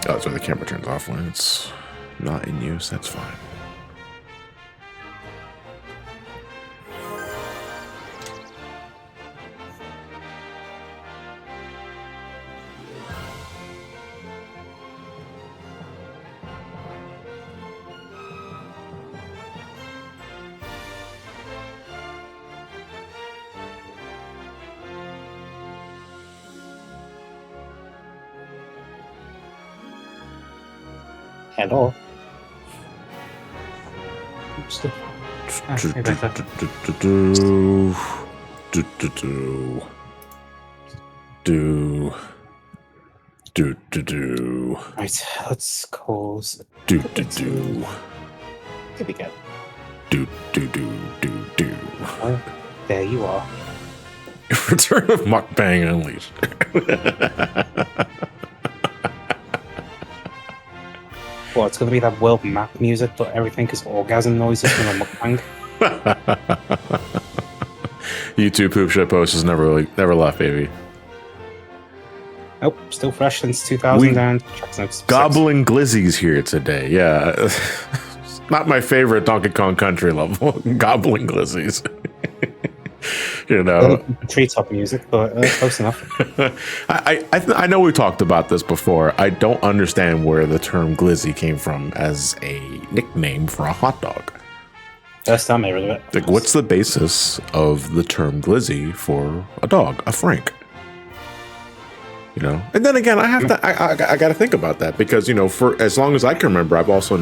Oh, so the camera turns off when it's not in use. That's fine. Hello. Right, let's cause. Here we go. Oh, there you are. Return of Mukbang Unleashed. Well, it's going to be that world map music, but everything is orgasm noises from a mukbang. YouTube poop shit posters never left, baby. Nope, still fresh since 2000 and track notes. Gobbling Glizzy's here today. Yeah. Not my favorite Donkey Kong Country level. Gobbling Glizzy's. You know, treetop music, but close enough. I know we talked about this before. I don't understand where the term glizzy came from as a nickname for a hot dog. First time I heard of it. Like, what's the basis of the term glizzy for a dog, a frank? You know, and then again, I got to think about that because, you know, for as long as I can remember, I've also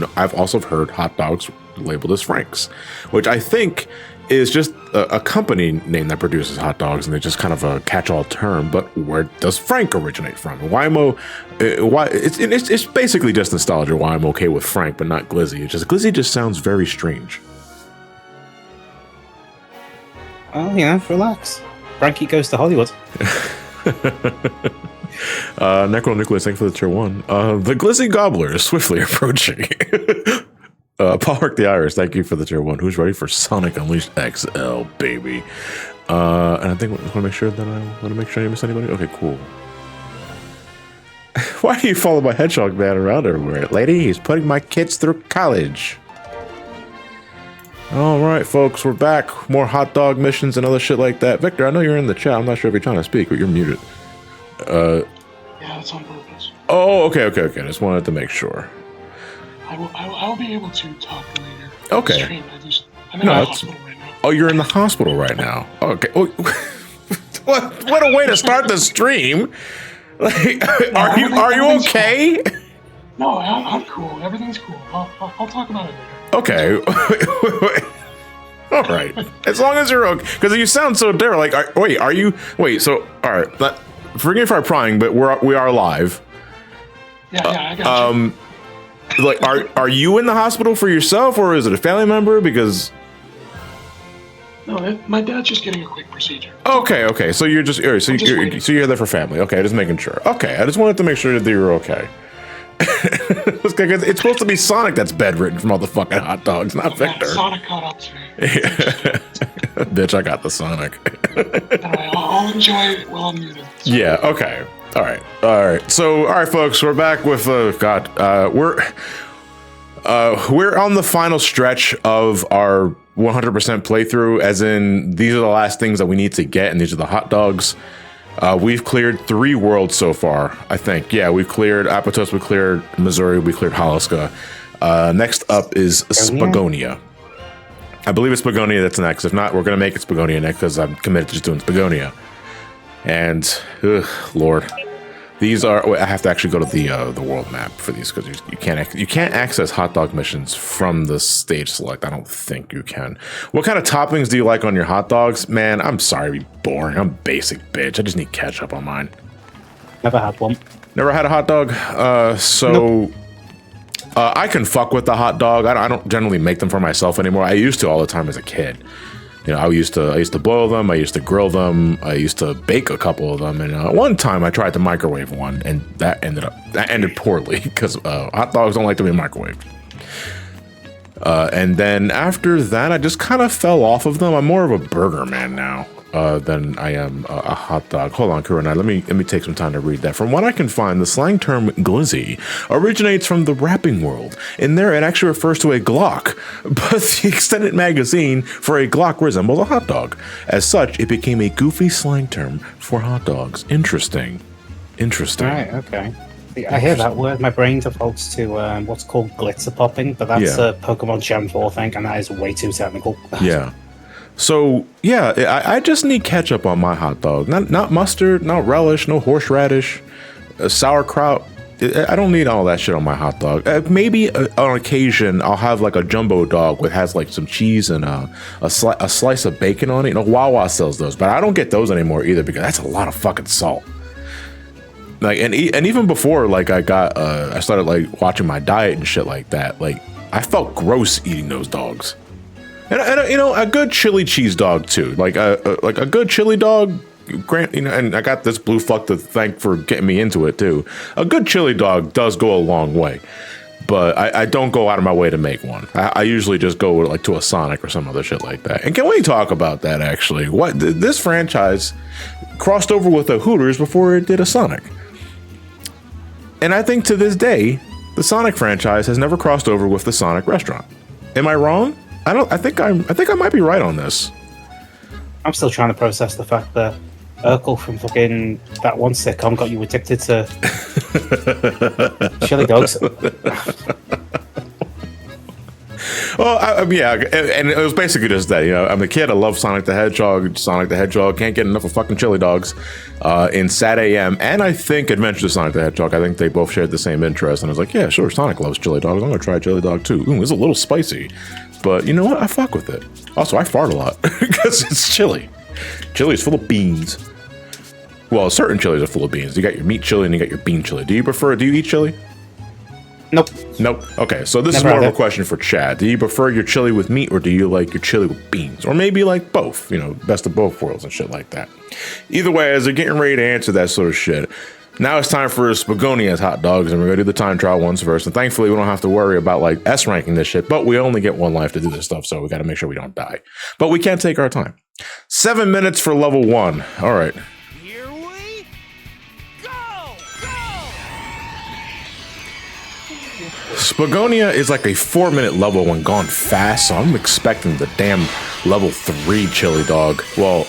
heard hot dogs labeled as franks, which I think is just a company name that produces hot dogs, and they're just kind of a catch-all term. But where does frank originate from? Why it's basically just nostalgia. Why I'm okay with frank, but not glizzy. It's just glizzy just sounds very strange. Well, you know, relax. Frankie goes to Hollywood. Necronucleus, thank you for the tier 1. The Glizzy Gobbler is swiftly approaching. Paul the Iris, thank you for the tier 1. Who's ready for Sonic Unleashed XL, baby? And I think I want to make sure that I didn't miss anybody. Okay, cool. Why do you follow my hedgehog man around everywhere? Lady, he's putting my kids through college. All right, folks, we're back. More hot dog missions and other shit like that. Victor, I know you're in the chat. I'm not sure if you're trying to speak, but you're muted. Yeah, that's on purpose. Oh, okay. I just wanted to make sure. I will be able to talk later. Okay. I'm in the hospital right now. Oh, you're in the hospital right now. Okay. Oh, what a way to start the stream. Like, are you okay? No, I'm cool. Everything's cool. I'll talk about it later. Okay. All right. As long as you're okay, because you sound so different. Like, so all right. Forgive me for prying, but we are live. Yeah, I got you. Like, are you in the hospital for yourself, or is it a family member? Because no, my dad's just getting a quick procedure. Okay. So you're you're there for family. Okay, just making sure. Okay, I just wanted to make sure that you were okay. It's supposed to be Sonic that's bedridden from all the fucking hot dogs, not Victor. Sonic caught up to me. Bitch, I got the Sonic. Anyway, I'll enjoy it while I'm muted. Yeah. Okay. All right. So, all right, folks, we're back with we're on the final stretch of our 100% playthrough. As in, these are the last things that we need to get, and these are the hot dogs. We've cleared 3 worlds so far, I think. Yeah, we've cleared Apatos, we cleared Missouri, we cleared Halaska. Next up is Spagonia. I believe it's Spagonia that's next. If not, we're going to make it Spagonia next because I'm committed to just doing Spagonia. And, Lord, these are. I have to actually go to the world map for these because you can't access hot dog missions from the stage select. I don't think you can. What kind of toppings do you like on your hot dogs? Man, I'm sorry to be boring. I'm basic bitch. I just need ketchup on mine. Never had one. Never had a hot dog. Nope. I can fuck with the hot dog. I don't generally make them for myself anymore. I used to all the time as a kid. You know, I used to boil them. I used to grill them. I used to bake a couple of them. And one time I tried to microwave one, and that ended poorly because hot dogs don't like to be microwaved. And then after that, I just kind of fell off of them. I'm more of a burger man now. than I am a hot dog. Hold on, Kurunai. Let me take some time to read that. From what I can find, the slang term glizzy originates from the rapping world. In there, it actually refers to a Glock, but the extended magazine for a Glock resembles a hot dog. As such, it became a goofy slang term for hot dogs. Interesting. Right, okay. I hear that word. My brain defaults to what's called glitzer popping, but that's a Pokemon Gen 4 thing, and that is way too technical. Yeah. So, yeah, I just need ketchup on my hot dog. Not mustard, not relish, no horseradish, sauerkraut. I don't need all that shit on my hot dog. Maybe on occasion, I'll have like a jumbo dog that has like some cheese and a slice of bacon on it. You know, Wawa sells those, but I don't get those anymore either because that's a lot of fucking salt. Like, and even before, like, I started like watching my diet and shit like that. Like, I felt gross eating those dogs. And you know, a good chili cheese dog too. Like a good chili dog. You know, and I got this blue fuck to thank for getting me into it too. A good chili dog does go a long way, but I don't go out of my way to make one. I usually just go like to a Sonic or some other shit like that. And can we talk about that actually? What this franchise crossed over with a Hooters before it did a Sonic. And I think to this day, the Sonic franchise has never crossed over with the Sonic restaurant. Am I wrong? I think I might be right on this. I'm still trying to process the fact that Urkel from fucking that one sitcom got you addicted to chili dogs. Well, yeah, and it was basically just that, you know, I'm a kid, I love Sonic the Hedgehog. Sonic the Hedgehog can't get enough of fucking chili dogs. In Sat AM, and I think Adventures of Sonic the Hedgehog, I think they both shared the same interest, and I was like, yeah, sure, Sonic loves chili dogs, I'm gonna try chili dog too. Ooh, it's a little spicy, but you know what, I fuck with it. Also, I fart a lot, because it's chili. Chili is full of beans. Well, certain chilies are full of beans. You got your meat chili and you got your bean chili. Do you eat chili? Nope. Okay, so this is more of a question for Chad. Do you prefer your chili with meat or do you like your chili with beans? Or maybe like both, you know, best of both worlds and shit like that. Either way, as they're getting ready to answer that sort of shit, now it's time for Spagonia's hot dogs, and we're going to do the time trial ones first. And thankfully, we don't have to worry about like S ranking this shit, but we only get one life to do this stuff, so we got to make sure we don't die. But we can't take our time. 7 minutes for level 1. All right. Spagonia is like a 4-minute level when gone fast, so I'm expecting the damn level 3 chili dog. Well,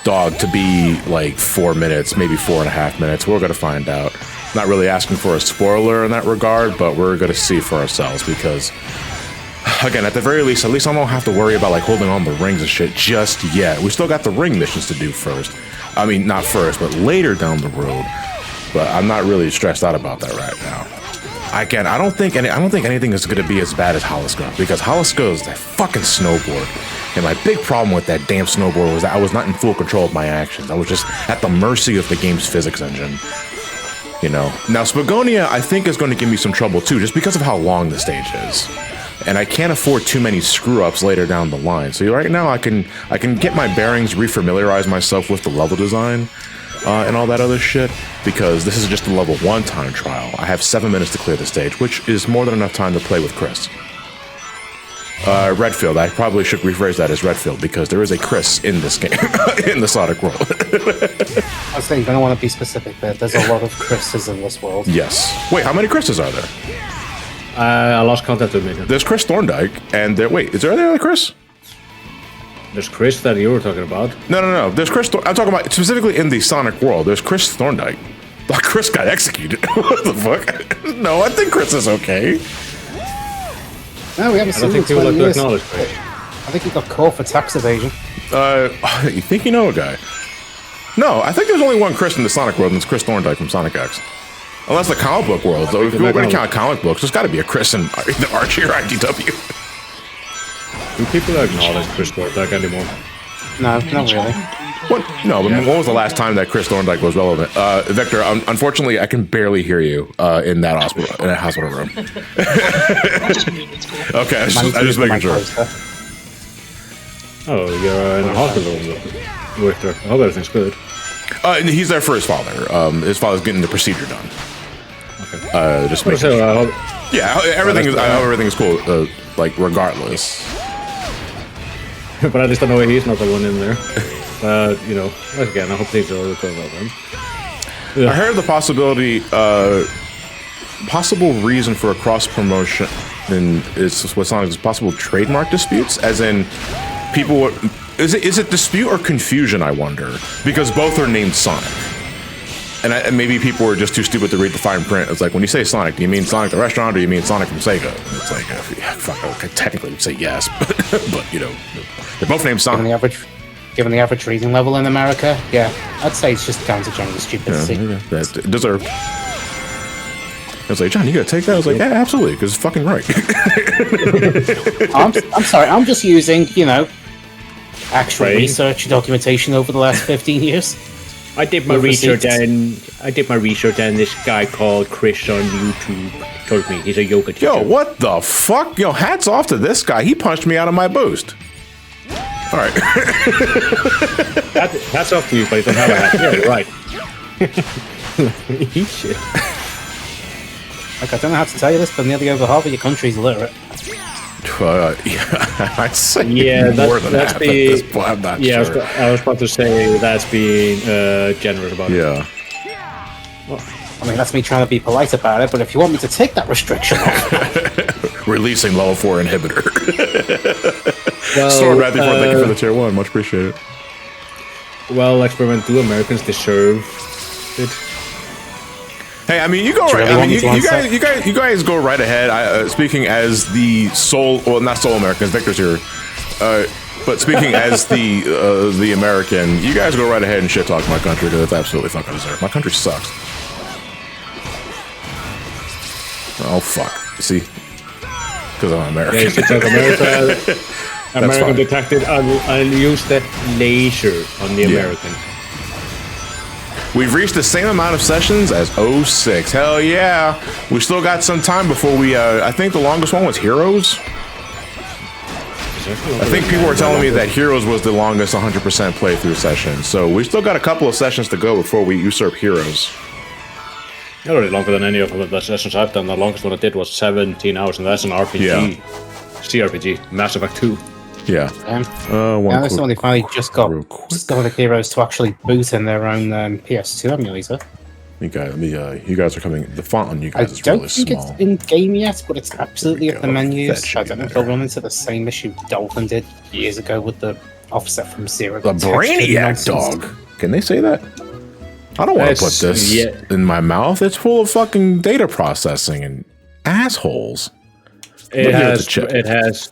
dog to be like 4 minutes, maybe 4.5 minutes. We're gonna find out. Not really asking for a spoiler in that regard, but we're gonna see for ourselves because, again, at the very least, I don't have to worry about like holding on the rings and shit just yet. We still got the ring missions to do first. I mean, not first, but later down the road. But I'm not really stressed out about that right now. Again, I don't think anything is going to be as bad as Holoska, because Holoska is that fucking snowboard. And my big problem with that damn snowboard was that I was not in full control of my actions. I was just at the mercy of the game's physics engine. You know. Now, Spagonia, I think, is going to give me some trouble too, just because of how long the stage is. And I can't afford too many screw-ups later down the line. So right now, I can get my bearings, refamiliarize myself with the level design. And all that other shit, because this is just a level 1 time trial. I have 7 minutes to clear the stage, which is more than enough time to play with Chris. Redfield, I probably should rephrase that as Redfield, because there is a Chris in this game, in the Sonic world. I was saying, I don't want to be specific, but there's a lot of Chris's in this world. Yes. Wait, how many Chris's are there? I lost contact with me. There's Chris Thorndike, and wait, is there any other Chris? There's Chris that you were talking about. No. There's Chris. I'm talking about specifically in the Sonic world. There's Chris Thorndike. Like, Chris got executed. What the fuck? No, I think Chris is okay. No, we haven't seen him in 20 years. I think he got caught for tax evasion. You think you know a guy? No, I think there's only one Chris in the Sonic world, and it's Chris Thorndike from Sonic X. Unless the comic book world. So if you want to count comic books, there's got to be a Chris in the Archie or IDW. Do people acknowledge Chris Thorndike anymore? No, not really. What? No, but when was the last time that Chris Thorndike was relevant? Victor, unfortunately, I can barely hear you in that hospital room. Okay, I just making sure. Oh, you're in a hospital room, Victor. I hope everything's good. He's there for his father. His father's getting the procedure done. Okay. Just making sure. Yeah, everything is cool. Like regardless. But at least I know he's not the one in there. You know, again, I hope things are going well then. I heard the possible reason for a cross promotion is what's known as possible trademark disputes, as in people. Is it dispute or confusion? I wonder, because both are named Sonic. And maybe people were just too stupid to read the fine print. It's like, when you say Sonic, do you mean Sonic the restaurant, or do you mean Sonic from Sega? And it's like, fuck, okay, technically we'd say yes, but you know, they're both named Sonic. Given the average reading level in America, yeah, I'd say it's just down to general stupidity. Yeah, that's deserved. I was like, John, you gotta take that? I was like, yeah, absolutely, because it's fucking right. I'm sorry, I'm just using, you know, actual research and documentation over the last 15 years. I did my research and this guy called Chris on YouTube told me he's a yoga teacher. Yo, what the fuck? Yo, hats off to this guy. He punched me out of my boost. All right. Hats off to you, but you don't have a hat. Yeah, you're right. Eat shit. Like, I don't know how to tell you this, but nearly over half of your country's illiterate. Yeah, I'd say more than that. I'm not sure. I was about to say that's being generous about it. Yeah. Well, I mean, that's me trying to be polite about it, but if you want me to take that restriction off... Releasing level 4 inhibitor. Well, Storm Rat, thank you for the tier 1. Much appreciated. Well, Experiment, do Americans deserve it? Hey, I mean, you go right. I mean, you guys go right ahead. Speaking as the not sole Americans, Victor's here. But speaking as the American, you guys go right ahead and shit talk my country, because it's absolutely fucking deserved. My country sucks. Oh fuck! See, because I'm American. Yeah, shit talk America. American detected unused laser on the American. We've reached the same amount of sessions as 06. Hell yeah. We still got some time before we, I think the longest one was Heroes. I think people were telling me that Heroes was the longest 100% playthrough session. So we still got a couple of sessions to go before we usurp Heroes. Already longer than any of the sessions I've done. The longest one I did was 17 hours, and that's an RPG. Yeah. CRPG, Mass Effect 2. Yeah. That's when they finally just got the Heroes to actually boot in their own PS2 emulator. You guys are coming. The font on you guys is really small. I don't think it's in game yet, but it's absolutely at the menus. I don't know if they'll run into the same issue Dolphin did years ago with the offset from 0. The Brainiac dog. Can they say that? I don't want to put this in my mouth. It's full of fucking data processing and assholes. It has.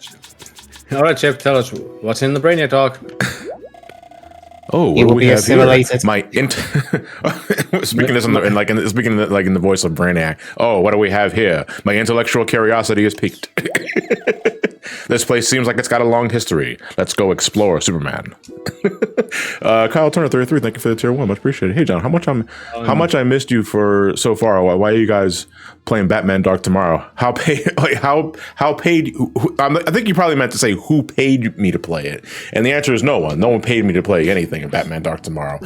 All right, Chip, tell us what's in the Brainiac dog. Oh, what do we have here? Speaking this in the voice of Brainiac. Oh, what do we have here? My intellectual curiosity is piqued. This place seems like it's got a long history. Let's go explore, Superman. Kyle Turner 33, thank you for the tier 1, much appreciated. Hey John, how much I missed you for so far? Why are you guys playing Batman Dark Tomorrow? How paid? I think you probably meant to say who paid me to play it, and the answer is no one. No one paid me to play anything in Batman Dark Tomorrow,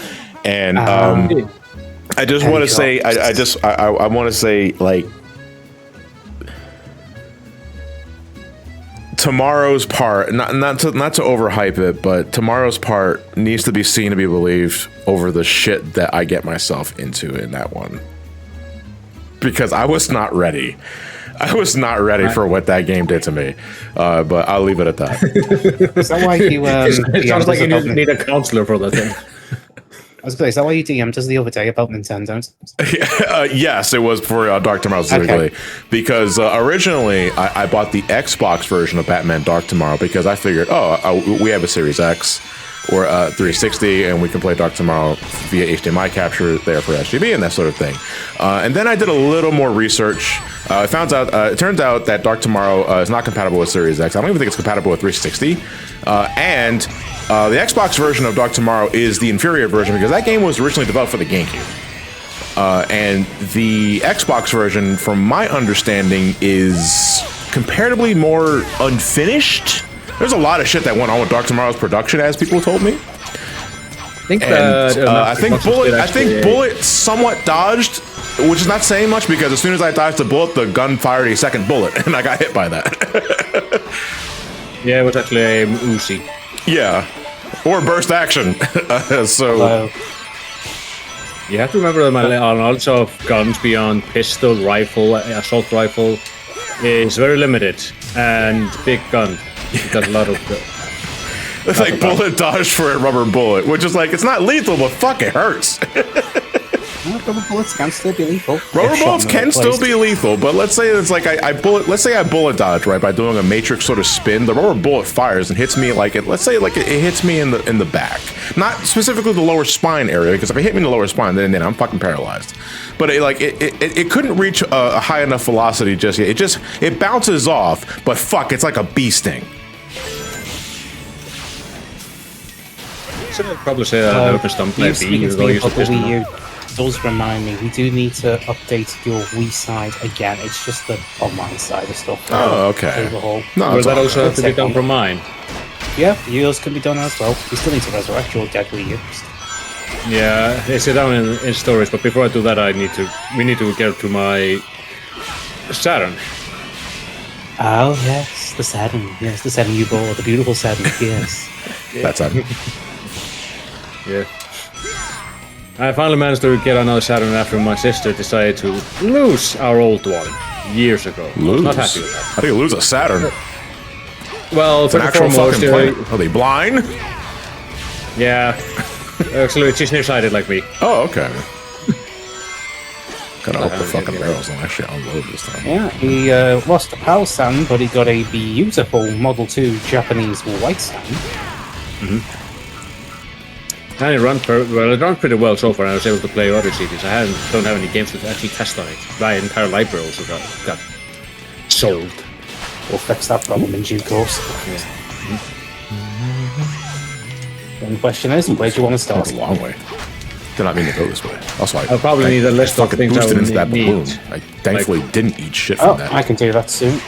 and I just want to say, I want to say, like, tomorrow's part, not to overhype it, but tomorrow's part needs to be seen to be believed over the shit that I get myself into in that one. Because I was not ready. For what that game did to me. But I'll leave it at that. Is that why you it sounds like you need a counselor for that thing. I was going to say, is that why you DM'd us the other day about Nintendo? Yes, it was for Dark Tomorrow specifically. Okay. Because originally I bought the Xbox version of Batman Dark Tomorrow because I figured, we have a Series X or 360 and we can play Dark Tomorrow via HDMI capture there for SGB and that sort of thing. And then I did a little more research. It turns out that Dark Tomorrow is not compatible with Series X. I don't even think it's compatible with 360. And the Xbox version of Dark Tomorrow is the inferior version because that game was originally developed for the GameCube. And the Xbox version, from my understanding, is comparatively more unfinished. There's a lot of shit that went on with Dark Tomorrow's production, as people told me. I think Bullet somewhat dodged, which is not saying much because as soon as I dodged the bullet, the gun fired a second bullet, and I got hit by that. Yeah, it was actually a Uzi. Yeah. or burst action. So you have to remember that my knowledge of guns beyond pistol, rifle, assault rifle is very limited, and big gun. Got a lot of. It's like bullet dodge for a rubber bullet, which is like it's not lethal, but fuck, it hurts. Rubber bullets can still be lethal. Rubber bullets can still be lethal, but let's say it's like let's say I bullet dodge, right, by doing a matrix sort of spin. The rubber bullet fires and hits me like let's say like it hits me in the back, not specifically the lower spine area, because if it hit me in the lower spine, then I'm fucking paralyzed. But it couldn't reach a high enough velocity just yet. It bounces off, but fuck, it's like a bee sting. Should I probably say that open stump play B? Does remind me, we do need to update your Wii side again. It's just the online side of stuff. Oh, okay. No, will that also have to be done from mine? Yeah, yours can be done as well. We still need to resurrect your dead Wii U. Yeah, it's down in storage, but before I do that, we need to get to my Saturn. Oh yes, the Saturn. Yes, the Saturn you bought, the beautiful Saturn. Yes, that's Saturn. Yeah. I finally managed to get another Saturn after my sister decided to lose our old one years ago. Lose? Not happy with that. How do you lose a Saturn? Well, it's an actual fucking planet. Are they blind? Yeah. Actually, she's nearsighted like me. Oh, okay. Gotta hope the fucking barrels don't actually unload this time. Yeah, he lost a PAL stand, but he got a beautiful Model 2 Japanese white stand. Mm-hmm. And it runs pretty well so far. I was able to play other CDs. Don't have any games to actually test on it. My entire library also got sold. We'll fix that problem in due course. Yeah. Mm-hmm. The question is, where do you want to start? That's a long way. Did not mean to go this way. Also, I'll probably need a list of things I into that balloon. I thankfully didn't eat shit from that. I can do that soon.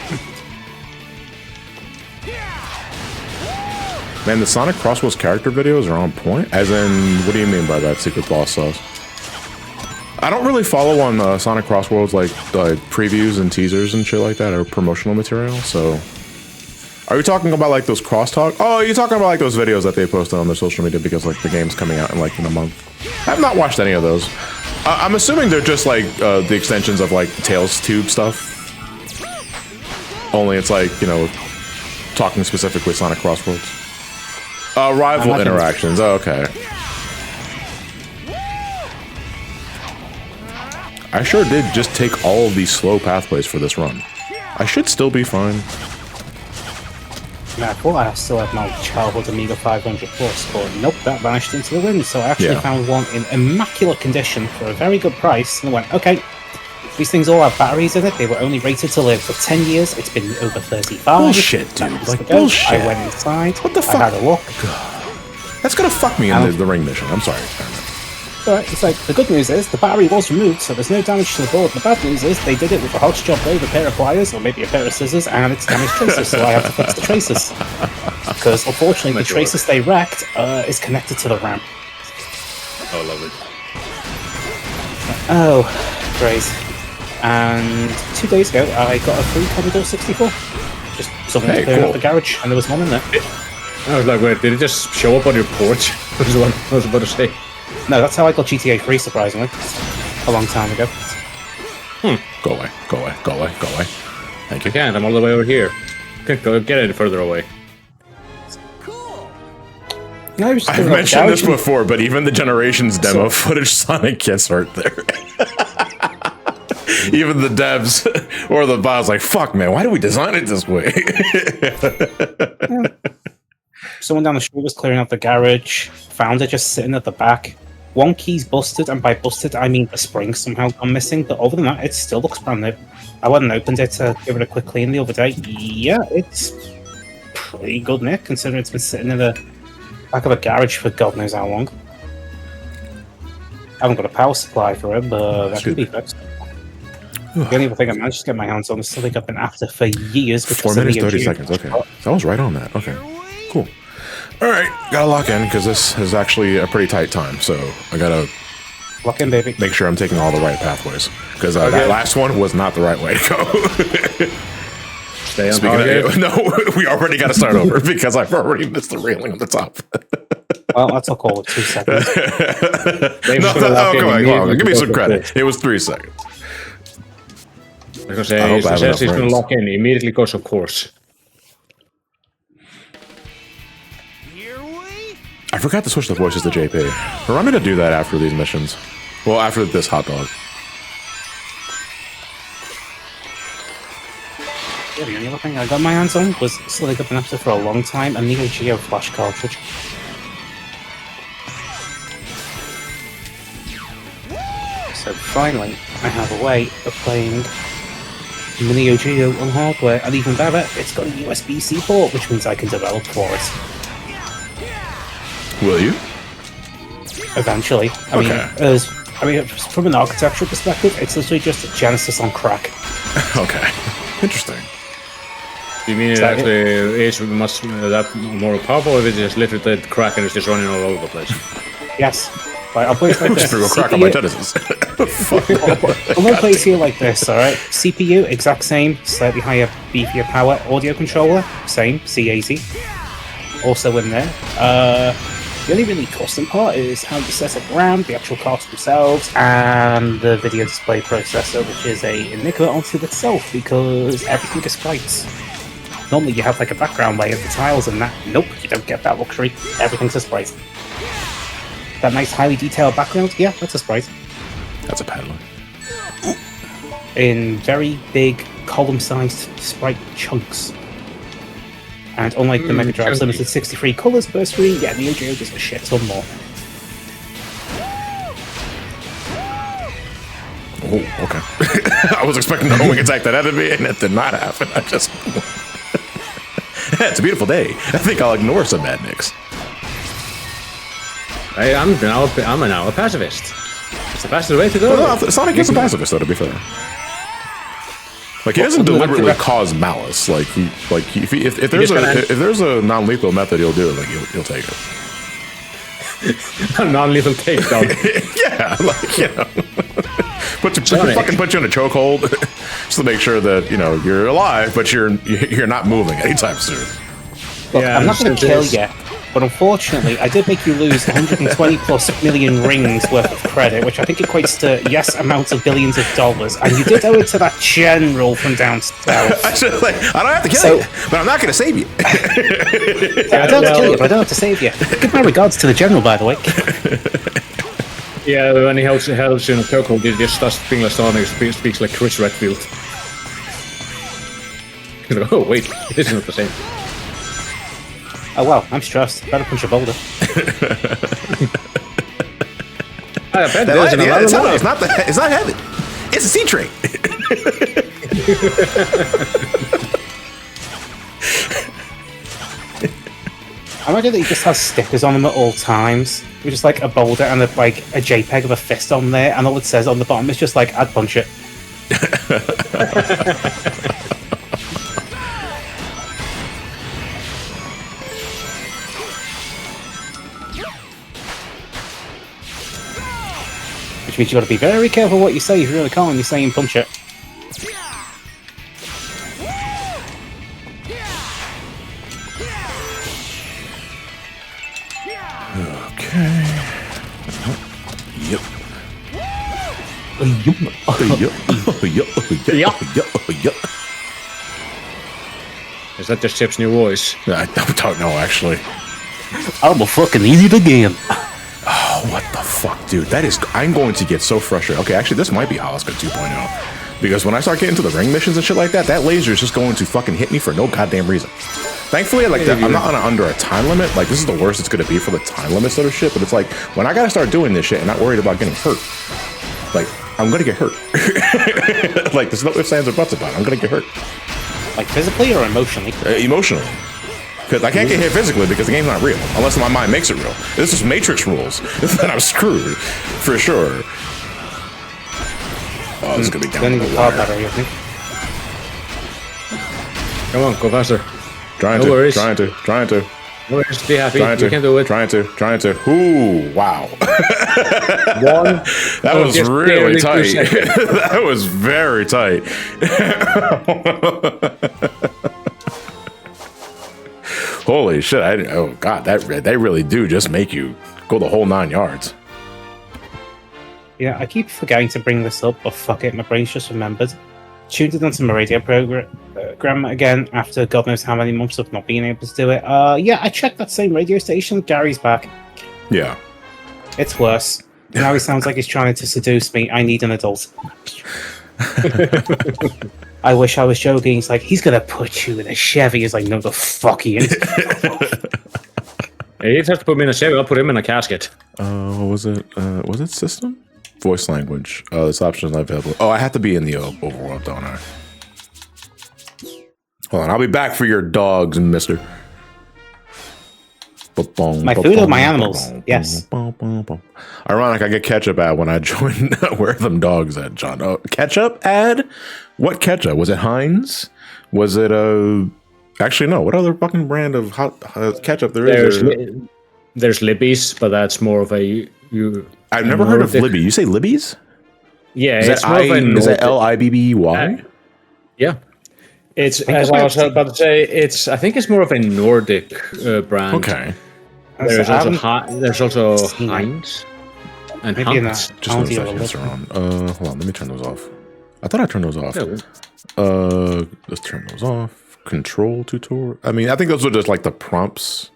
Man, the Sonic Crossworlds character videos are on point. As in, what do you mean by that, Secret Boss Sauce? I don't really follow on Sonic Crossworlds like previews and teasers and shit like that, or promotional material, so... Are you talking about like those crosstalk? Oh, you're talking about like those videos that they posted on their social media because like the game's coming out in like in a month. I've not watched any of those. I'm assuming they're just like the extensions of like Tails Tube stuff. Only it's like, you know, talking specifically Sonic Crossworlds. Rival interactions. Oh, okay. I sure did just take all of these slow pathways for this run. I should still be fine. I thought I still had my childhood Amiga 500 Plus, but nope, that vanished into the wind. So I actually found one in immaculate condition for a very good price, and I went, okay, these things all have batteries in it. They were only rated to live for 10 years. It's been over 35. Bullshit, dude. Like, bullshit. I went inside. What the fuck? I had a look. God. That's gonna fuck me in the ring mission. I'm sorry. Alright, it's like, the good news is, the battery was removed, so there's no damage to the board. The bad news is, they did it with a hodge job blade, a pair of pliers, or maybe a pair of scissors, and it's damaged traces, so I have to fix the traces. Because, unfortunately, the traces they wrecked is connected to the RAM. Oh, lovely. Oh, great. And 2 days ago, I got a free Commodore 64. Just something to clear out the garage, and there was one in there. I was like, wait, did it just show up on your porch? That was what I was about to say. No, that's how I got GTA 3, surprisingly. A long time ago. Go away, go away, go away, go away. Thank you. I can't, I'm all the way over here. Can't go, get it further away. Cool. No, I've mentioned this before, but even the Generations demo footage, Sonic gets hurt there. Even the devs or the boss like, fuck, man, why did we design it this way? Someone down the street was clearing out the garage, found it just sitting at the back. One key's busted, and by busted, I mean the spring's somehow gone missing, but other than that, it still looks brand new. I went and opened it to give it a quick clean the other day. Yeah, it's pretty good, Nick, considering it's been sitting in the back of a garage for God knows how long. I haven't got a power supply for it, but that could be fixed. The only other thing I managed to get my hands on is something I've been after for years. 4 minutes, 30 seconds, okay. So I was right on that, okay. Cool. All right, gotta lock in because this is actually a pretty tight time. So I gotta lock in, baby. Make sure I'm taking all the right pathways because that last one was not the right way to go. Stay on target. No, we already got to start over because I've already missed the railing on the top. Well, that's all call it 2 seconds. Come on, give me some credit. It was 3 seconds. I was going to say, says he's going to lock in, he immediately goes, of course. I forgot to switch the voices to JP. Remind me to do that after these missions. Well, after this hot dog. Yeah, the only other thing I got my hands on was something I've been after for a long time, a Neo Geo flash cartridge. So finally, I have a way of playing Neo Geo on hardware, and even better, it's got a USB-C port, which means I can develop for it. Will you? Eventually. I mean, from an architectural perspective, it's literally just a Genesis on crack. Okay. Interesting. Do you mean it actually is much that more powerful, or is it just literally the crack and it's just running all over the place? Yes. I'll play it like this. Just crack on my Genesis. I'm gonna play it here like this, alright? CPU, exact same, slightly higher, beefier power. Audio controller, same, C80. Also in there. The only really custom part is how you set up RAM, the actual cards themselves, and the video display processor, which is a enigma onto itself because everything is sprites. Normally you have like a background layer of the tiles and that. Nope, you don't get that luxury. Everything's a sprite. That nice highly detailed background, yeah, that's a sprite. That's a paddler. In very big column-sized sprite chunks. And unlike the Mega Drive's limited 63 colours per screen, yeah, Neo Geo does a shit ton more. Oh, okay. I was expecting the homing attack that had to be, and it did not happen. I just... It's a beautiful day. I think I'll ignore some bad nicks. I'm now a pacifist. It's the fastest way to go. Well, no, Sonic is a pacifist, though, to be fair. Like, he doesn't deliberately cause malice. Like, if there's a non-lethal method, he'll do it. Like, he'll take it. A non-lethal takedown. Yeah, like, you know, put you in a chokehold just to make sure that you're alive, but you're not moving anytime soon. Look, I'm not going to kill you, but unfortunately, I did make you lose 120 plus million rings worth of credit, which I think equates to amounts of billions of dollars, and you did owe it to that general from down south. I don't have to kill you, but I'm not going to save you. I don't have to kill you, but I don't have to save you. Give my regards to the general, by the way. Yeah, when he helps you in a chokehold, he just starts speaking like Sonic, speaks like Chris Redfield. Oh wait, this is not the same. Oh well, I'm stressed. Better punch a boulder. It's not heavy. It's a sea train. I imagine that he just has stickers on him at all times. With just like a boulder and a JPEG of a fist on there, and all it says on the bottom is just like, I'd punch it. Which means you got to be very careful what you say if you're in a car and you're saying punch it. Okay. Yep. Is that just Chip's new voice? I don't know, actually. I'm a fucking easy to game. Oh, what the fuck, dude? I'm going to get so frustrated. Okay, actually, this might be Alaska 2.0. Because when I start getting to the ring missions and shit like that, that laser is just going to fucking hit me for no goddamn reason. Thankfully, I'm not under a time limit. Like, this is the worst it's going to be for the time limit sort of shit. But it's like, when I got to start doing this shit and not worried about getting hurt, like, I'm going to get hurt. Like, there's no ifs, ands, or buts about it. I'm going to get hurt. Like, physically or emotionally? Emotionally. Because I can't get hit physically because the game's not real. Unless my mind makes it real. This is Matrix rules. Then I'm screwed. For sure. Oh, this is going to be down to the wire. Battery, I think. Come on, go faster. Trying to. No worries. Trying to. No worries, be happy. You can do it. Trying to. Ooh, wow. One. That was really tight. That was very tight. Holy shit! Oh god, they really do just make you go the whole 9 yards. Yeah, I keep forgetting to bring this up, but fuck it, my brain's just remembered. Tuned it onto my radio program again after God knows how many months of not being able to do it. Yeah, I checked that same radio station. Gary's back. Yeah. It's worse. Now he sounds like he's trying to seduce me. I need an adult. I wish I was joking. He's like, he's gonna put you in a Chevy. He's like, no, the fuck he is. He just has to put me in a Chevy. I'll put him in a casket. What was it? Was it system? Voice language. This option is not available. Oh, I have to be in the overworld, don't I? Hold on, I'll be back for your dogs, mister. My food or my animals? Yes. Ironic, I get ketchup ad when I join Where Are Them Dogs at, John? Oh, ketchup ad? What ketchup? Was it Heinz? Was it actually no, what other fucking brand of hot ketchup there is? There's Libby's, but that's more of a I've never heard of Libby. You say Libby's? Yeah, is that Libby? Yeah. It's, as I was about to say, I think it's more of a Nordic brand. Okay. There's also Heinz and Heinz. Just one second, hold on, let me turn those off. I thought I turned those off. Let's turn those off. Control tutorial. I mean, I think those are just like the prompts.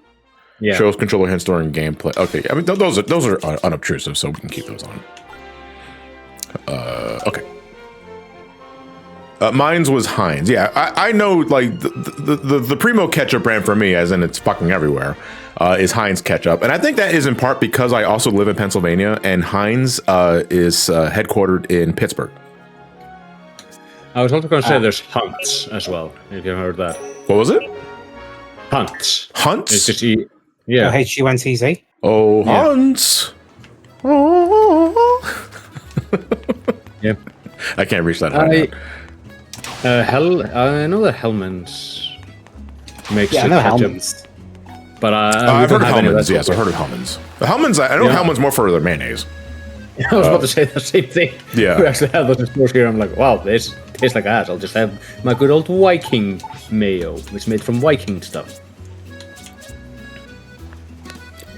Yeah. Shows controller hints during gameplay. Okay, I mean those are unobtrusive, so we can keep those on. Okay. Mine's was Heinz. Yeah, I know. Like the primo ketchup brand for me, as in it's fucking everywhere, is Heinz ketchup, and I think that is in part because I also live in Pennsylvania, and Heinz is headquartered in Pittsburgh. I was also going to say there's Hunt's as well. If you heard that. What was it? Hunt's. Hunt's. It's just yeah. Huntz. Oh, yeah. Hunt's. Oh. Yeah. I can't reach that high. I know that Hellman's makes I know ketchup, Hellman's. but I've heard of Hellman's. Yes, I've heard of Hellman's. The Hellman's, I know Hellman's more for their mayonnaise. I was about to say the same thing. Yeah. We actually have those stores here. I'm like, wow, this tastes like ass. I'll just have my good old Viking mayo. It's made from Viking stuff.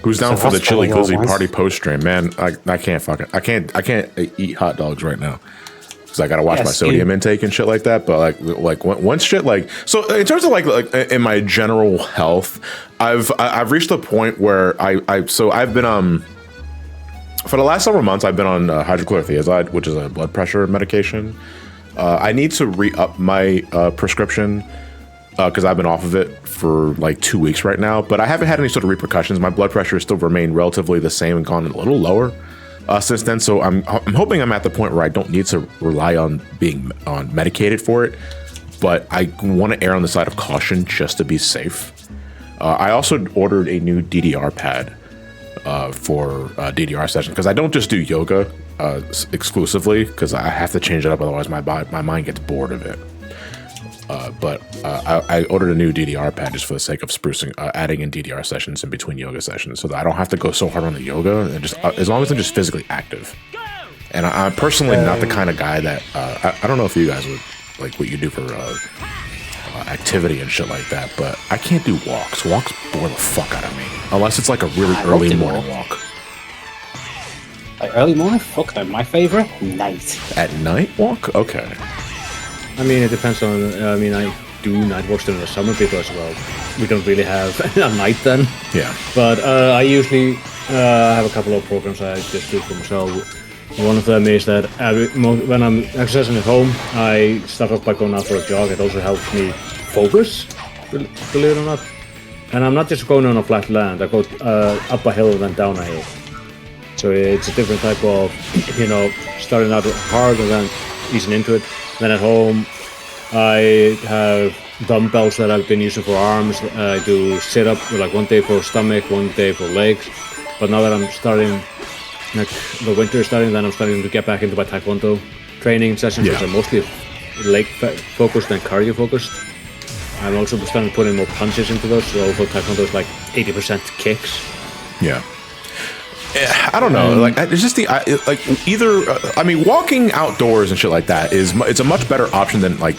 Who's down for the chili glizzy party post stream? Man, I can't fucking I can't eat hot dogs right now because I gotta watch my sodium intake and shit like that. But like once shit like so in terms of like in my general health, I've reached the point where I've been for the last several months I've been on hydrochlorothiazide, which is a blood pressure medication. I need to re-up my prescription because I've been off of it for like 2 weeks right now, but I haven't had any sort of repercussions. My blood pressure has still remained relatively the same and gone a little lower since then. So I'm hoping I'm at the point where I don't need to rely on being medicated for it, but I want to err on the side of caution just to be safe. I also ordered a new DDR pad for DDR session because I don't just do yoga exclusively because I have to change it up, otherwise my mind gets bored of it. But I ordered a new DDR pad just for the sake of sprucing, adding in DDR sessions in between yoga sessions, so that I don't have to go so hard on the yoga, and just as long as I'm just physically active. And I'm personally not the kind of guy that I don't know if you guys would like what you do for activity and shit like that, but I can't do walks. Walks bore the fuck out of me unless it's like a really early morning walk. Like early morning? Fuck no. My favorite? Night. At night walk? Okay. I mean, it depends on. I mean, I do night walks during the summer because, well, we don't really have a night then. Yeah. But I usually have a couple of programs I just do for myself. One of them is that when I'm exercising at home, I start off by going out for a jog. It also helps me focus, believe it or not. And I'm not just going on a flat land. I go up a hill and then down a hill. So it's a different type of, starting out hard and then easing into it. Then at home, I have dumbbells that I've been using for arms. I do sit-up, like one day for stomach, one day for legs. But now that I'm starting, like the winter is starting, then I'm starting to get back into my Taekwondo training sessions, which are mostly leg-focused and cardio-focused. I'm also starting to put in more punches into those, so although Taekwondo is like 80% kicks. Yeah. I don't know. Like it's just either. I mean, walking outdoors and shit like that it's a much better option than like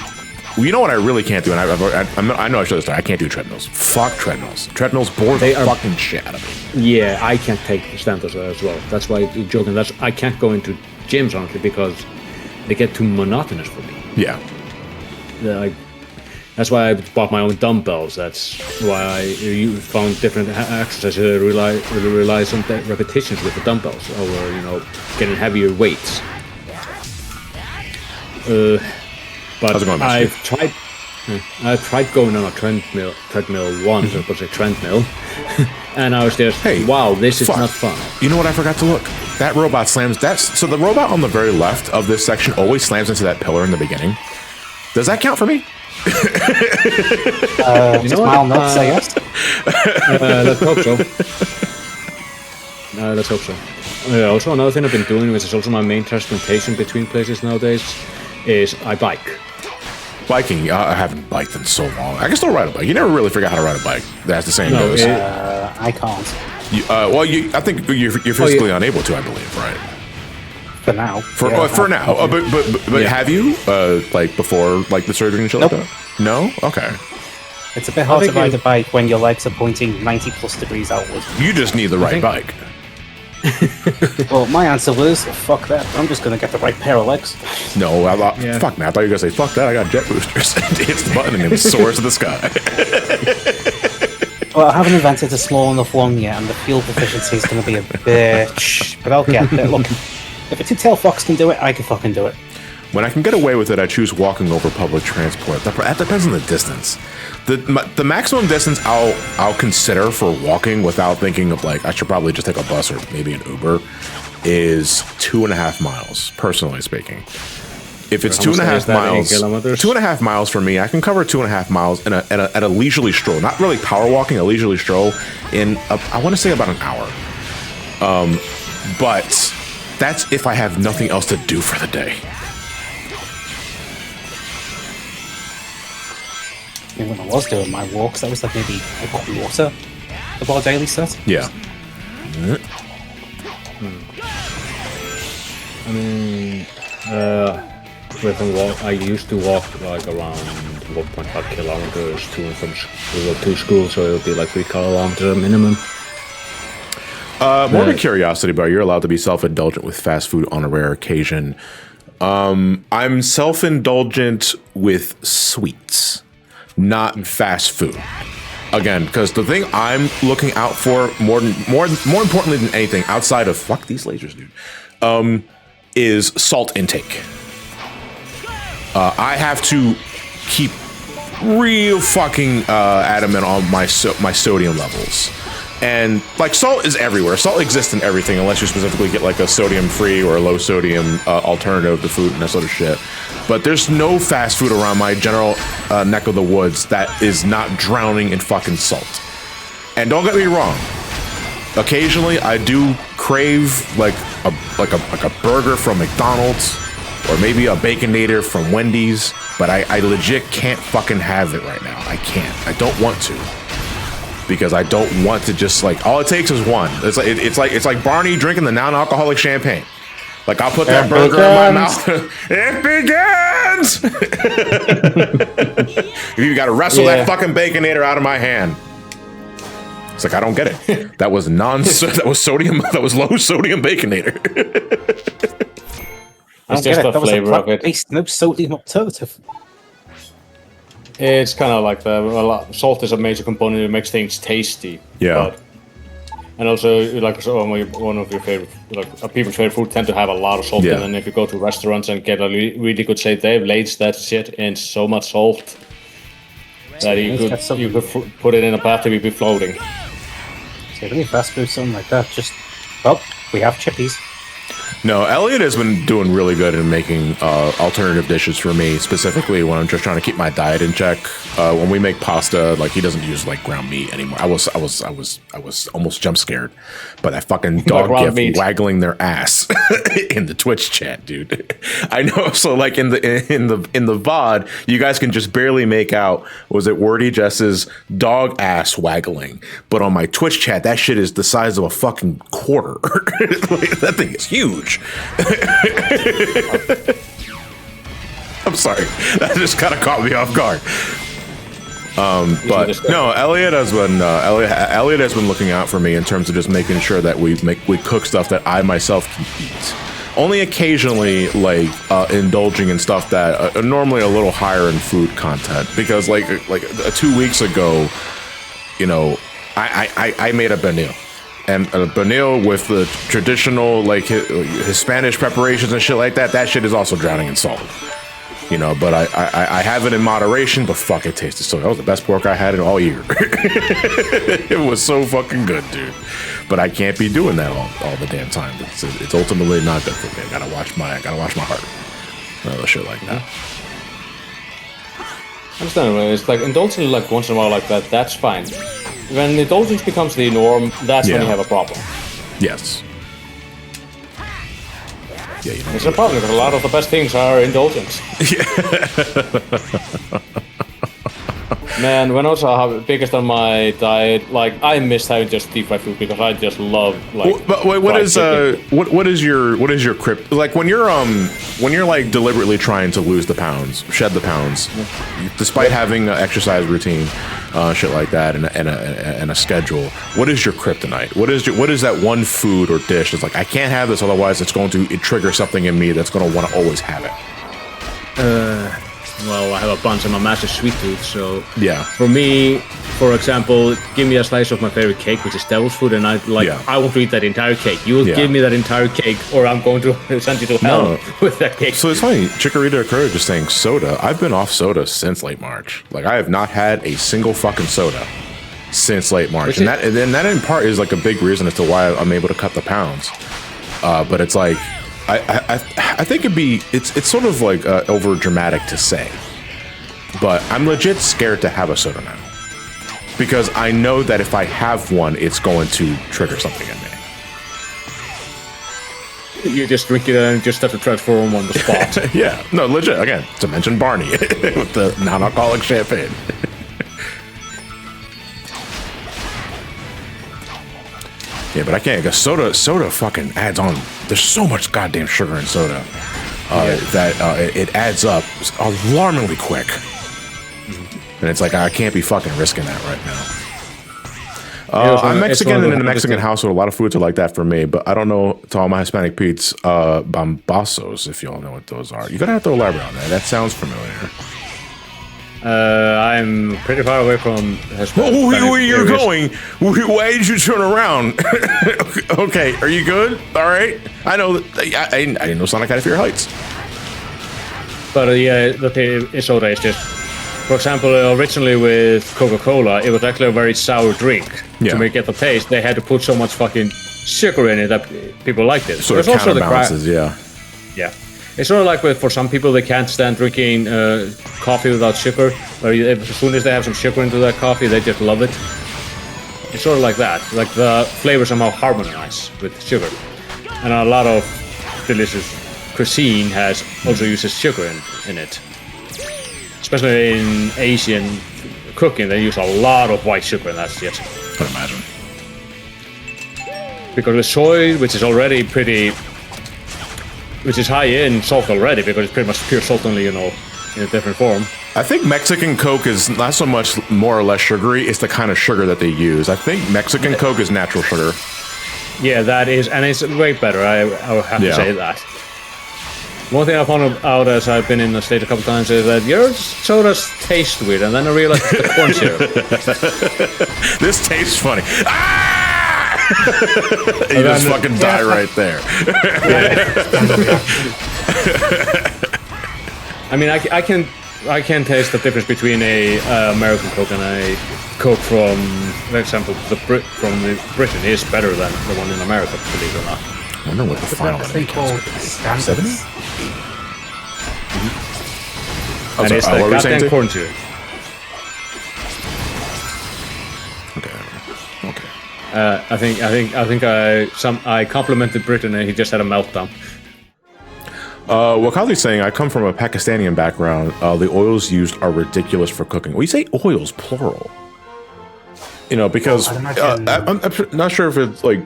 you know what I really can't do, and I know I should have started. I can't do treadmills. Fuck treadmills. Treadmills bore the fucking shit out of me. Yeah, I can't take stand-ups as well. That's why I'm joking. I can't go into gyms honestly because they get too monotonous for me. Yeah. That's why I bought my own dumbbells. That's why you found different exercises that relies on repetitions with the dumbbells, or getting heavier weights. But I've tried going on a treadmill once. I was a treadmill, and I was just, hey, wow, this is not fun. You know what I forgot to look? That robot slams. So the robot on the very left of this section always slams into that pillar in the beginning. Does that count for me? Smile not say yes. Let's hope so. Let's hope so. Also, another thing I've been doing, which is also my main transportation between places nowadays, is I bike. Biking, I haven't biked in so long. I can still ride a bike. You never really figure out how to ride a bike. That's the same goes. I can't. I think you're physically unable to, I believe, right? For now. For now. But have you before the surgery and shit like that? No? Okay. It's a bit hard to ride a bike when your legs are pointing 90+ degrees outwards. You just need the right bike. Well, my answer was, fuck that. I'm just going to get the right pair of legs. No, fuck that. I thought you were going to say, fuck that. I got jet boosters. And hits the button and it soars to the sky. Well, I haven't invented a small enough one yet, and the fuel efficiency is going to be a bitch. But I'll get there. Look, if a two-tailed fox can do it, I can fucking do it. When I can get away with it, I choose walking over public transport. That depends on the distance. The maximum distance I'll consider for walking without thinking of I should probably just take a bus or maybe an Uber is 2.5 miles, personally speaking. If it's 2.5 miles, 2.5 miles for me, I can cover 2.5 miles at a leisurely stroll. Not really power walking, a leisurely stroll in I want to say about an hour. But that's if I have nothing else to do for the day. When I was doing my walks, that was maybe a quarter of our daily set. Yeah. I mean, I used to walk around 1.5 kilometers to and from school, so it would be 3 kilometers minimum. Morbid curiosity, but you're allowed to be self-indulgent with fast food on a rare occasion. I'm self-indulgent with sweets, not fast food. Again, because the thing I'm looking out for more importantly than anything outside of fuck these lasers, dude, is salt intake. I have to keep real fucking adamant on my sodium levels. And salt is everywhere. Salt exists in everything unless you specifically get a sodium-free or a low-sodium alternative to food and that sort of shit. But there's no fast food around my general neck of the woods that is not drowning in fucking salt. And don't get me wrong. Occasionally, I do crave a burger from McDonald's or maybe a Baconator from Wendy's. But I legit can't fucking have it right now. I can't. I don't want to. Because I don't want to just all it takes is one. It's like Barney drinking the non-alcoholic champagne. I'll put that burger in my mouth. It begins. You got to wrestle that fucking Baconator out of my hand. It's I don't get it. That was that was sodium. That was low sodium Baconator. It's just the flavor of it. No sodium alternative. It's kind of salt is a major component that makes things tasty. Yeah. And also, one of your favorite, people's favorite food tend to have a lot of salt in. And if you go to restaurants and get a really good steak, they've laced that shit in so much salt that you could put it in a bathtub, you'd be floating. So really fast food, something like that. We have chippies. No, Elliot has been doing really good in making alternative dishes for me, specifically when I'm just trying to keep my diet in check. When we make pasta, he doesn't use ground meat anymore. I was almost jump scared by that fucking dog gif waggling their ass in the Twitch chat, dude. I know. So in the VOD, you guys can just barely make out, was it Wordy Jess's dog ass waggling? But on my Twitch chat, that shit is the size of a fucking quarter. That thing is huge. I'm sorry. That just kind of caught me off guard. But no, Elliot has been looking out for me in terms of just making sure that we cook stuff that I myself can eat. Only occasionally, like indulging in stuff that are normally a little higher in food content. Because like 2 weeks ago, you know, I made a banil. And a banil with the traditional like Hispanic preparations and shit like that. That shit is also drowning in salt. You know, but I have it in moderation, but fuck, it tasted so. That was the best pork I had in all year. It was so fucking good, dude. But I can't be doing that all the damn time. It's ultimately not good for me. I gotta watch my heart. Other shit like that. Understandable. It's like indulging like once in a while like that. That's fine. When indulgence becomes the norm, that's when you have a problem. Yes. Yeah, you know, it's a problem because a lot of the best things are indulgence. Man, when I was biggest on my diet, like I missed having just deep fried food because I just love like. But wait, what is your crypt like when you're like deliberately trying to lose the pounds, shed the pounds, despite having an exercise routine, shit like that, and a schedule. What is your kryptonite? What is that one food or dish that's like I can't have this, otherwise it's going to trigger something in me that's going to want to always have it. Well, I have a bunch. I'm a massive sweet tooth, so yeah. For me, for example, give me a slice of my favorite cake, which is devil's food, and I want to eat that entire cake. You will give me that entire cake, or I'm going to send you to hell with that cake. So it's funny, Chikorita Courage is saying soda. I've been off soda since late March. Like I have not had a single fucking soda since late March, and that in part is like a big reason as to why I'm able to cut the pounds. But it's like. I think it's sort of like over dramatic to say, but I'm legit scared to have a soda now because I know that if I have one, it's going to trigger something in me. You just drink it and just have to transform on the spot. Yeah, no, legit. Again, to mention Barney with the non-alcoholic champagne. Yeah, but I can't. Because soda fucking adds on. There's so much goddamn sugar in soda that it adds up alarmingly quick. And it's like I can't be fucking risking that right now. I'm Mexican and in a Mexican household. A lot of foods are like that for me, but I don't know to all my Hispanic Pete's bombazos, if y'all know what those are. You're gonna have to elaborate on that. That sounds familiar. I'm pretty far away from Hispanic. Where you're going? Why did you turn around? Okay, are you good? All right. I know. I didn't know Sonic had fear heights. But the thing is, soda is just, for example, originally with Coca-Cola, it was actually a very sour drink. Yeah. To make it the taste, they had to put so much fucking sugar in it that people liked it. So it counterbalances, yeah. It's sort of like for some people, they can't stand drinking coffee without sugar. Or as soon as they have some sugar into that coffee, they just love it. It's sort of like that. Like the flavors somehow harmonize with sugar. And a lot of delicious cuisine also uses sugar in it. Especially in Asian cooking, they use a lot of white sugar, and that's it. I can imagine. Because with soy, which is already which is high in salt already, because it's pretty much pure salt only, in a different form. I think Mexican Coke is not so much more or less sugary, it's the kind of sugar that they use. I think Mexican Coke is natural sugar. Yeah, that is, and it's way better, I would have to say that. One thing I found out as I've been in the States a couple times is that your sodas taste weird, and then I realized it's the corn syrup. This tastes funny. Ah! You just fucking die right there. I mean, I can taste the difference between a American Coke and a Coke from, for example, from Britain is better than the one in America, believe it or not. I wonder what the final enemy counts to be. 70? And it's the goddamn corn syrup. I think I complimented Britain and he just had a meltdown. Wakazi's saying, I come from a Pakistani background. The oils used are ridiculous for cooking. We say oils, plural. Because I'm not sure if it's like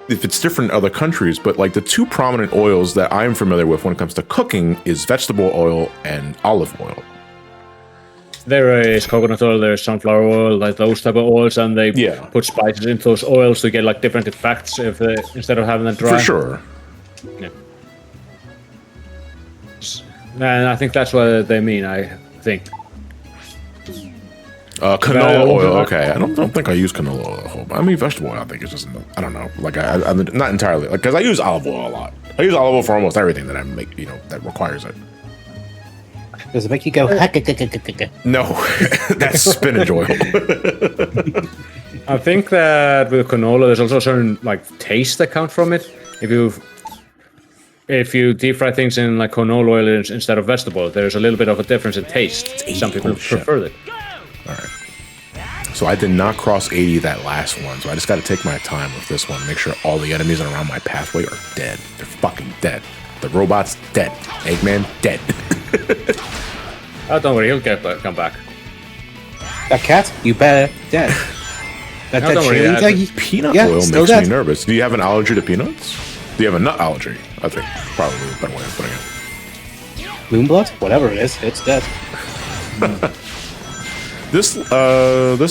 if it's different in other countries, but like the two prominent oils that I'm familiar with when it comes to cooking is vegetable oil and olive oil. There is coconut oil, there's sunflower oil, like those type of oils, and they put spices into those oils to get like different effects if instead of having them dry. For sure. Yeah. And I think that's what they mean. I think. Canola oil. Okay, I don't think I use canola oil. I mean, vegetable oil. I think it's just I don't know. Like I'm not entirely like because I use olive oil a lot. I use olive oil for almost everything that I make. That requires it. Does it make you go? No, that's spinach oil. I think that with canola, there's also certain like taste that count from it. If you deep fry things in like canola oil instead of vegetable, there's a little bit of a difference in taste. Some people prefer it. All right. So I did not cross 80 that last one, so I just got to take my time with this one. Make sure all the enemies around my pathway are dead. They're fucking dead. The robot's dead. Eggman dead. Oh, don't worry, he'll come back. That cat, you better dead. That No, don't worry, cheerleader, Peanut Yeah, oil still makes dead. me nervous. Do you have an allergy to peanuts? Do you have a nut allergy? I think probably a better way of putting it. Moonblood, whatever it is, it's dead. This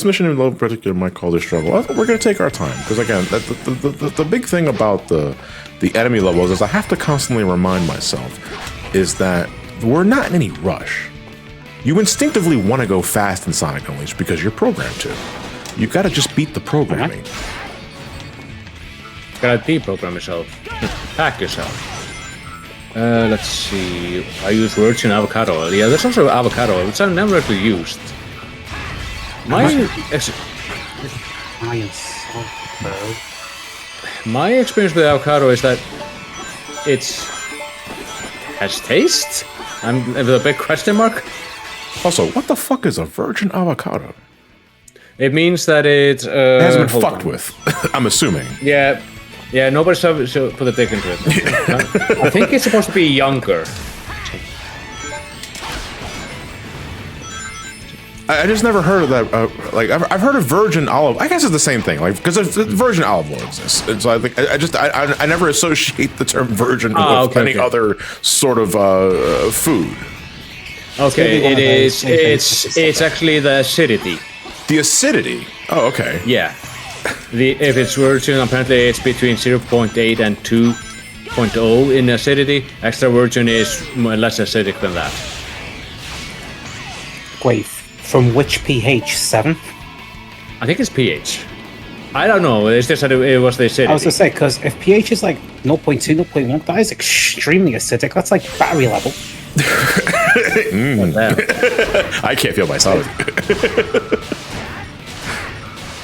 mission in particular might call this struggle. We're gonna take our time because again, the big thing about the enemy levels is I have to constantly remind myself is that we're not in any rush. You instinctively want to go fast in Sonic Unleashed because you're programmed to. You got to just beat the programming. Gotta deprogram yourself. Hack yourself. Let's see. I use virgin avocado oil. Yeah, there's also avocado oil, which I've never actually used. My experience with avocado is that it has taste. I'm with a big question mark. Also, what the fuck is a virgin avocado? It means that it hasn't been fucked with. I'm assuming. Yeah, nobody's should put a dick into it. I think it's supposed to be younger. I just never heard of that. Like I've heard of virgin olive. I guess it's the same thing. Like because virgin olive oil exists, and so I think I never associate the term virgin with any other sort of food. Okay, it is. It's actually the acidity. The acidity. Oh, okay. Yeah. If it's virgin, apparently it's between 0.8 and 2.0 in acidity. Extra virgin is less acidic than that. Wait, from which pH? 7? I think it's pH. I don't know. It's just that it was the acidity. I was gonna say, because if pH is like 0.2, 0.1, that is extremely acidic. That's like battery level. I can't feel my solid.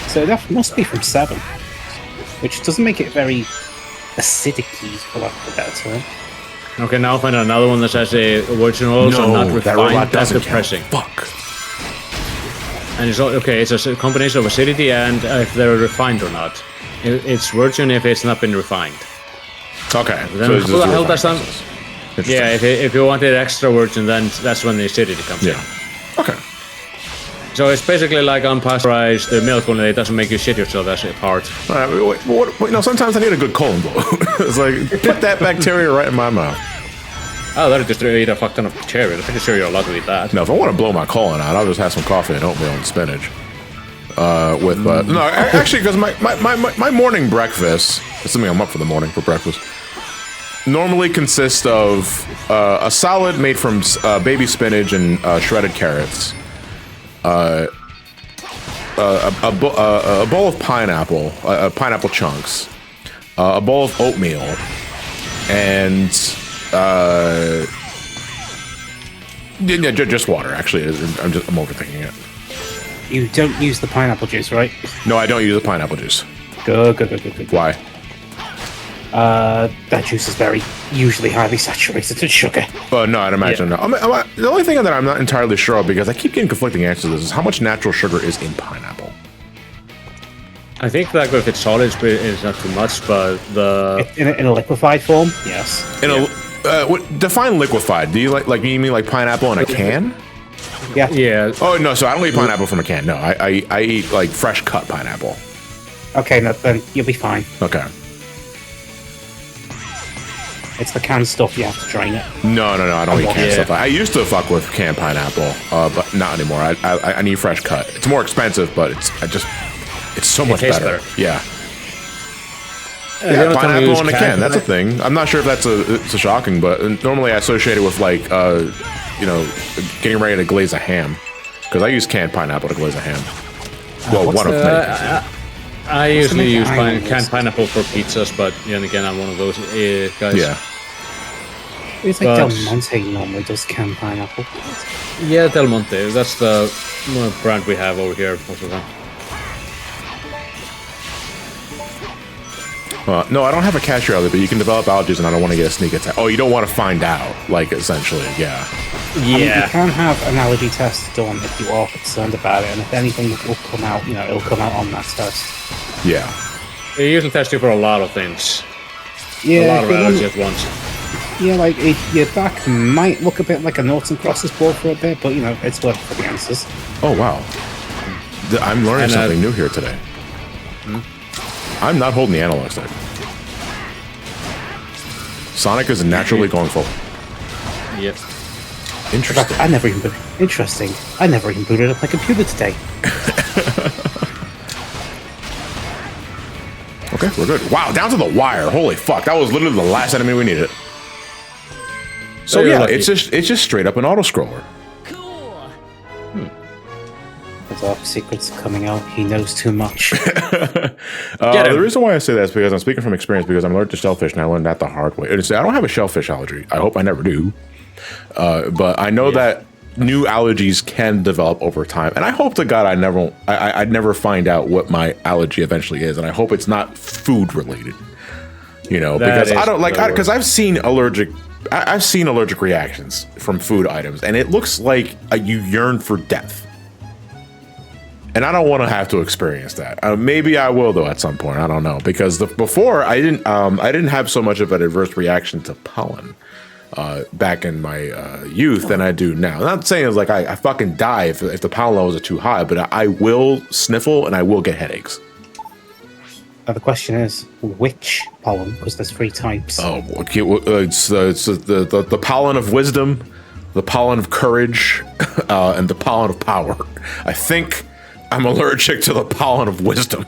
So that must be from 7, which doesn't make it very acidic-y, for lack of a better term. Okay, now I'll find another one that says virgin oils are not refined. That robot doesn't depressing. count. Fuck. And it's it's a combination of acidity and if they're refined or not. It's virgin if it's not been refined. Okay. Then So it's who the hell just does that? Yeah, if you wanted extra virgin, then that's when the acidity comes in. Okay. So it's basically like unpasteurized milk, only it doesn't make you shit yourself as a part. All right. Sometimes I need a good colon blow. It's like put that bacteria right in my mouth. Oh, that'll just eat a fuck ton of cherry. I'm pretty sure you're allowed to eat that. No, if I want to blow my colon out, I'll just have some coffee and oatmeal and spinach. Actually, because my morning breakfast, assuming I'm up for the morning for breakfast, normally consists of a salad made from baby spinach and shredded carrots, a bowl of pineapple, pineapple chunks, a bowl of oatmeal, and just water. Actually, I'm overthinking it. You don't use the pineapple juice, right? No, I don't use the pineapple juice. Good. Why? That juice is usually highly saturated in sugar. No, I'd imagine not. The only thing that I'm not entirely sure of, because I keep getting conflicting answers to this, is how much natural sugar is in pineapple. I think that if it's solid, it's not too much, but in a liquefied form, yes. Define liquefied. Do you you mean like pineapple in a can? Yeah. Oh no, so I don't eat pineapple from a can. No, I eat like fresh cut pineapple. Okay, no, then you'll be fine. Okay. It's the canned stuff, you have to drain it. No, I don't eat canned stuff. I used to fuck with canned pineapple, but not anymore. I need fresh cut. It's more expensive, but it's so much better. Yeah. Yeah, pineapple in a can. That's a thing. I'm not sure if it's a shocking, but normally I associate it with like, getting ready to glaze a ham, because I use canned pineapple to glaze a ham. Well, one of many things. I usually use canned pineapple for pizzas, but then again, I'm one of those guys. Yeah. It's like Del Monte normally does canned pineapple. Yeah, Del Monte. That's the brand we have over here most of the time. No, I don't have a cashew allergy, but you can develop allergies, and I don't want to get a sneak attack. Oh, you don't want to find out, like, essentially, yeah. I mean, you can have an allergy test done if you are concerned about it, and if anything will come out, it'll come out on that test. Yeah. They usually test you for a lot of things. Yeah, a lot of allergies at once. Yeah, like, your back might look a bit like a noughts and crosses ball for a bit, but, it's worth for the answers. Oh, wow. I'm learning something new here today. I'm not holding the analog stick. Sonic is naturally going forward. Yep. Interesting. I never even booted up my computer today. Okay, we're good. Wow, down to the wire. Holy fuck, that was literally the last enemy we needed. So yeah, it's just straight up an auto scroller. The dark secrets are coming out. He knows too much. The reason why I say that is because I'm speaking from experience, because I'm allergic to shellfish, and I learned that the hard way. I don't have a shellfish allergy. I hope I never do. But I know that new allergies can develop over time, and I hope to God I'd never find out what my allergy eventually is, and I hope it's not food related. Because I don't like, because I've seen allergic reactions from food items, and it looks like you yearn for death. And I don't want to have to experience that. Maybe I will, though, at some point. I don't know, because before I didn't have so much of an adverse reaction to pollen back in my youth than I do now. I'm not saying it's like I fucking die if the pollen levels are too high, but I will sniffle and I will get headaches. Now the question is, which pollen? Because there's 3 types. Oh, okay, it's the pollen of wisdom, the pollen of courage, and the pollen of power. I think I'm allergic to the pollen of wisdom.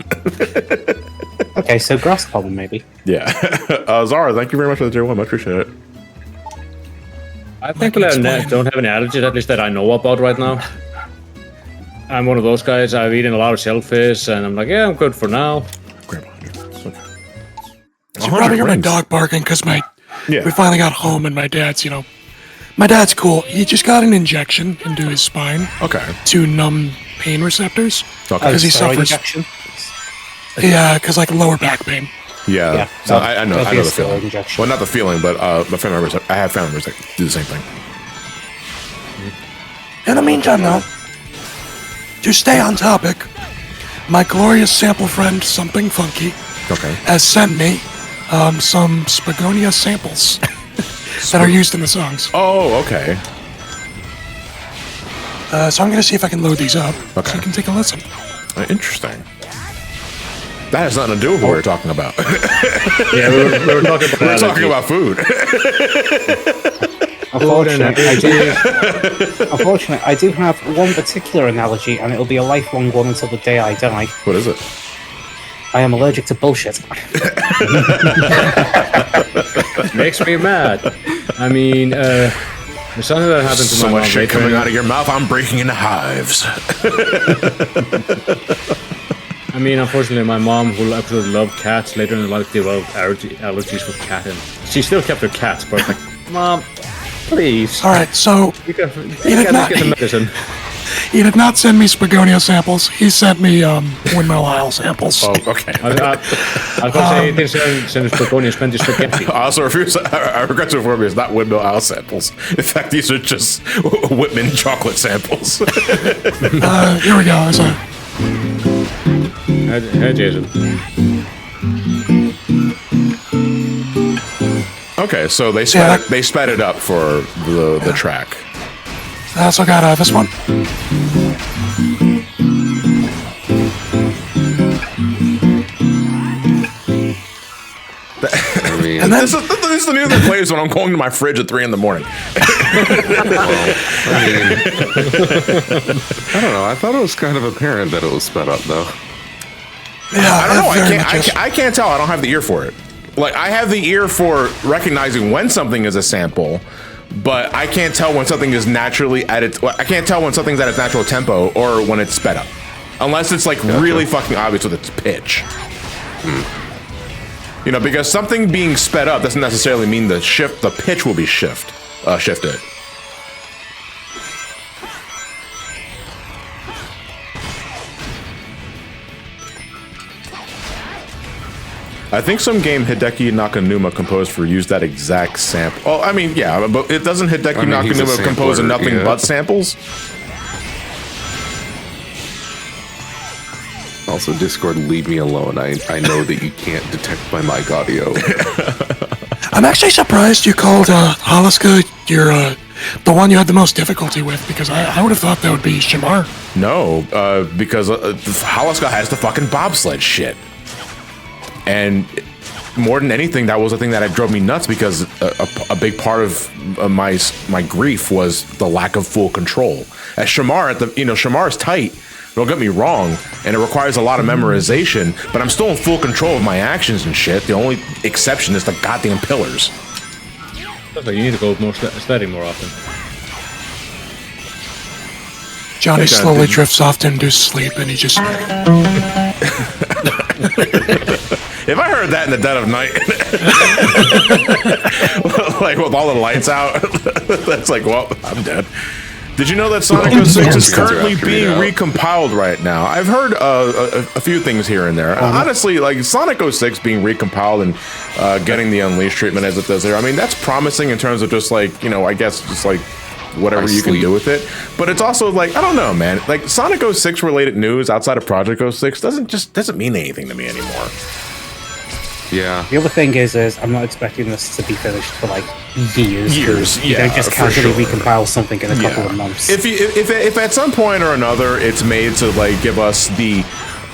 Okay, so grass pollen, maybe. Yeah. Zara, thank you very much for the tier 1. Much appreciate it. I think I don't have any allergies, at least that I know about right now. I'm one of those guys. I've eaten a lot of shellfish, and I'm like, yeah, I'm good for now. Grandma, okay. You probably hear my dog barking because we finally got home, and my dad's cool. He just got an injection into his spine. Okay. To numb pain receptors. Okay. Because he suffers. Yeah, because like lower back pain. Yeah. So I know the feeling. Injection. Well, not the feeling, but my family members. I have family members that do the same thing. In the meantime, though, to stay on topic, my glorious sample friend, Something Funky, has sent me some Spagonia samples that are used in the songs. Oh, okay. So I'm going to see if I can load these up so you can take a listen. Interesting. That has nothing to do with what we were talking about. Yeah, we were talking about food. Unfortunately, I do have one particular analogy, and it'll be a lifelong one until the day I die. What is it? I am allergic to bullshit. Makes me mad. I mean, there's something that happened to so my much mom shit coming out of your mouth. I'm breaking into hives. I mean, unfortunately, my mom, who absolutely loved cats, later in life developed allergies for cat, and she still kept her cats. But I was like, Mom, please. All right, so you gotta get the medicine. He did not send me Spagonia samples. He sent me Windmill Isle samples. Oh, okay. I was gonna say he didn't send Spagonia, spent his spaghetti. I also refuse. I regret to inform you, it's not Windmill Isle samples. In fact, these are just Whitman chocolate samples. Here we go. Hey, Jason. Okay, so they sped it up for the track. I also got this one. And then- this is the music that plays when I'm going to my fridge at 3 in the morning. I don't know. I thought it was kind of apparent that it was sped up, though. Yeah, I don't know. very much is. I can't tell. I don't have the ear for it. Like, I have the ear for recognizing when something is a sample, but I can't tell when something is naturally at its. I can't tell when something's at its natural tempo or when it's sped up, unless it's like really fucking obvious with its pitch. You know, because something being sped up doesn't necessarily mean the pitch will be shifted. I think some game Hideki Nakanuma composed for used that exact sample. Oh, I mean, yeah, but it doesn't Hideki he's a Nakanuma compose sampler, nothing yeah. but samples? Also, Discord, leave me alone. I know that you can't detect my mic audio. I'm actually surprised you called Halaska your the one you had the most difficulty with, because I would have thought that would be Shamar. No, because Halaska has the fucking bobsled shit. And more than anything, that was the thing that drove me nuts, because a big part of my grief was the lack of full control. As Shamar, Shamar's tight, don't get me wrong, and it requires a lot of memorization, but I'm still in full control of my actions and shit. The only exception is the goddamn pillars. Sounds like you need to go more steady more often. Johnny Okay, slowly dude. drifts off into sleep, and he just... If I heard that in the dead of night, like with all the lights out, that's like, well, I'm dead. Did you know that Sonic 06 is currently being recompiled right now? I've heard a few things here and there. Honestly, like Sonic 06 being recompiled and getting the Unleashed treatment as it does there, I mean, that's promising in terms of just like, I guess just like whatever you can do with it. But it's also like, I don't know, man. Like Sonic 06 related news outside of Project 06 doesn't mean anything to me anymore. Yeah. The other thing is I'm not expecting this to be finished for like years. You don't just for casually sure. recompile something in a couple of months. If at some point or another it's made to like give us the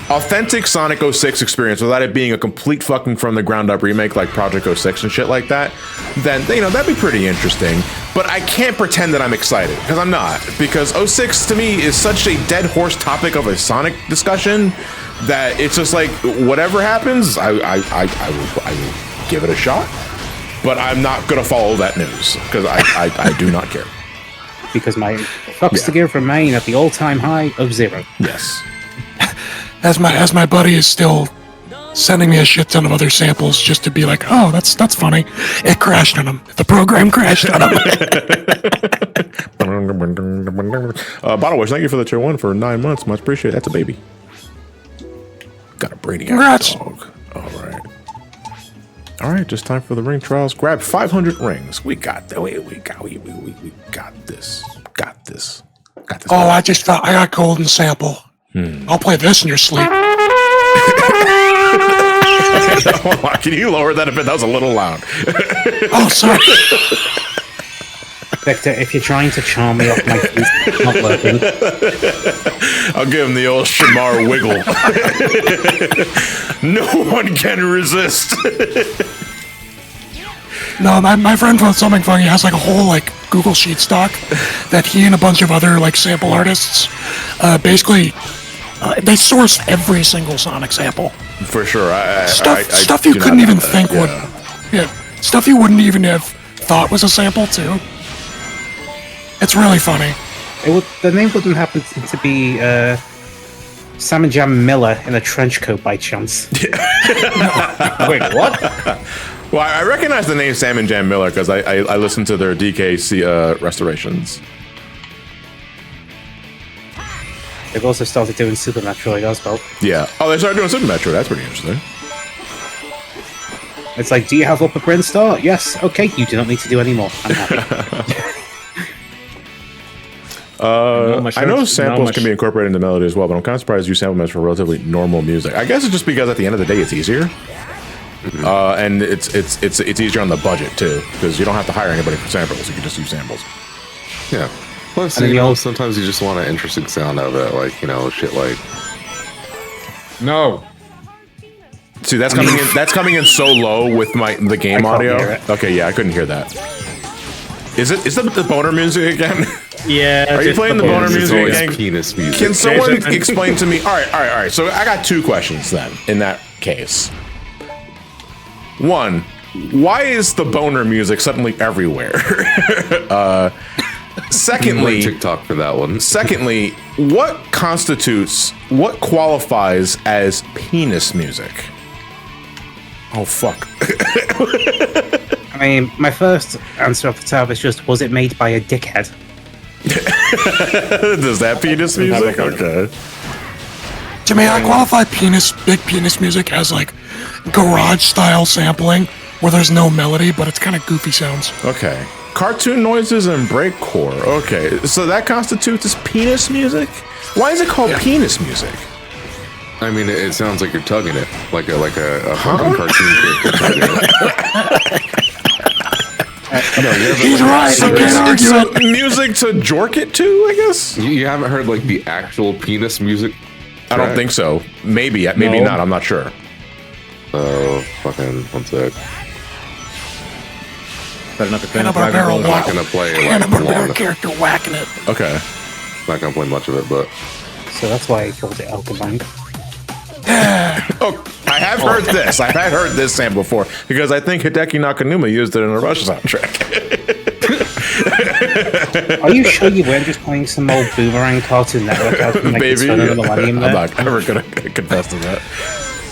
authentic Sonic 06 experience without it being a complete fucking from the ground up remake like Project 06 and shit like that, then that'd be pretty interesting. But I can't pretend that I'm excited, because I'm not. Because 06 to me is such a dead horse topic of a Sonic discussion that it's just like whatever happens, I will give it a shot. But I'm not gonna follow that news because I do not care. Because my fucks to give remain at the all-time high of 0. Yes. As my buddy is still sending me a shit ton of other samples just to be like, oh, that's funny. It crashed on him. The program crashed on him. Bottle Wish, thank you for the tier 1 for 9 months. Much appreciated. That's a baby. Got a Brainiac Congrats. dog. All right, just time for the ring trials. Grab 500 rings. We got that. We got this. Got this. Oh, I just thought I got golden sample. I'll play this in your sleep. Hold on, can you lower that a bit? That was a little loud. Oh, sorry. Victor, if you're trying to charm me off my feet, it's not working. I'll give him the old Shamar wiggle. No one can resist. No, my friend from Something Funny has like a whole like Google Sheets doc that he and a bunch of other like sample artists basically they source every single Sonic sample. For sure. Stuff you couldn't even think would. Yeah, stuff you wouldn't even have thought was a sample too. It's really funny. The name wouldn't happen to be Sam and Jam Miller in a trench coat by chance. Wait, what? Well, I recognize the name Sam and Jam Miller because I listened to their DKC restorations. They've also started doing Super Metroid as well. Yeah. Oh, they started doing Super Metroid. That's pretty interesting. It's like, do you have Upper Brain Star? Yes. Okay, you do not need to do any more. I'm happy. I know samples can be incorporated into melody as well, but I'm kind of surprised you sample match for relatively normal music. I guess it's just because at the end of the day, it's easier. And it's easier on the budget too, because you don't have to hire anybody for samples. You can just use samples. Yeah. Plus, sometimes you just want an interesting sound out of it, like, shit like... No. See, that's coming in. That's coming in so low with the game audio. Okay, yeah, I couldn't hear that. Is it the boner music again? Yeah. Are you playing the boner music again? Penis music. Can someone explain to me? All right. So I got 2 questions then. In that case, 1, why is the boner music suddenly everywhere? Secondly, TikTok for that one. Secondly, what qualifies as penis music? Oh fuck. I mean, my first answer off the top is just, was it made by a dickhead? Does that penis music? Okay. To me, I qualify big penis music as like garage style sampling where there's no melody, but it's kind of goofy sounds. Okay. Cartoon noises and breakcore. Okay, so that constitutes as penis music? Why is it called penis music? I mean, it sounds like you're tugging it, like a fucking cartoon character tugging it. He's right. So I can't argue it. music to jork it to, I guess? You haven't heard like the actual penis music? I don't think so. Maybe not. I'm not sure. Oh, fucking one sec. Better not to play Hanna-Barbera I'm not gonna play like Hanna-Barbera long. character whacking it. Okay. Not gonna play much of it, but So that's why he called it Alkabang. Oh, I have heard this. I have heard this sample before because I think Hideki Nakanuma used it in a Rush soundtrack. Are you sure you weren't just playing some old Boomerang Cartoon Network out from like the Baby, turn of the millennium I'm there? not ever gonna confess to that.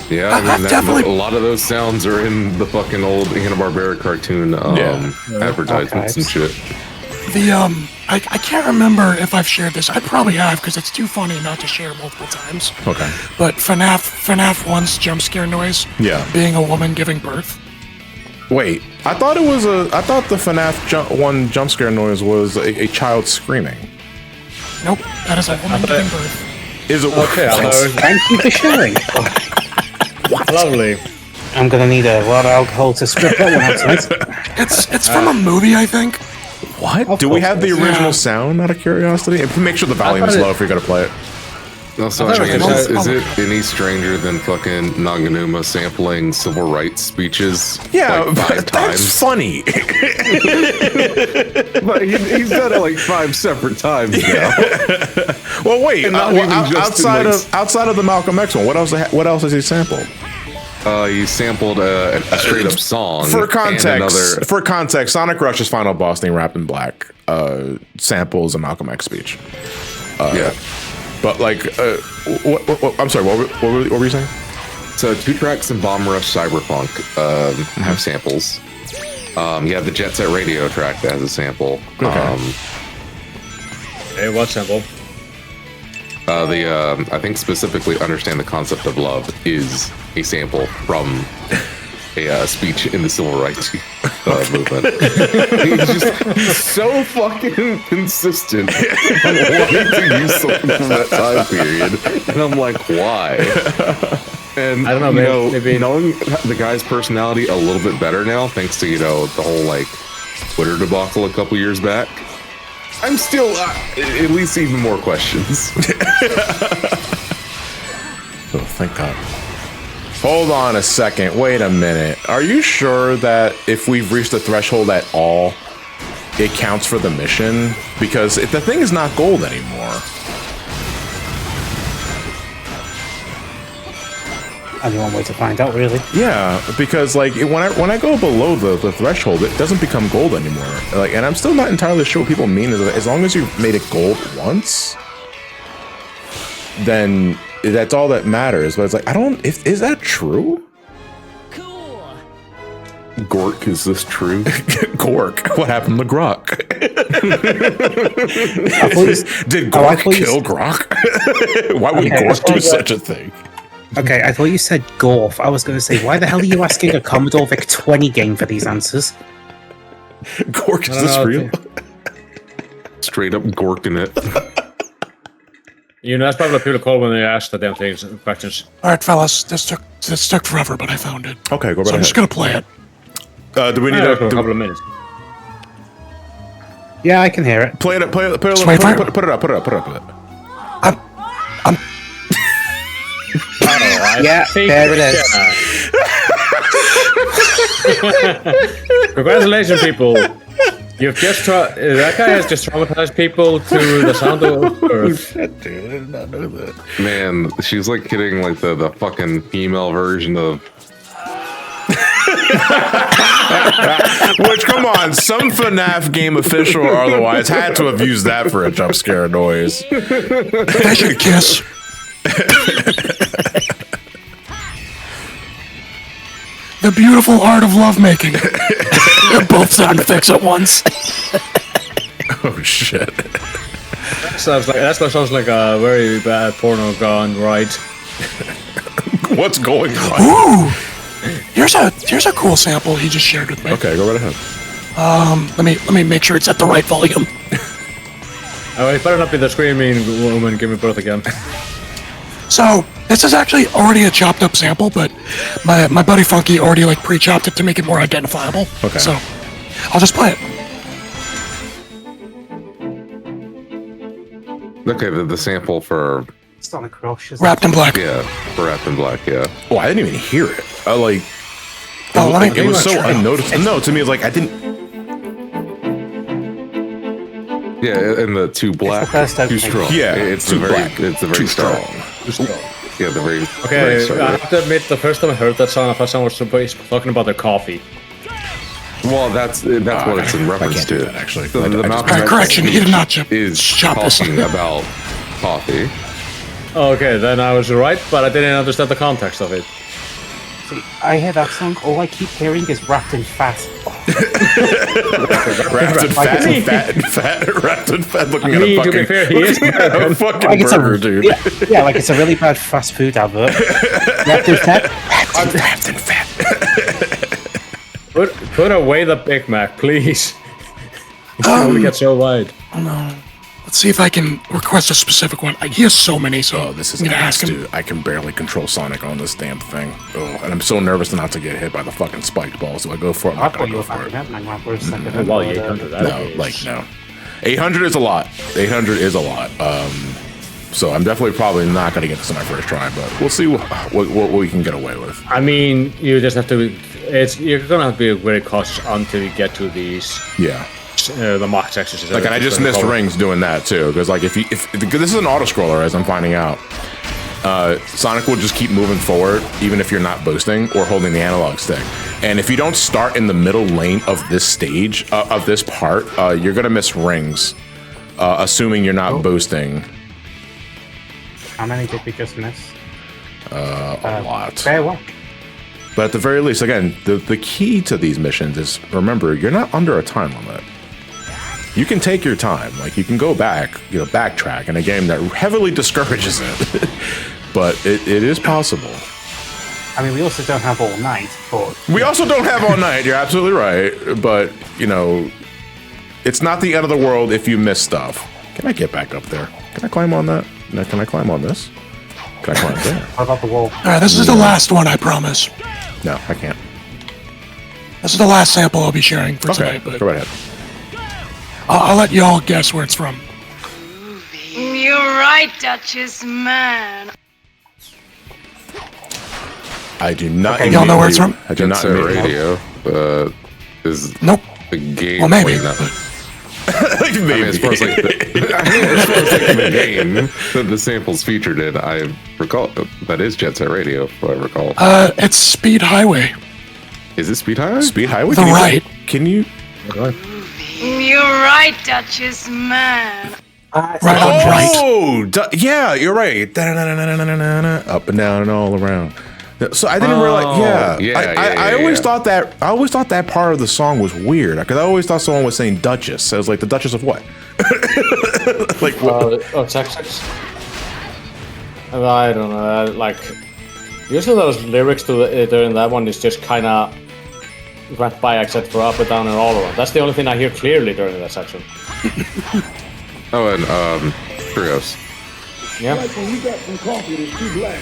yeah, I mean, a lot of those sounds are in the fucking old Hanna-Barbera cartoon advertisements and shit. I can't remember if I've shared this. I probably have because it's too funny not to share multiple times. Okay. But FNAF 1's jump scare noise. Yeah. Being a woman giving birth. Wait, I thought the FNAF 1 jump scare noise was a child screaming. Nope, that is a woman giving birth. Is it Okay, Thank you for sharing. lovely. I'm gonna need a lot of alcohol to script that one out tonight. It's from a movie, I think. What? Do we have the original sound out of curiosity? And make sure the volume is low if you're gonna play it. Also, I thought I mean, it was- is it any stranger than fucking Naganuma sampling civil rights speeches? Yeah, like 5 that's times. funny. But he's done it like 5 separate times now. Well, wait. And not even just in, outside of the Malcolm X one, what else has he sampled? He sampled a straight up song. For and context, Sonic Rush's final boss named Rappin' Black samples a Malcolm X speech. Yeah. But like, I'm sorry. What were you saying? So 2 tracks in Bomb Rush Cyberpunk have samples. You have the Jet Set Radio track that has a sample. Okay. Hey, what sample? I think specifically Understand the Concept of Love is a sample from a speech in the civil rights movement. He's so fucking consistent on wanting to use something from that time period. And I'm like, why? And I don't know, maybe knowing the guy's personality a little bit better now, thanks to, the whole like Twitter debacle a couple years back, I'm still at least even more questions. Oh, thank God. Hold on a second. Wait a minute. Are you sure that if we've reached the threshold at all, it counts for the mission? Because the thing is not gold anymore. Only one way to find out, really. Yeah, because like when I go below the threshold, it doesn't become gold anymore. Like, and I'm still not entirely sure what people mean. Is that as long as you made it gold once, then that's all that matters. But it's like is that true? Cool. Gork, is this true? Gork, what happened to Grok? Did I Gork thought you kill Grok? Why would Gork do such a thing? Okay, I thought you said Gorf. I was going to say, why the hell are you asking a Commodore VIC-20 game for these answers? Gork, is this real? Straight up gorking it. That's probably what people call when they ask the damn things, questions. All right, fellas, this took forever, but I found it. Okay, go right So I'm ahead. just gonna play it. Do we need For a to couple of minutes. Yeah, I can hear it. play it? Play it. Just wait for it. Put it up. I'm Oh, I Yeah, there it is. Congratulations, people. You've just that guy has just traumatized people to the sound of Earth. Dude, I did not know that. Man, she's like getting like the fucking female version of. Which, come on, some FNAF game official or otherwise had to have used that for a jump scare noise. They should kiss. The beautiful art of lovemaking. Both sound effects at once. Oh shit! That sounds like a very bad porno gone right. What's going on? Ooh! Here's a cool sample he just shared with me. Okay, go right ahead. Let me make sure it's at the right volume. Oh, it better not be the screaming woman give me birth again. So this is actually already a chopped up sample, but my buddy Funky already like pre-chopped it to make it more identifiable. Okay. So I'll just play it. Okay, the sample for Sonic Rush. Wrapped in Black. yeah, for Wrapped in Black, yeah. Oh, I didn't even hear it. It was so unnoticeable. No, to me, it's like I didn't. Yeah, and the too black, first too opening. strong. Yeah, it's too the very, black, it's the very too start. strong. Yeah, the very. Okay, very start. I have to admit, the first time I heard that song, I thought someone was talking about their coffee. Well, that's what it's in reference can't do to. that, actually. The, I the just- Malcolm Alright, X correction, he did not chop is this. talking about coffee. Okay, then I was right, but I didn't understand the context of it. See, I hear that song. All I keep hearing is wrapped in fat. Wrapped in fat and fat, wrapped in fat, looking at a to be fucking, fair, he is a fucking Like it's burger, dude. Yeah, like it's a really bad fast food advert. Wrapped in fat. Wrapped in fat. Put away the Big Mac, please. It only gets so wide. Let's see if I can request a specific one. He has so many, so Oh, this is I'm gonna ass, ask him. dude. I can barely control Sonic on this damn thing. Oh, and I'm so nervous not to get hit by the fucking spiked balls. Do I go for it? I'm I not thought gonna you go were for backing it. up, man. For a second. Well, 800. that No, is- like no. 800 is a lot. 800 is a lot. So I'm definitely probably not gonna get this on my first try, but we'll see what we can get away with. I mean, you just have to. You're gonna have to be very cautious until you get to these Yeah. the max exercises. Like, and I just missed rings doing that too, because like if this is an auto scroller, as I'm finding out, Sonic will just keep moving forward even if you're not boosting or holding the analog stick. And if you don't start in the middle lane of this stage of this part, you're gonna miss rings, assuming you're not boosting. How many did we just miss? A lot. Fair one. But at the very least, again, the key to these missions is, remember, you're not under a time limit. You can take your time. Like, you can go back, backtrack in a game that heavily discourages it. But it is possible. I mean, we also don't have all night, but We also don't have all night, you're absolutely right. But, it's not the end of the world if you miss stuff. Can I get back up there? Can I climb on that? No, can I climb on this? Can I climb there? what about the wall? Alright, this is the last one, I promise. No, I can't. This is the last sample I'll be sharing for Okay, tonight, but go right ahead. I'll let y'all guess where it's from. You're right, Duchess, man. I do not. Y'all know where it's from? I do Jet not. Set Radio is Nope. the game. Well, maybe. Wait, no. Maybe. I mean, as far as like the game that the samples featured in, I recall that is Jet Set Radio, if I recall. It's Speed Highway. Is it Speed Highway? Speed Highway? The right. Can you? You're right, Duchess, man. Right on right. Oh, yeah, you're right. Da-na-na-na-na-na-na, up and down and all around. So I didn't realize. I always thought that. I always thought that part of the song was weird because I always thought someone was saying Duchess. So I was like, the Duchess of what? Like what? Texas. I don't know. Like, usually those lyrics during that one is just kind of went by, except for up and down and all around. That's the only thing I hear clearly during that section. Oh, and Trios. Yeah. Like when you got some coffee that's too black,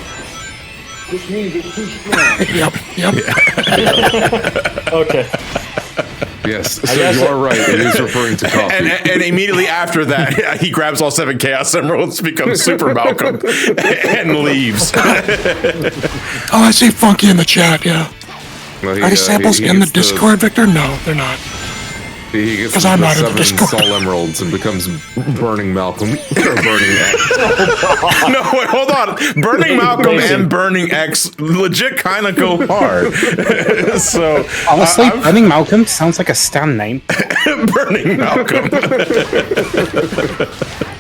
which means it's too strong. Yep. Okay. Yes, so you are right. It is referring to coffee. And immediately after that, he grabs all 7 Chaos Emeralds, becomes Super Malcolm, and leaves. Oh, I see Funky in the chat, yeah. Well, Are the samples in the Discord, Victor? No, they're not. He gets 'Cause I'm not in the 7 Discord. Soul Emeralds and becomes Burning Malcolm. Or Burning X. No, wait, hold on. Burning Malcolm and Burning X legit kind of go hard. So Honestly, Burning Malcolm sounds like a stand name. Burning Malcolm.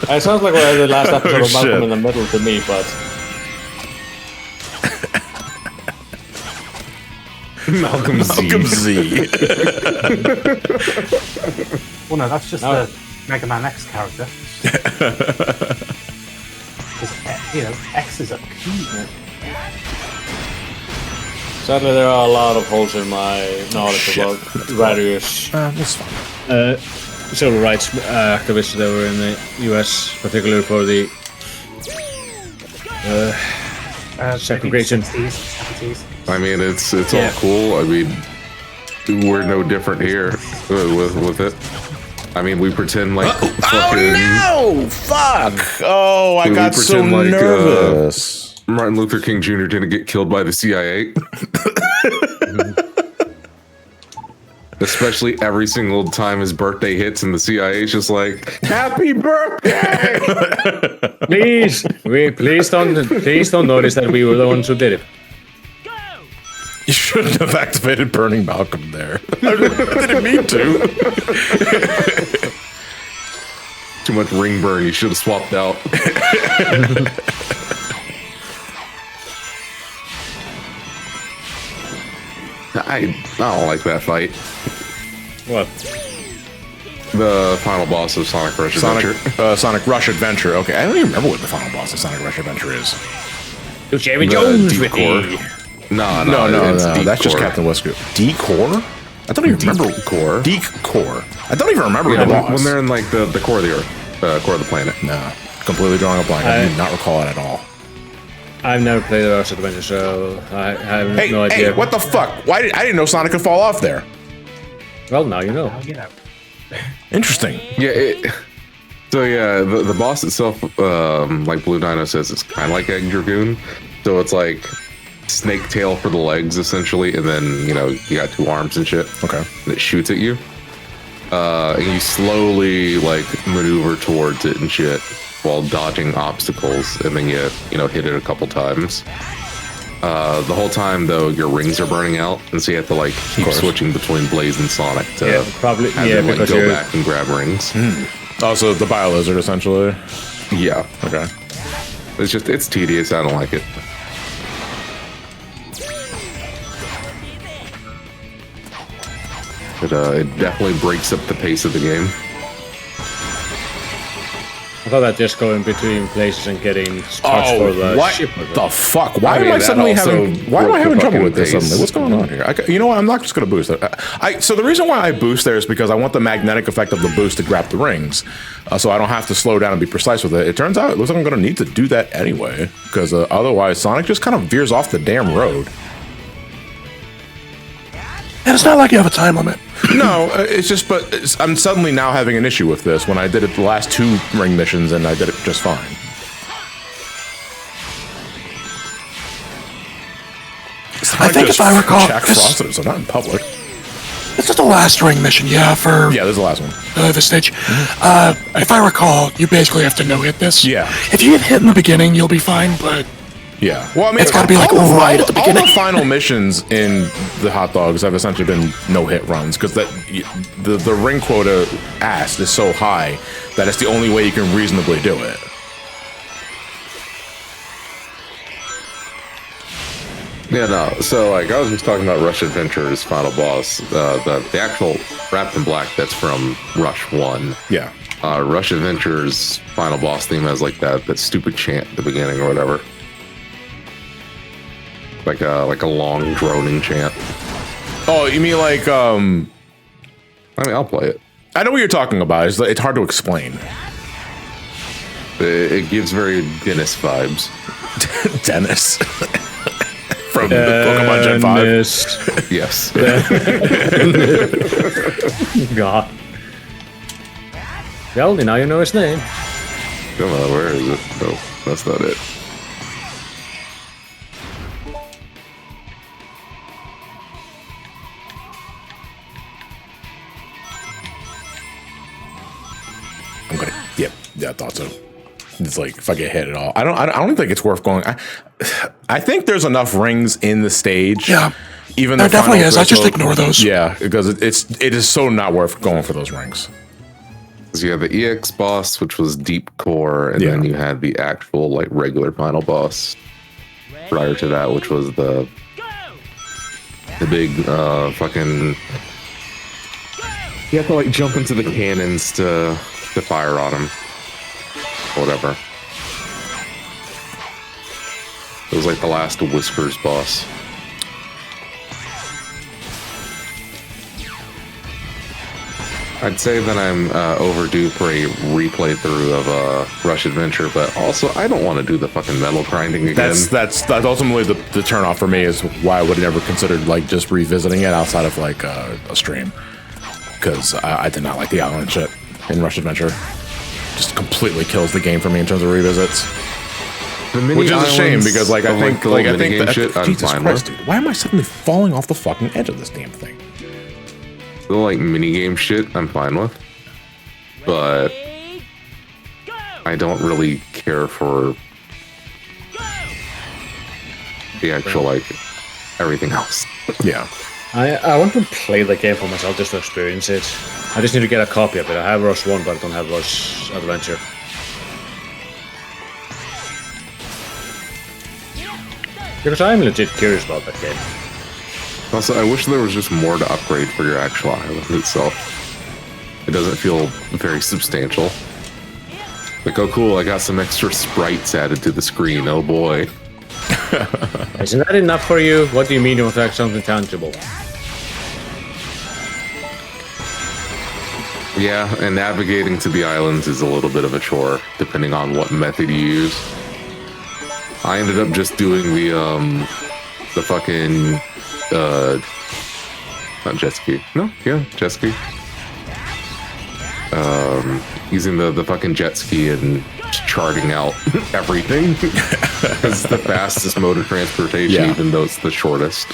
It sounds like the last episode of Malcolm shit. in the Middle to me, but Malcolm Z. Malcolm Z. Well, no, that's just the Mega Man X character. 'Cause, X is a key. sadly there are a lot of holes in my knowledge about various That's fine. civil rights activists that were in the US, particularly for the segregation. 60s, 70s. I mean, it's all cool. I mean, we're no different here with it. I mean, we pretend like fucking no! Fuck! Oh, I we got so pretend like, nervous. Martin Luther King Jr. didn't get killed by the CIA. Especially every single time his birthday hits and the CIA is just like, happy birthday! Please don't notice that we were the ones who did it. You shouldn't have activated Burning Malcolm there. I didn't mean to. Too much ring burn. You should have swapped out. I don't like that fight. What? The final boss of Sonic Rush Adventure. Sonic Rush Adventure. Okay, I don't even remember what the final boss of Sonic Rush Adventure is. To Jamie The Jones deep with core. me. No, No, it's Deep that's just Core. Captain Wesker. D-Core? I don't even remember. Core. D-Core. I don't even remember Yeah, the boss. when they're in like the core of the Earth, core of the planet. No, completely drawing a blank. I do not recall it at all. I've never played the Rush Adventure, so I have Hey, no idea. hey, what the fuck? I didn't know Sonic could fall off there. Well, now you know. Interesting. Yeah. So yeah, the boss itself, like Blue Dino says, it's kind of like Egg Dragoon. So it's like snake tail for the legs essentially, and then you got 2 arms and shit. Okay. And it shoots at you. And you slowly like maneuver towards it and shit while dodging obstacles, and then you hit it a couple times. The whole time though, your rings are burning out, and so you have to like keep switching between Blaze and Sonic to probably have them like because go you're back and grab rings. Also, the Bio Lizard, essentially. Yeah, Okay. it's tedious. I don't like it. It definitely breaks up the pace of the game. I thought that just going between places and getting parts for the what ship. was it? the fuck? Why I am mean, I that suddenly also having? Why am I broke having the trouble fucking with this pace. suddenly? What's going on here? You know what? I'm not just going to boost it. So the reason why I boost there is because I want the magnetic effect of the boost to grab the rings, so I don't have to slow down and be precise with it. It turns out it looks like I'm going to need to do that anyway, because otherwise Sonic just kind of veers off the damn road. And it's not like you have a time limit. No, it's just, I'm suddenly now having an issue with this when I did it the last 2 ring missions and I did it just fine. I think if I recall, Jack this- Frost, so not in public. This is the last ring mission, yeah, for Yeah, this is the last one. this stage. If I recall, you basically have to no-hit this. Yeah. If you get hit in the beginning, you'll be fine, but Yeah. Well, I mean, It's gotta be, like, all the- right at the all beginning. the final missions in the hot dogs have essentially been no-hit runs because the ring quota asked is so high that it's the only way you can reasonably do it. Yeah, no. So like I was just talking about Rush Adventure's final boss, the actual Wrapped in Black. That's from Rush 1. Yeah. Rush Adventure's final boss theme has like that stupid chant at the beginning or whatever. Like a long droning chant. Oh, you mean like I mean, I'll play it. I know what you're talking about. It's hard to explain. It gives very Dennis vibes. Dennis. from Pokemon Gen 5. Yes. God. Well, now you know his name. Come on, where is it? No, that's not it. I'm gonna. Yep. Yeah, I thought so. It's like if I get hit at all, I don't think it's worth going. I think there's enough rings in the stage. Yeah. Even There the definitely final is. I just threshold- ignore those. Yeah, because it is so not worth going for those rings. So you had the EX boss, which was Deep Core, and then you had the actual like regular final boss prior to that, which was the big fucking. You have to like jump into the cannons to fire on him. Whatever. It was like the last Whispers boss. I'd say that I'm overdue for a replay through of Rush Adventure, but also I don't want to do the fucking metal grinding again. That's ultimately the turn off for me is why I would have never considered like just revisiting it outside of like a stream, because I did not like the island shit in Rush Adventure. Just completely kills the game for me in terms of revisits, which is a shame because like I think that, shit, Jesus Christ, dude, why am I suddenly falling off the fucking edge of this damn thing? The like minigame shit I'm fine with, but I don't really care for the actual like everything else. Yeah. I want to play the game for myself just to experience it. I just need to get a copy of it. I have Rush 1, but I don't have Rush Adventure. Because I'm legit curious about that game. Also, I wish there was just more to upgrade for your actual island itself. It doesn't feel very substantial. Like, oh cool, I got some extra sprites added to the screen, oh boy. Isn't that enough for you? What do you mean you want to have something tangible? Yeah, and navigating to the islands is a little bit of a chore, depending on what method you use. I ended up just doing the fucking, not jet ski. No, yeah, jet ski. Using the fucking jet ski and just charting out everything. It's the fastest mode of transportation, even though it's the shortest.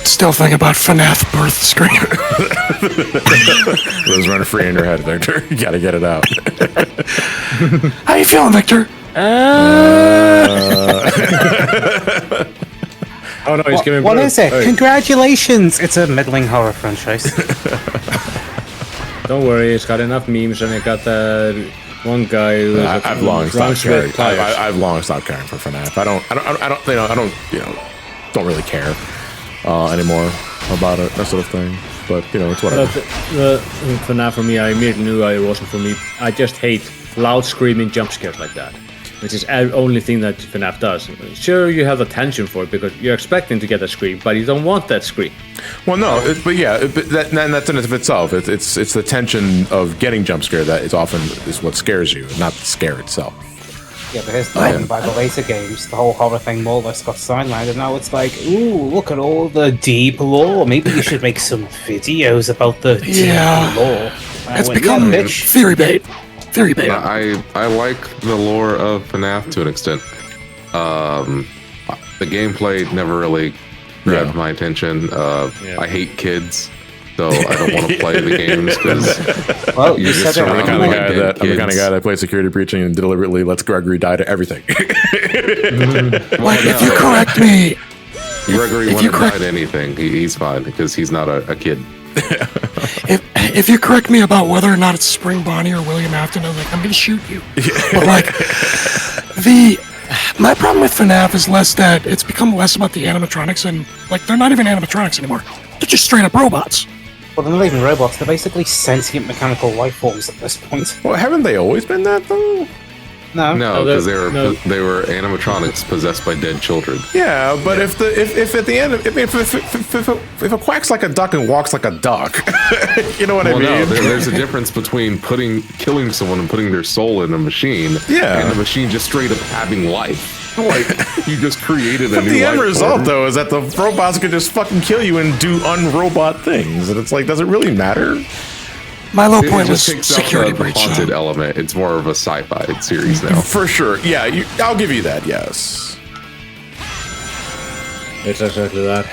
Still thinking about FNAF birth screen. Those running free in your head, Victor. You gotta get it out. How you feeling, Victor? Oh no, he's giving. What is it? Hey. Congratulations! It's a middling horror franchise. Don't worry, it's got enough memes, and it got that one guy who. I've long stopped caring. I've long stopped caring for FNAF. I don't really care anymore about it, that sort of thing. But it's whatever. The FNAF for me, I immediately knew it wasn't for me. I just hate loud screaming jump scares like that, which is the only thing that FNAF does. Sure, you have the tension for it because you're expecting to get a scream, but you don't want that scream. Well, no, that's in and of itself. It's the tension of getting jump scared that is often is what scares you, not the scare itself. Yeah, but here's the thing, by the later games, the whole horror thing more or less got sidelined, and now it's like, ooh, look at all the deep lore. Maybe you should make some videos about the deep lore. It's become theory bait. Theory bait. I like the lore of FNAF to an extent. The gameplay never really grabbed my attention. I hate kids, so I don't want to play the games because you said it. I'm the kind of guy that plays security breaching and deliberately lets Gregory die to everything. Like, if you correct me, Gregory wouldn't die to anything. He's fine because he's not a kid. if you correct me about whether or not it's Spring Bonnie or William Afton, I'm gonna shoot you. But like, my problem with FNAF is less that it's become less about the animatronics, and like they're not even animatronics anymore. They're just straight up robots. Well, they're not even robots. They're basically sentient mechanical life forms at this point. Well, haven't they always been that though? No. No, because No. they were animatronics possessed by dead children. Yeah, but if at the end, if a quacks like a duck and walks like a duck, you know what I mean? No, there's a difference between killing someone and putting their soul in a machine, and the machine just straight up having life. Like, you just created a new the end life result, form. though, is that the robots can just fucking kill you and do unrobot things, and it's like, does it really matter? My low It point was just takes security out the breach. haunted element. It's more of a sci-fi series now. For sure, yeah, I'll give you that, yes. It's exactly that.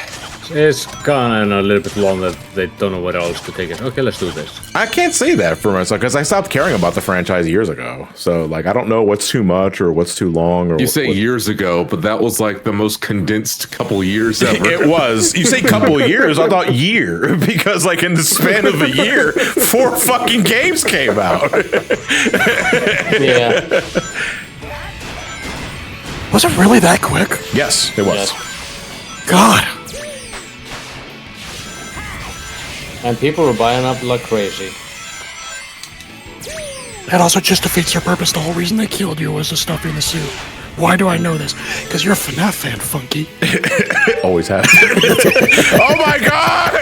It's gone a little bit long that they don't know what else to take it. Okay, let's do this. I can't say that for myself, because I stopped caring about the franchise years ago. So, like, I don't know what's too much or what's too long. Or You say years ago, but that was like the most condensed couple years ever. It was. You say couple years, I thought year, because like in the span of a year, 4 fucking games came out. Yeah. Was it really that quick? Yes, it was. God. And people were buying up like crazy. That also just defeats their purpose. The whole reason they killed you was to stuff you in the suit. Why do I know this? Because you're a FNAF fan, Funky. Always have. Oh my god!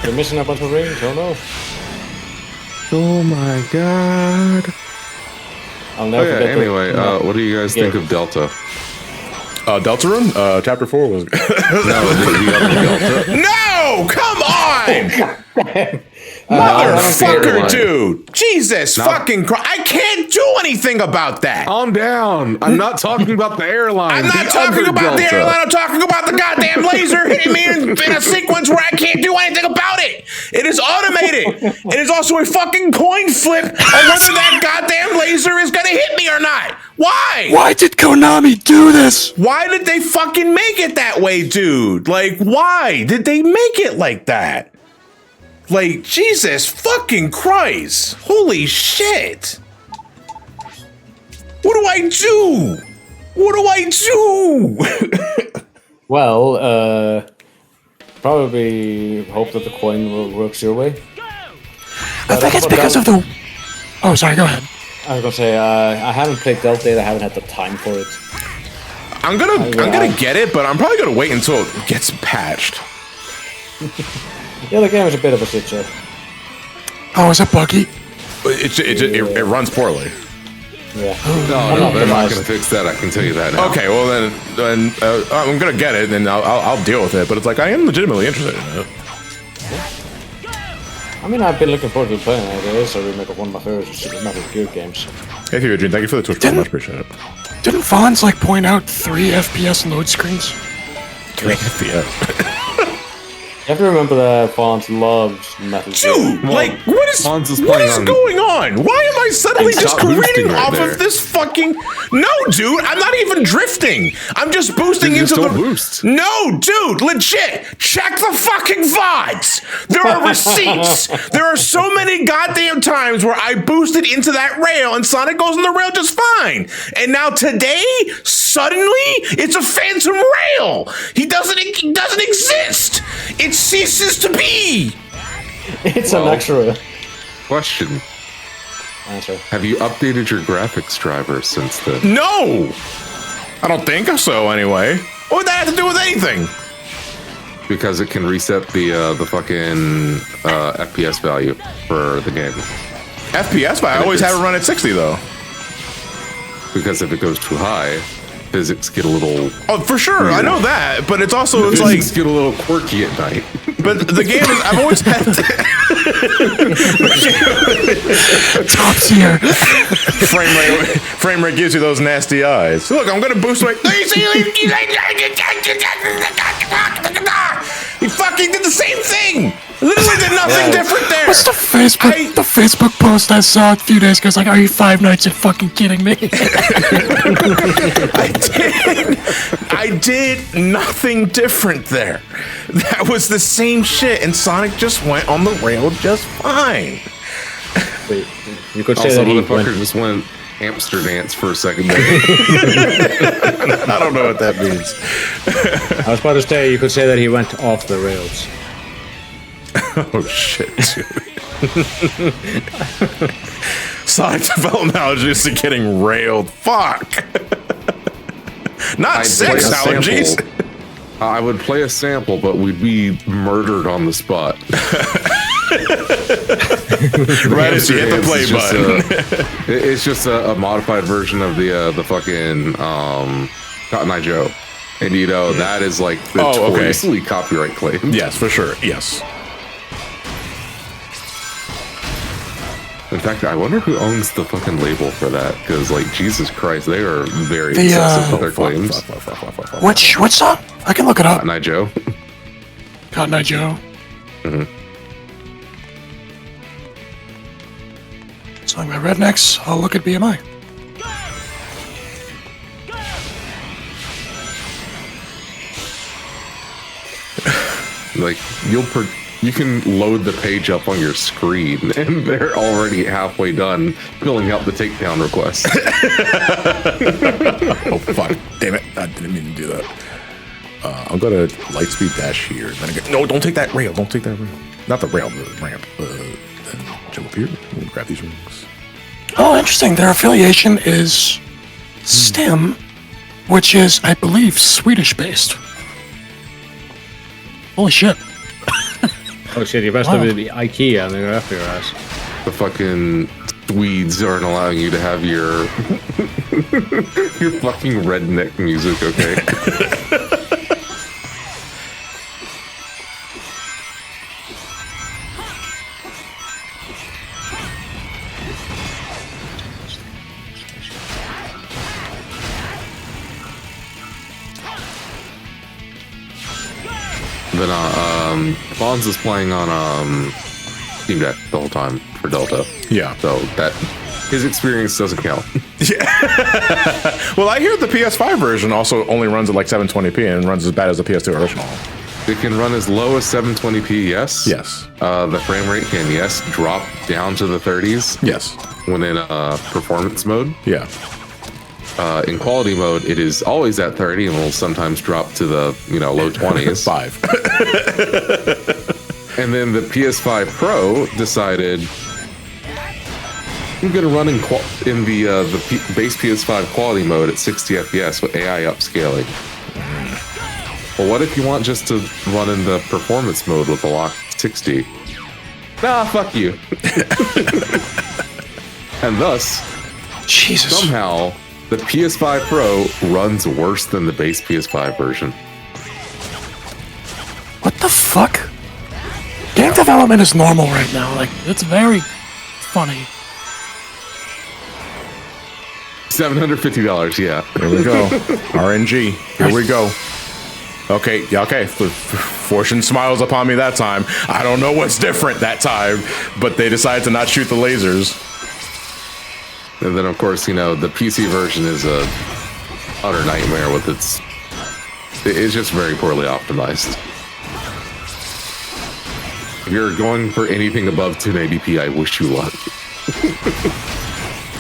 You're missing a bunch of rings, oh no. Oh my god. I'll never forget anyway, what do you guys think of Delta? Deltarune? Chapter 4 was... No, the other Delta. No! Come on! Motherfucker, dude! Jesus fucking Christ! I can't do anything about that! Calm down. I'm not talking about the airline. I'm not talking about the airline, I'm talking about the goddamn laser hitting me in a sequence where I can't do anything about it! It is automated! It is also a fucking coin flip on whether that goddamn laser is gonna hit me or not! Why? Why did Konami do this? Why did they fucking make it that way, dude? Like, why did they make it like that? Like, Jesus fucking Christ. Holy shit. What do I do? What do I do? Well, probably hope that the coin works your way. I think it's because of the... Oh, sorry, go ahead. I was gonna say, I haven't played Delta yet, I haven't had the time for it. I'm gonna get it, but I'm probably gonna wait until it gets patched. Yeah, the game is a bit of a shit show. Oh, is it buggy? It runs poorly. Yeah. No, they're not going to fix that. I can tell you that now. Okay, well then I'm gonna get it, and I'll deal with it. But it's like I am legitimately interested in it. I mean, I've been looking forward to playing it. It is a remake of one of my favorite Super Metal Gear games. Hey, Adrian, thank you for the Twitch. Much appreciate it. Didn't Fonz like point out 3 FPS load screens? 3 FPS. You have to remember that Fonz loves Metal Gear. Dude, what is going on? Why am I suddenly just careening off of this fucking... No, dude, I'm not even drifting. I'm just boosting into the... Boost. No, dude, legit. Check the fucking VODs. There are receipts. There are so many goddamn times where I boosted into that rail and Sonic goes on the rail just fine. And now today, suddenly, it's a phantom rail. He doesn't exist. It ceases to be. It's an extra. Question. Answer. Have you updated your graphics driver since then? No. I don't think so, anyway. What would that have to do with anything? Because it can reset the fucking FPS value for the game. FPS, but I always have it run at 60, though. Because if it goes too high, physics get a little... Oh, for sure, weird. I know that, but it's also... It's physics get a little quirky at night. But the game is... I've always had... Top tier. Frame rate gives you those nasty eyes. Look, I'm gonna boost my... He fucking did the same thing! Literally did nothing different there! What's the Facebook post I saw a few days ago? It's like, are you 5 Nights at fucking kidding me? I did nothing different there. That was the same shit, and Sonic just went on the rail just fine. Wait, you could say Also, that he motherfucker just went hamster dance for a second there. I don't know what that means. I was about to say, you could say that he went off the rails. Oh shit, dude. Sonic development allergies are getting railed. Fuck. Not sex allergies. I would play a sample, but we'd be murdered on the spot. Right as you hit the play button. It's just a modified version of the fucking Cotton Eye Joe. And you know, that is like notoriously copyright claimed. Yes, for sure. Yes. In fact, I wonder who owns the fucking label for that, because like Jesus Christ, they are very obsessive with their claims. Which song? I can look it up. Cotton Eye Joe. Cotton Eye Joe. Mm-hmm. Song by Rednecks. I'll look at BMI. Like you can load the page up on your screen, and they're already halfway done filling out the takedown request. Oh fuck! Damn it! I didn't mean to do that. I'll go to Lightspeed Dash here. Then again, no, don't take that rail. Don't take that rail. Not the rail, the ramp. Then jump up here and grab these rings. Oh, interesting. Their affiliation is STEM, which is, I believe, Swedish-based. Holy shit. Oh shit, you must have been the IKEA and they're after your ass. The fucking Swedes aren't allowing you to have your your fucking redneck music, okay? Then Bonds is playing on Steam Deck the whole time for Delta. Yeah. So that his experience doesn't count. Yeah. Well, I hear the PS5 version also only runs at like 720p and runs as bad as the PS2 original. It can run as low as 720p, yes. Yes. The frame rate can, yes, drop down to the 30s. Yes. When in performance mode. Yeah. In quality mode, it is always at 30 and will sometimes drop to the low 20s. 5. And then the PS5 Pro decided I'm going to run in the base PS5 quality mode at 60 FPS with AI upscaling. Well, what if you want just to run in the performance mode with a locked 60? Nah, fuck you. And thus, Jesus. Somehow, the PS5 Pro runs worse than the base PS5 version. What the fuck? Game development is normal right now. Like, it's very funny. $750, yeah. Here we go. RNG. Here we go. Okay, Fortune smiles upon me that time. I don't know what's different that time, but they decided to not shoot the lasers. And then, of course, the PC version is a utter nightmare with it's just very poorly optimized. If you're going for anything above 1080p, I wish you luck.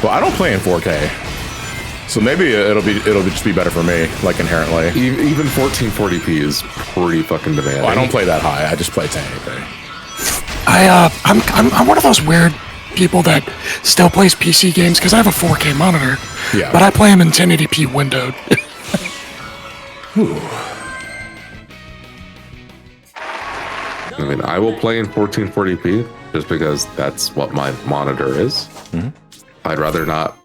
Well, I don't play in 4K, so maybe it'll just be better for me, like inherently. Even 1440p is pretty fucking demanding. Oh, I don't play that high. I just play 1080p. I'm one of those weird people that still plays PC games because I have a 4K monitor. Yeah. But I play them in 1080p windowed. I mean, I will play in 1440p just because that's what my monitor is. Mm-hmm. I'd rather not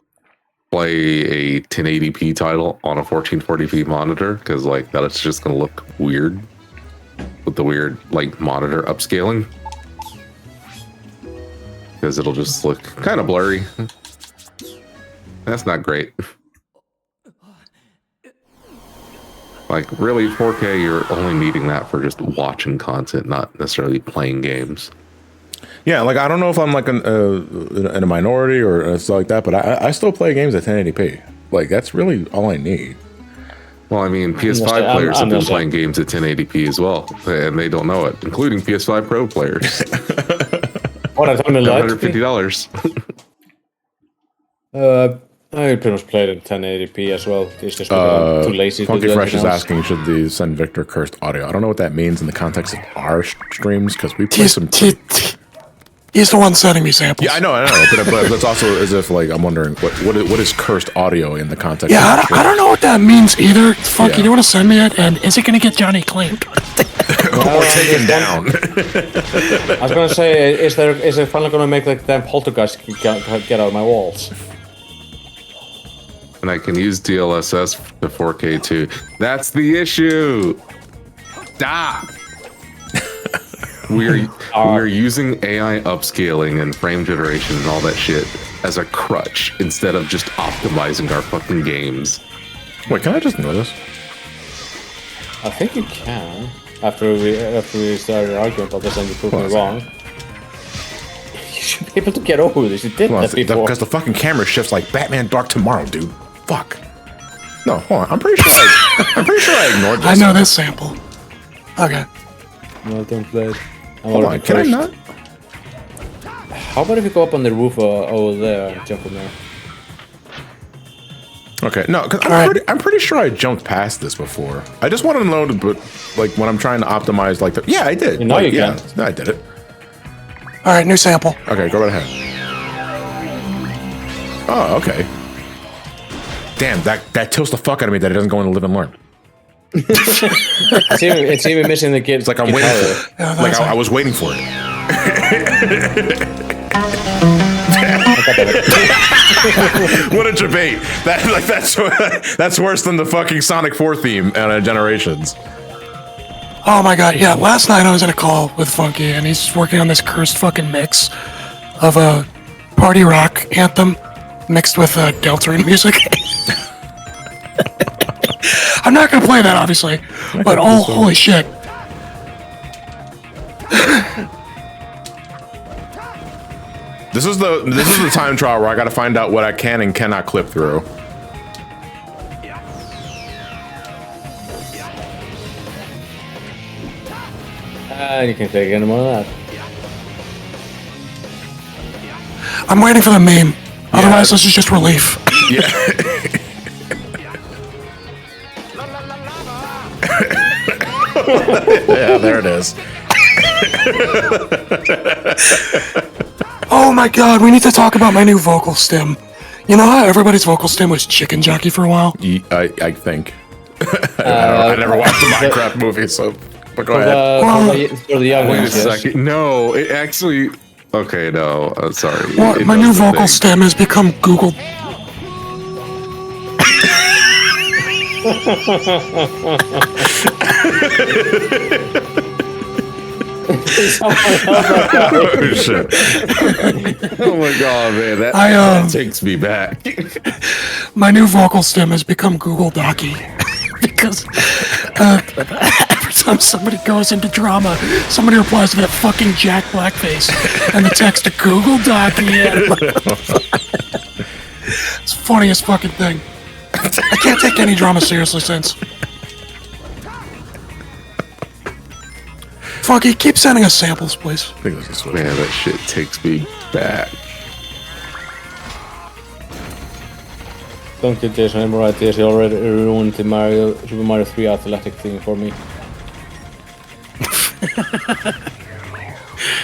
play a 1080p title on a 1440p monitor because, like, that's just going to look weird with the weird, like, monitor upscaling. Because it'll just look kind of blurry. That's not great. Like, really, 4K, you're only needing that for just watching content, not necessarily playing games. Yeah, like, I don't know if I'm like in a minority or stuff like that, but I still play games at 1080p. Like, that's really all I need. Well, I mean, PS5 players have been playing games at 1080p as well, and they don't know it, including PS5 Pro players. What, I only like $150. I pretty much played it 1080p as well. It's just I'm too lazy to do Funky Fresh is anything else. asking, should they send Victor cursed audio? I don't know what that means in the context of our streams, because we play some... He's the one sending me samples. Yeah, I know, but that's also as if like I'm wondering what is cursed audio in the context. Yeah, of I don't know what that means either. Funky, do you want to send me it? And is it going to get Johnny claimed? or taken down? I was gonna say, is it finally gonna make like damn poltergeist get out of my walls? And I can use DLSS to 4K too. That's the issue. Stop. We're using AI upscaling and frame generation and all that shit as a crutch instead of just optimizing our fucking games. Wait, can I just know this? I think you can. After we started arguing about this and you proved me wrong. You should be able to get over this. You did that before. Because the fucking camera shifts like Batman Dark Tomorrow, dude. Fuck. No, hold on. I'm pretty sure I ignored this. I know this sample. Okay. No, don't play it. Hold on, can I not? How about if you go up on the roof over there and jump in there? Okay, no, because I'm pretty sure I jumped past this before. I just wanted to know, but like when I'm trying to optimize, like yeah, I did. You know you can. No, I did it. All right, new sample. Okay, go right ahead. Oh, okay. Damn, that tilts the fuck out of me that it doesn't go into live and learn. It's even missing the kid. It's like I'm waiting for it. Like I was waiting for it. What a debate! That's worse than the fucking Sonic 4 theme on Generations. Oh my god, yeah. Last night I was in a call with Funky, and he's working on this cursed fucking mix of a party rock anthem mixed with Deltarune music. I'm not gonna play that, obviously, but oh, holy shit. This is the time trial where I gotta find out what I can and cannot clip through. You can take any more of that. I'm waiting for the meme. Otherwise, this is just relief. Yeah. Yeah, there it is. Oh my god, we need to talk about my new vocal stem. You know how everybody's vocal stem was chicken jockey for a while? I think. I never watched the Minecraft movie, so but go ahead. For the young Wait a ones, yes. second. No, it actually. Okay, no. Sorry. Well, my new vocal stem has become Google. Oh shit! Oh my god, man, that takes me back. My new vocal stem has become Google Docky because every time somebody goes into drama, somebody replies to that fucking Jack Blackface and the text to Google Docky. It's the funniest fucking thing. I can't take any drama seriously since. Funky, keep sending us samples, please. Man, that shit takes me back. Don't get Jason more ideas. He already ruined the Super Mario 3 athletic thing for me.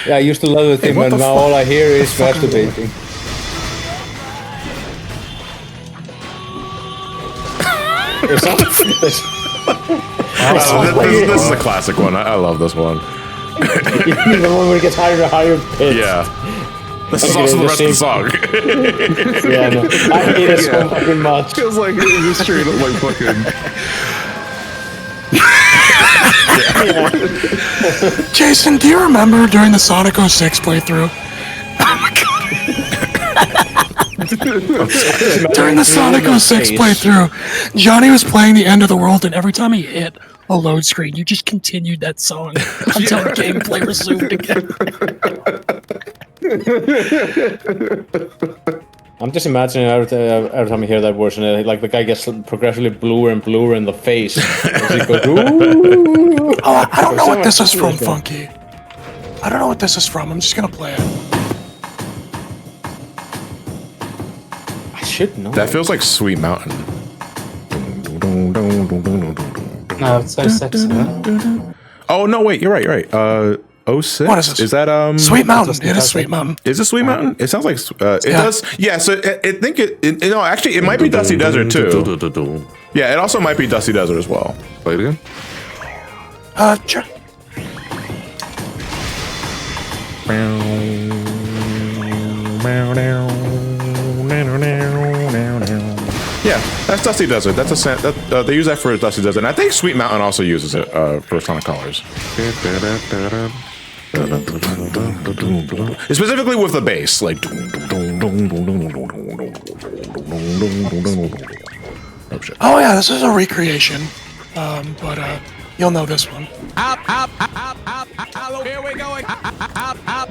Yeah, I used to love the thing, but now all I hear is masturbating. This is a classic one. I love this one. The one where it gets higher and higher pitch. Yeah. This is also the rest of the song. Yeah, no. I hate it so fucking much. Feels like it was straight up like fucking. Jason, do you remember during the Sonic 06 playthrough? Oh my god. During the Sonic 06 playthrough, Johnny was playing the end of the world, and every time he hit a load screen, you just continued that song until the gameplay resumed again. I'm just imagining every time I hear that version, like the guy gets progressively bluer and bluer in the face. He goes, ooh. Oh, I don't know what this is from, Funky. I don't know what this is from. I'm just gonna play it. I should know. That feels like Sweet Mountain. No, it's so sexy. Oh no, wait, you're right. 06. What is this? Is that Sweet Mountain. It is Sweet Mountain. Is it Sweet Mountain? It sounds like it Yeah. does. Yeah. So I think actually it might be Dusty Desert too. Yeah, it also might be Dusty Desert as well. Play it again. Sure. Yeah, that's Dusty Desert. That's they use that for Dusty Desert. And I think Sweet Mountain also uses it for Sonic Colors. Specifically with the bass, like. Oh shit. Oh yeah, this is a recreation. But you'll know this one.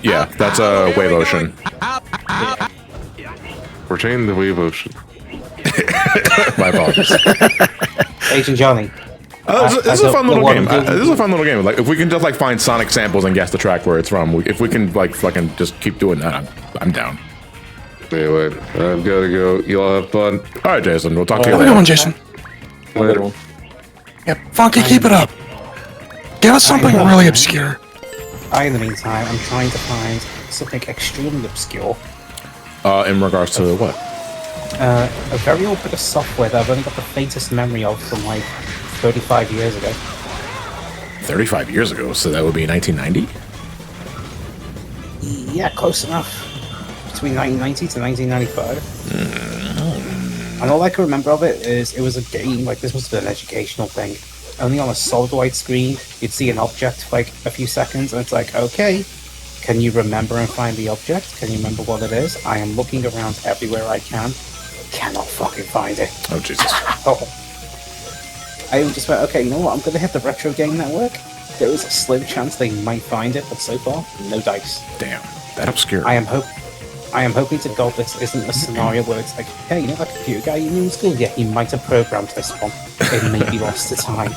Yeah, that's a Wave Ocean. We're changing the Wave Ocean. My apologies. Agent Johnny. This is a fun little game. This is a fun little game. Like, if we can just like find Sonic samples and guess the track where it's from, if we can like fucking just keep doing that, I'm down. Anyway, I've got to go. Y'all have fun. All right, Jason. We'll talk to you Have a later. good one, Jason. Later. Yep, Funky, keep it up. Give us something really obscure. In the meantime, I'm trying to find something extremely obscure. In regards to what? A very old bit of software that I've only got the faintest memory of from like 35 years ago. 35 years ago, so that would be 1990? Yeah, close enough. Between 1990 to 1995. And all I can remember of it is it was a game, like this must have been an educational thing. Only on a solid white screen, you'd see an object for like a few seconds, and it's like, okay, can you remember and find the object? Can you remember what it is? I am looking around everywhere I can. Cannot fucking find it. Oh, Jesus. Oh. I just went, okay, you know what? I'm going to hit the Retro Game Network. There is a slim chance they might find it, but so far, no dice. Damn, that obscure. I am hoping to God this isn't a scenario where it's like, hey, you know that computer guy you knew in school? Yeah, he might have programmed this one. It may be lost to time.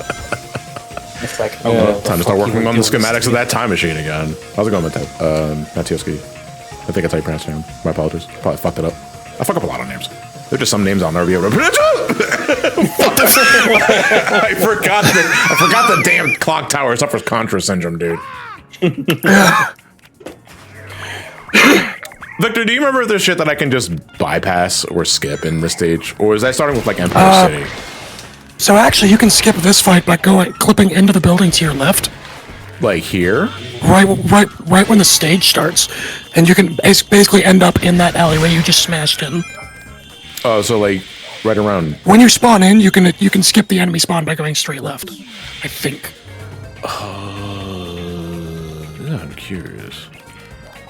It's like, oh, well, time to start working on the schematics of that time machine again. How's it going, Matioski? I think that's how you pronounce your name. My apologies. Probably fucked it up. I fuck up a lot of names. There's just some names I'll never be able to pronounce. I forgot the damn clock tower suffers Contra syndrome, dude. Victor, do you remember if there's shit that I can just bypass or skip in this stage? Or is that starting with like Empire City? So actually, you can skip this fight by clipping into the building to your left. Like here? Right when the stage starts, and you can basically end up in that alleyway you just smashed in. Oh, so like right around. When you spawn in, you can skip the enemy spawn by going straight left. I think. I'm curious.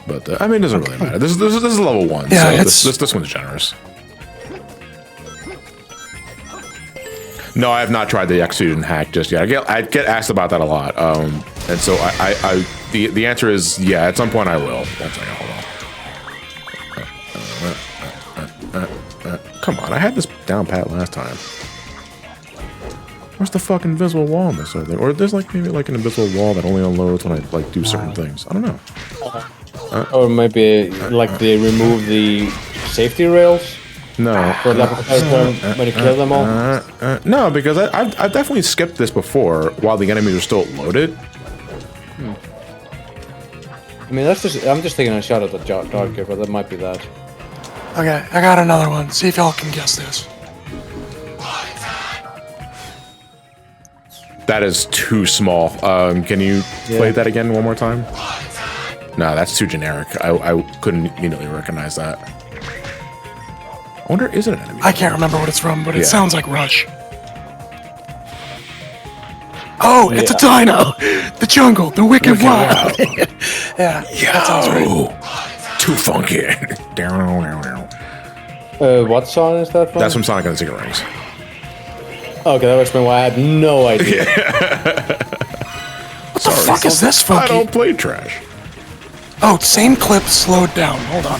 But I mean, it doesn't really matter. This is level 1. Yeah, so this one's generous. No, I have not tried the X-Fusion hack just yet. I get asked about that a lot, and so the answer is yeah. At some point, I will. One second, hold on. Come on, I had this down pat last time. Where's the fucking invisible wall in this? Or there's like maybe like an invisible wall that only unloads when I like do certain things. I don't know. Or maybe like they remove the safety rails. No. For when you kill them all. No, because I've definitely skipped this before while the enemies are still loaded. I mean, I'm just taking a shot at the darker, but that might be that. Okay, I got another one. See if y'all can guess this. That is too small. Can you play that again one more time? No, that's too generic. I couldn't immediately recognize that. I wonder, is it an enemy? I can't remember what it's from, but it sounds like Rush. Oh, it's a dino! The jungle, the wicked wild. Yeah, that sounds right. Too funky. What song is that from? That's from Sonic and the Secret Rings. Okay, that explains why I had no idea. What the fuck is this, Funky? I don't play trash. Oh, same clip slowed down. Hold on.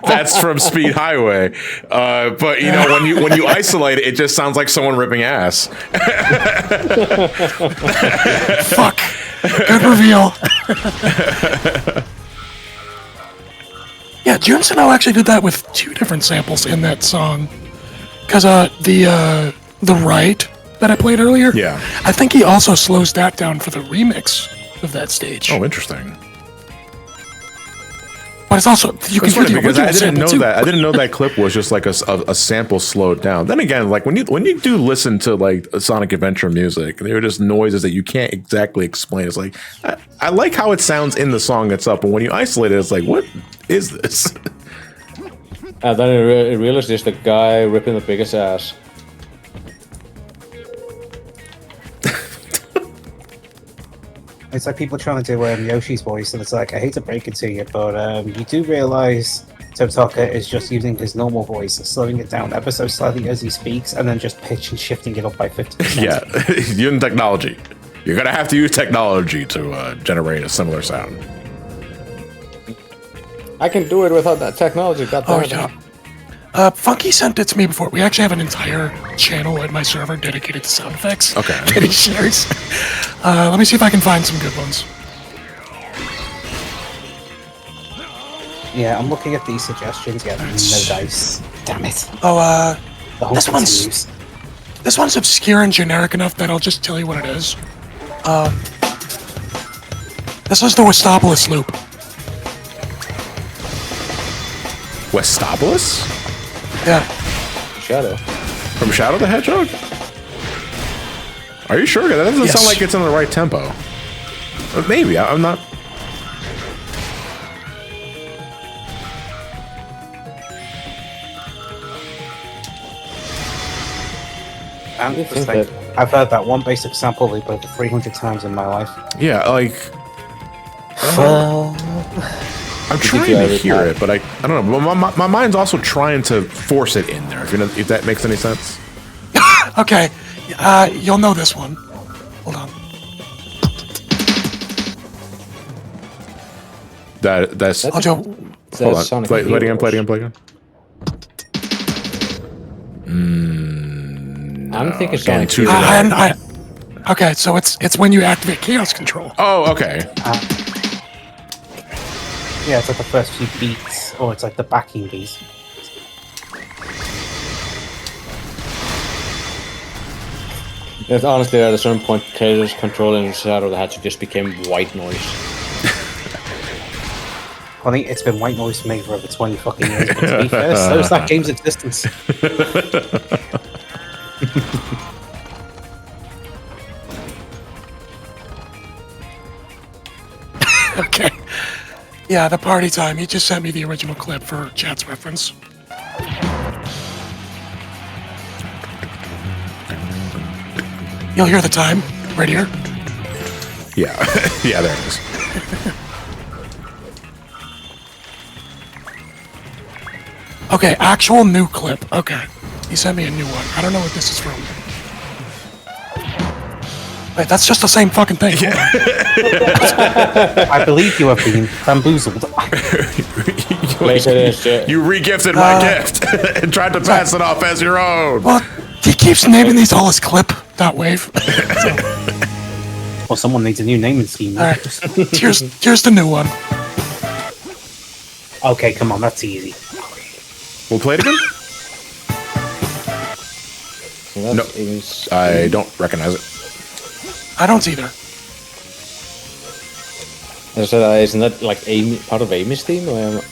That's from Speed Highway. But you know, when you isolate it, it just sounds like someone ripping ass. Fuck. Good reveal. Yeah, Jun Sano actually did that with 2 different samples in that song. Because the right, that I played earlier. Yeah. I think he also slows that down for the remix of that stage. Oh, interesting. But it's also you can It's hear funny the because original I didn't sample know too. that. I didn't know that clip was just like a sample slowed down. Then again, like when you do listen to like Sonic Adventure music, they're just noises that you can't exactly explain. It's like I like how it sounds in the song itself, but when you isolate it, it's like, what is this? And then I realized it's the guy ripping the biggest ass. It's like people trying to do Yoshi's voice, and it's like, I hate to break it to you, but you do realize Totaka is just using his normal voice, slowing it down ever so slightly as he speaks, and then just pitch and shifting it up by 50%. Yeah, using technology. You're gonna have to use technology to generate a similar sound. I can do it without that technology. Oh yeah. Funky sent it to me before. We actually have an entire channel at my server dedicated to sound effects. Okay. That he shares. Let me see if I can find some good ones. Yeah, I'm looking at these suggestions. Yeah, no dice. Damn it. Oh, The whole this one's obscure and generic enough that I'll just tell you what it is. This is the Westopolis loop. Westopolis? Yeah. Shadow. From Shadow the Hedgehog? Are you sure? That doesn't sound like it's in the right tempo. Maybe. I'm not... And just like, I've heard that one basic sample loop over 300 times in my life. Yeah, like... I'm trying to hear it, but I don't know. My mind's also trying to force it in there, if that makes any sense. Okay. You'll know this one. Hold on. That's... I'll do... Hold on. Play it again. I'm thinking Again, Sonic. Okay, so it's when you activate Chaos Control. Oh, okay. Yeah, it's like the first few beats, or it's like the backing beats. It's honestly, at a certain point, Chaos Control and Shadow the Hedgehog just became white noise. Honey, it's been white noise for me for over 20 fucking years, but to be fair, so is that game's existence. Okay. Yeah, the party time. He just sent me the original clip for chat's reference. You'll hear the time right here. Yeah. Yeah, there it is. Okay, actual new clip. Okay. He sent me a new one. I don't know what this is from. Wait, that's just the same fucking thing. I believe you have been bamboozled. You re-gifted my gift and tried to pass it off as your own. Well, he keeps naming these all as clip.wave. Well, someone needs a new naming scheme. Alright, here's the new one. Okay, come on, that's easy. We'll play it again? No, I don't recognize it. I don't either. Isn't that like Amy, part of Amy's theme, or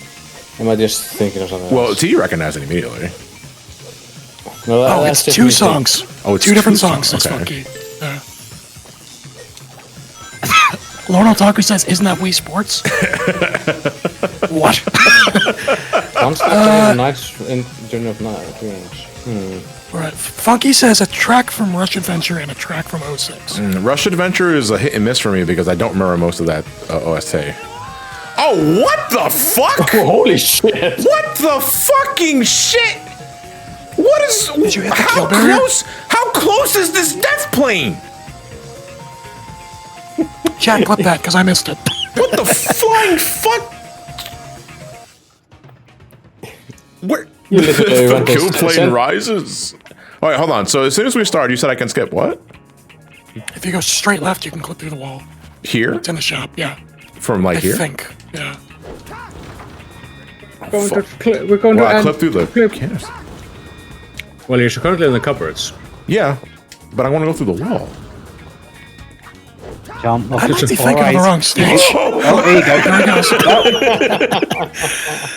am I just thinking of something Well, else? T recognize it immediately. No, Oh, that's it's just two me songs. Oh, it's two different two songs. songs, It's okay. funky. Lorne Otaku says, "Isn't that Wii Sports?" What? Nights in Journey of Night. Right. Funky says a track from Rush Adventure and a track from 06. Rush Adventure is a hit and miss for me because I don't remember most of that OST. Oh, what the fuck? Holy shit! What the fucking shit? What is... Did you hit the how kill barrier? How close is this death plane? Chat, clip that because I missed it. What the flying fuck? Where? The kill plane rises? All right, hold on. So as soon as we start, you said I can skip what? If you go straight left, you can clip through the wall. Here? It's in the shop, yeah. From like here? I think, yeah. We're going Well, to I end. clipped through the cameras. Well, you're currently in the cupboards. Yeah. but I want to go through the wall. Jump. I might be thinking of the wrong stage. Oh, there you go.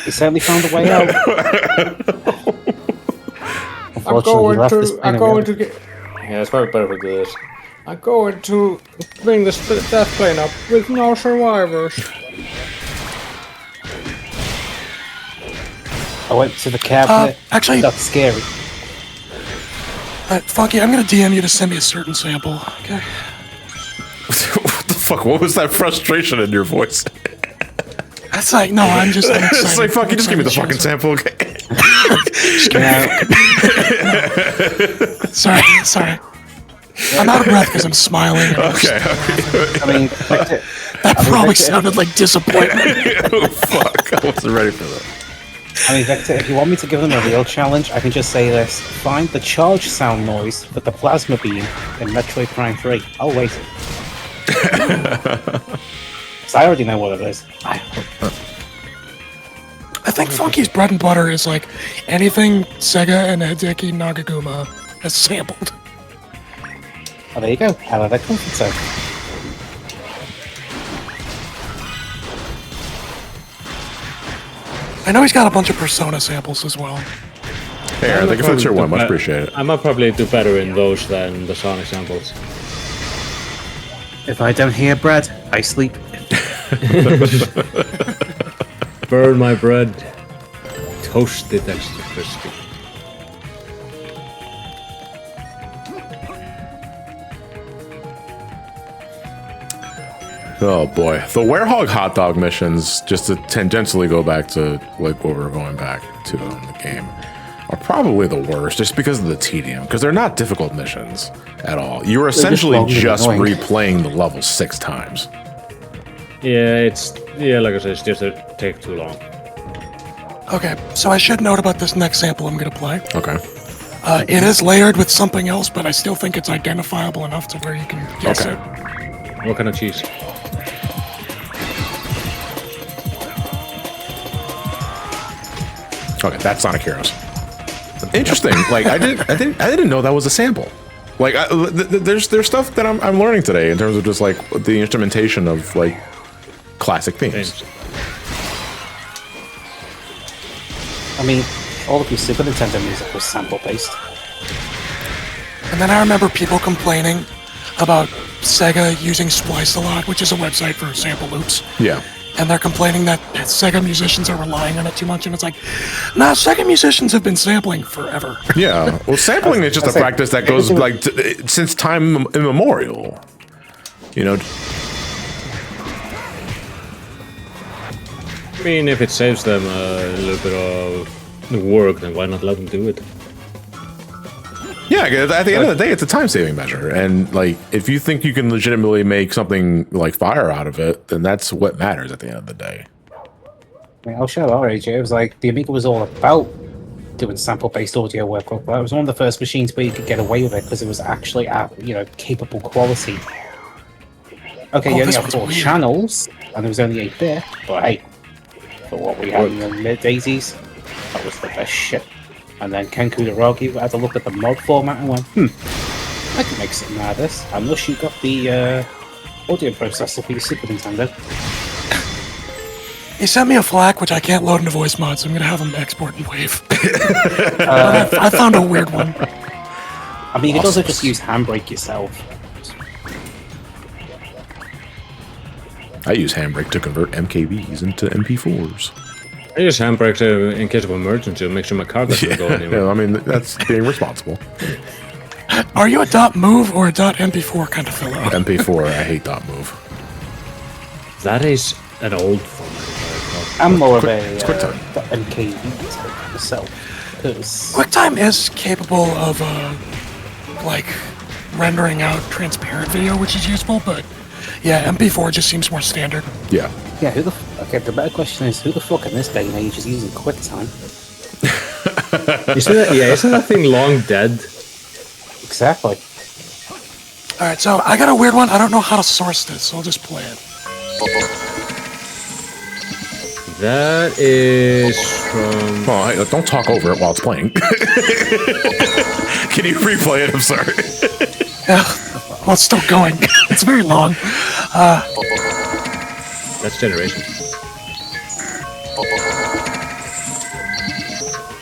He certainly found a way out. I'm going to get. Yeah, it's probably better if we do this. I'm going to bring this death plane up with no survivors. I went to the cabinet. Actually, that's scary. Funky, I'm gonna DM you to send me a certain sample. Okay. What the fuck? What was that frustration in your voice? That's like, no, I'm excited. It's like, fuck, you just give me the fucking sample, okay? Sorry. I'm out of breath because I'm smiling. Okay. I mean, that probably sounded like disappointment. Oh, fuck. I wasn't ready for that. I mean, Victor, if you want me to give them a real challenge, I can just say this. Find the charge sound noise for the plasma beam in Metroid Prime 3. I'll wait. Because I already know what it is. I think Funky's bread and butter is like anything Sega and Hideki Nagaguma has sampled. Oh, there you go. Out of their comfort zone. I know he's got a bunch of Persona samples as well. Hey, Aaron, thank you for the tier 1. Much appreciated. I might probably do better in those than the Sonic samples. If I don't hear bread, I sleep. Burn my bread. Toast it extra crispy. Oh boy, the Werehog hot dog missions, just to tangentially go back to like what we were going back to in the game, are probably the worst, just because of the tedium. Because they're not difficult missions at all. You're essentially just replaying the level 6 times. Yeah, like I said, it's just it take too long. Okay, so I should note about this next sample I'm gonna play. Okay. It is layered with something else, but I still think it's identifiable enough to where you can guess it. What kind of cheese? Okay, that's Sonic Heroes. Interesting. Like I didn't know that was a sample. Like there's stuff that I'm learning today in terms of just like the instrumentation of like classic themes. I mean, all of your Super Nintendo music was sample based. And then I remember people complaining about Sega using Splice a lot, which is a website for sample loops. Yeah. And they're complaining that Sega musicians are relying on it too much, and it's like, nah, Sega musicians have been sampling forever. Yeah, well, sampling is just a practice that goes like since time immemorial. You know. I mean, if it saves them a little bit of work, then why not let them do it? Yeah, at the end of the day, it's a time-saving measure, and like if you think you can legitimately make something like fire out of it, then that's what matters at the end of the day. I mean, I'll show our age. It was like the Amiga was all about doing sample-based audio work. But it was one of the first machines where you could get away with it because it was actually at capable quality. Okay, you only have 4 channels, and there was only 8-bit, but hey, for what we had in the mid-80s, that was the best shit. And then Ken Kutaragi had to look at the mod format and went, I can make something out of this. Unless you got the audio processor for your Super Nintendo. He sent me a FLAC, which I can't load into voice mod, so I'm going to have him export in WAV. I found a weird one. I mean, you could also just use Handbrake yourself. I use Handbrake to convert MKVs into MP4s. I use Handbrake in case of emergency to make sure my car doesn't go anywhere. Yeah, I mean, that's being responsible. Are you a .move or a .mp4 kind of fellow? MP4, I hate .move. That is an old format. I'm more of a QuickTime. MKV type myself. QuickTime is capable of like rendering out transparent video, which is useful, but yeah, MP4 just seems more standard. Yeah. Yeah, okay, the better question is, who the fuck in this day and age is using QuickTime? Isn't that thing long dead? Exactly. Alright, so I got a weird one. I don't know how to source this, so I'll just play it. That is from... Oh, hey, don't talk over it while it's playing. Can you replay it? I'm sorry. Well, it's still going. It's very long. That's generation.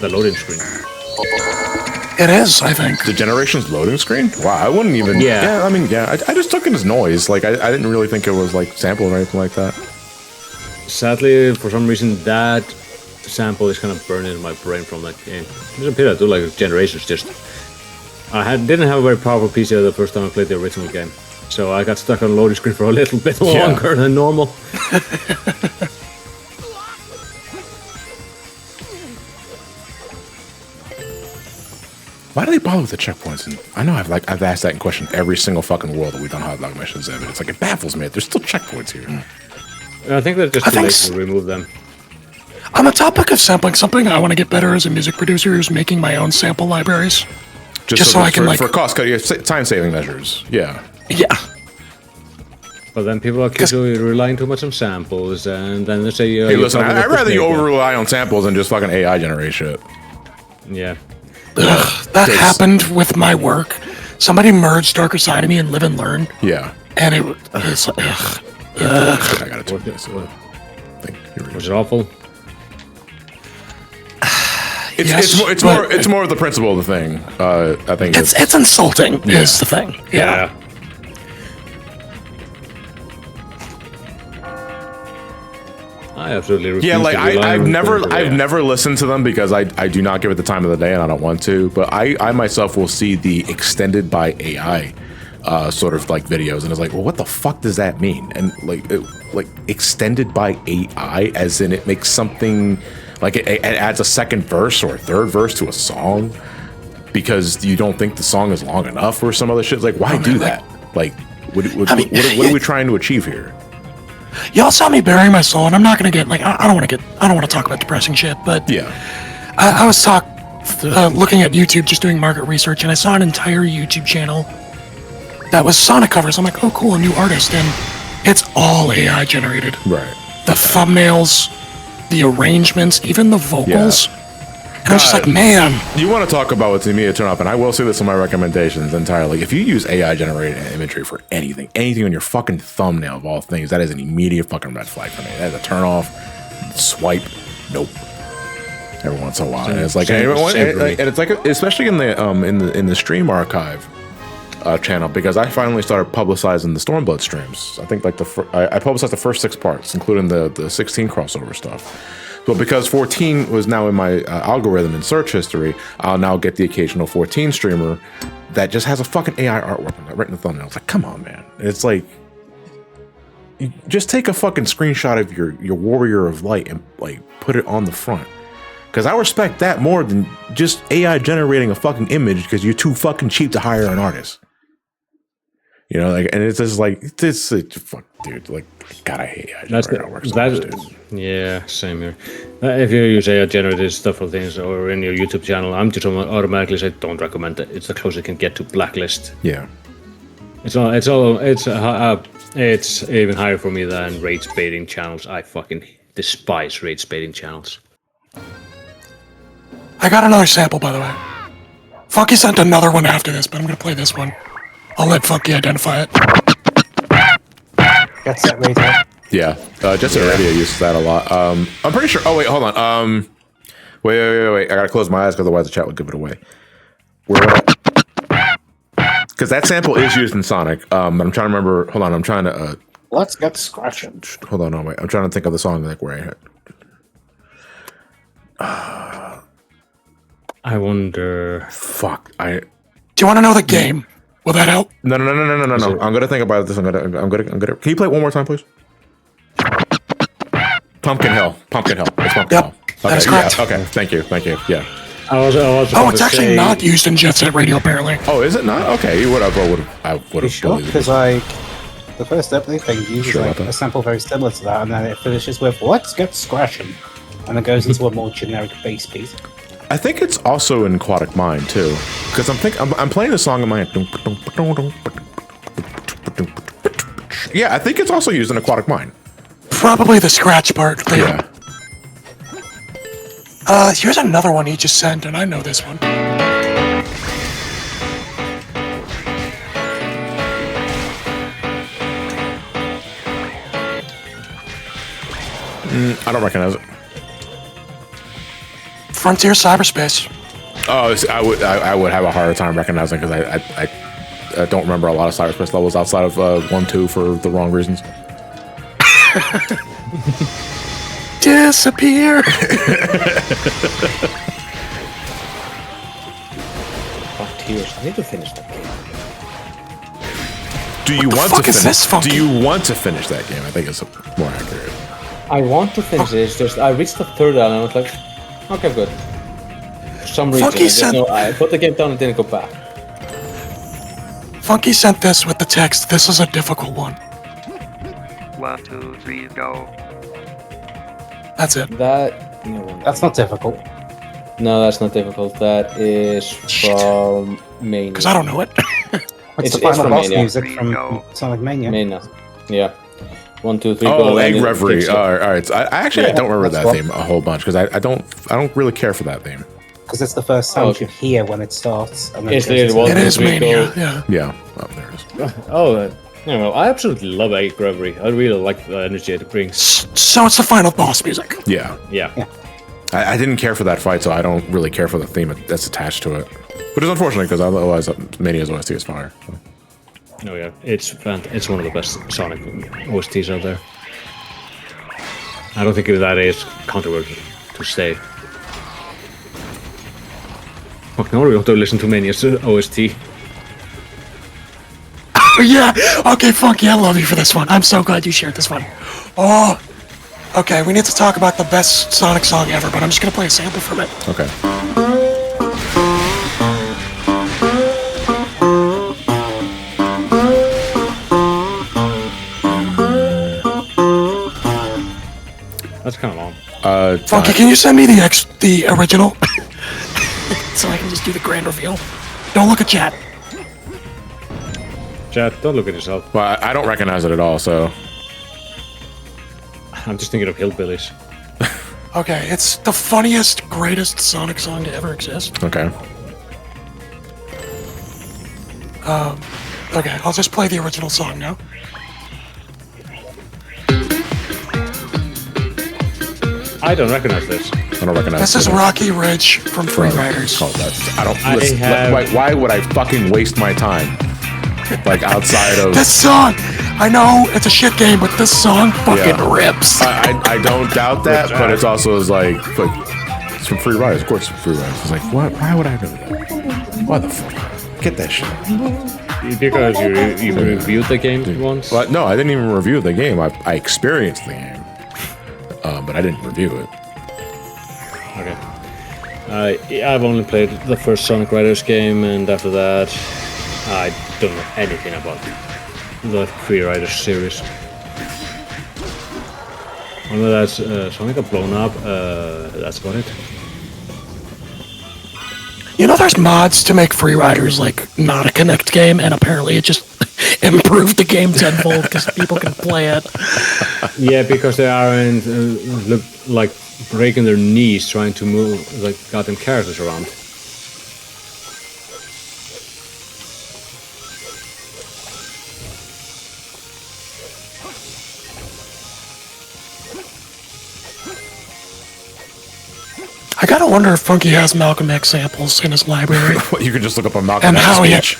The loading screen. It is, I think. The Generations loading screen? Wow, I wouldn't even... Yeah. I mean, I just took it as noise. Like, I didn't really think it was, like, sample or anything like that. Sadly, for some reason, that sample is kind of burned in my brain from that game. There's a bit I do like Generations, just... didn't have a very powerful PC the first time I played the original game. So I got stuck on the loading screen for a little bit longer than normal. Why do they bother with the checkpoints? And I know I've asked that question every single fucking world that we've done hot dog missions in, but it's like it baffles me. There's still checkpoints here. I think they're just too lazy to remove them. On the topic of sampling, something I want to get better as a music producer is making my own sample libraries. Just so I can for cost cutting, time saving measures. Yeah. Yeah. But then people are relying too much on samples, and then they say, "Hey, listen, I'd rather you over rely on samples than just fucking AI generate shit." Yeah. That happened with my work. Somebody merged Darker Side of Me and Live and Learn. Yeah. And it was like, I gotta do this. Was it awful? It's more of the principle of the thing. I think it's insulting. Is the thing. Yeah. I absolutely refuse. Yeah, like I've never listened to them because I do not give it the time of the day and I don't want to. But I myself will see the extended by AI sort of like videos and it's like, well, what the fuck does that mean? And like extended by AI, as in it makes something like it adds a second verse or a third verse to a song because you don't think the song is long enough or some other shit. It's like, why do that? Like, what are we trying to achieve here? Y'all saw me burying my soul, and I'm not gonna get like I don't want to talk about depressing shit, but yeah, I was looking at YouTube, just doing market research, and I saw an entire YouTube channel that was Sonic covers. I'm like, oh cool, a new artist, and it's all AI generated. Right. The thumbnails, the arrangements, even the vocals. Yeah. And I was just like, man. You want to talk about what's immediate turn off, and I will say this in my recommendations entirely. If you use AI generated imagery for anything on your fucking thumbnail of all things, that is an immediate fucking red flag for me. That is a turn off. Swipe. Nope. Every once in a while. And it's like, and it's like, especially in the stream archive channel, because I finally started publicizing the Stormblood streams. I think like I publicized the first 6 parts, including the 16 crossover stuff. But because 14 was now in my algorithm in search history, I'll now get the occasional 14 streamer that just has a fucking AI artwork right in the thumbnail. It's like, come on, man. It's like, you just take a fucking screenshot of your Warrior of Light and like put it on the front. Because I respect that more than just AI generating a fucking image because you're too fucking cheap to hire an artist. You know, like, and it's just like, this, fuck, dude, like, God, I hate AI generated artwork so much, dude. Yeah, same here. If you use AI generated stuff or things or in your YouTube channel, I'm just automatically say don't recommend it. It's the closest it can get to blacklist. Yeah. It's even higher for me than rage baiting channels. I fucking despise rage baiting channels. I got another sample, by the way. Funky sent another one after this, but I'm gonna play this one. I'll let Funky identify it. Get Set Radio. Yeah, Jet Set Radio uses that a lot. I'm pretty sure. Oh wait, hold on. Wait. I gotta close my eyes because otherwise the chat would give it away. Because that sample is used in Sonic. But I'm trying to remember. Hold on, I'm trying to. Let's get scratching. Hold on, no wait. I'm trying to think of the song like where I wonder. Fuck. Do you want to know the game? Will that help? No. I'm gonna think about this. I'm gonna. Can you play it one more time, please? Pumpkin Hill. It's Pumpkin Hill. Okay, that is correct. Yeah, okay, thank you. Yeah. It's actually not used in Jet Set Radio, apparently. Oh, is it not? Okay, I would have sure? Because the first opening thing uses a sample very similar to that, and then it finishes with "Let's get scratching," and it goes into a more generic bass piece. I think it's also in Aquatic Mind too, because I'm playing the song in my head. Yeah, I think it's also used in Aquatic Mind. Probably the scratch part. Yeah. Here's another one he just sent, and I know this one. I don't recognize it. Frontier Cyberspace. Oh, I would have a harder time recognizing because I don't remember a lot of cyberspace levels outside of 1-2 for the wrong reasons. Disappear. Frontiers. I need to finish that game. Do you want fuck to is finish? this, Funky? Do you want to finish that game? I think it's more accurate. I want to finish it. It's just I reached the third island. I was like, okay, good. For some reason, Funky said- I put the game down and didn't go back. Funky sent this with the text. This is a difficult one. 1, 2, 3, go. That's it. That no, That's not difficult. no, that's not difficult. That is from Mania. Because I don't know it. It's the It's final from boss Mania. music from Sonic Mania. Mania. Yeah. 1, 2, 3, Oh, go. Egg and it Reverie. picks All up. right. So I actually Yeah, don't remember that's that what- theme a whole bunch because I don't really care for that theme. Because it's the first sound okay. you hear when it starts. And then It's goes the into- one- It is we Mania. go- Yeah. Yeah. Oh, there it is. Oh, you know, I absolutely love Egg Reverie. I really like the energy it brings. So it's the final boss music. Yeah. Yeah. I didn't care for that fight, so I don't really care for the theme that's attached to it. But it's unfortunate because otherwise Mania's OST is fire. No, yeah, it's one of the best Sonic OSTs out there. I don't think that is controversial to say. Fuck no, we have to listen to Mania's OST. Oh, yeah. Okay, Funky, I love you for this one. I'm so glad you shared this one. Oh. Okay, we need to talk about the best Sonic song ever, but I'm just gonna play a sample from it. Okay. That's kind of long. Funky, can you send me the original? So I can just do the grand reveal. Don't look at chat. Chad, don't look at yourself. Well, I don't recognize it at all, so I'm just thinking of hillbillies. Okay, it's the funniest, greatest Sonic song to ever exist. okay. Okay, I'll just play the original song now. I don't recognize this. I don't recognize This is it. Rocky Ridge from Free Riders. Oh, that's, I don't. I Listen, have- why would I fucking waste my time? Like outside of. This song, I know it's a shit game, but this song fucking Yeah. rips. I don't doubt that, but it's also is like it's from Free Riders. Of course, it's from Free Riders. It's like, what? Why would I do that? Why the fuck? Get that shit. Because you reviewed the game once? Well, no, I didn't even review the game. I experienced the game, but I didn't review it. Okay. I've only played the first Sonic Riders game, and after that, I don't know anything about the Free Riders series. Whether that's Sonic got blown up, that's about it. You know, there's mods to make Free Riders like not a Kinect game, and apparently it just improved the game tenfold because people can play it. Yeah, because they aren't look like breaking their knees trying to move like goddamn characters around. I gotta wonder if Funky has Malcolm X samples in his library. You can just look up a Malcolm And X how he- speech.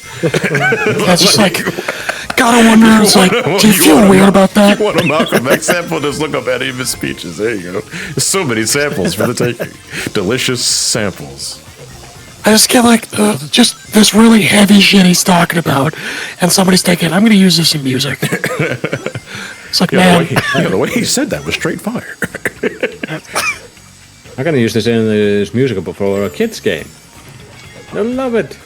That's just like, gotta wonder, it's like, do you feel weird about that? You want a Malcolm X sample? Just look up any of his speeches. There you go. There's so many samples for the taking. Delicious samples. I just get like, just this really heavy shit he's talking about, and somebody's thinking, I'm gonna use this in music. It's like, man, The way he said that was straight fire. I'm gonna use this in this music for a kids game. They'll love it.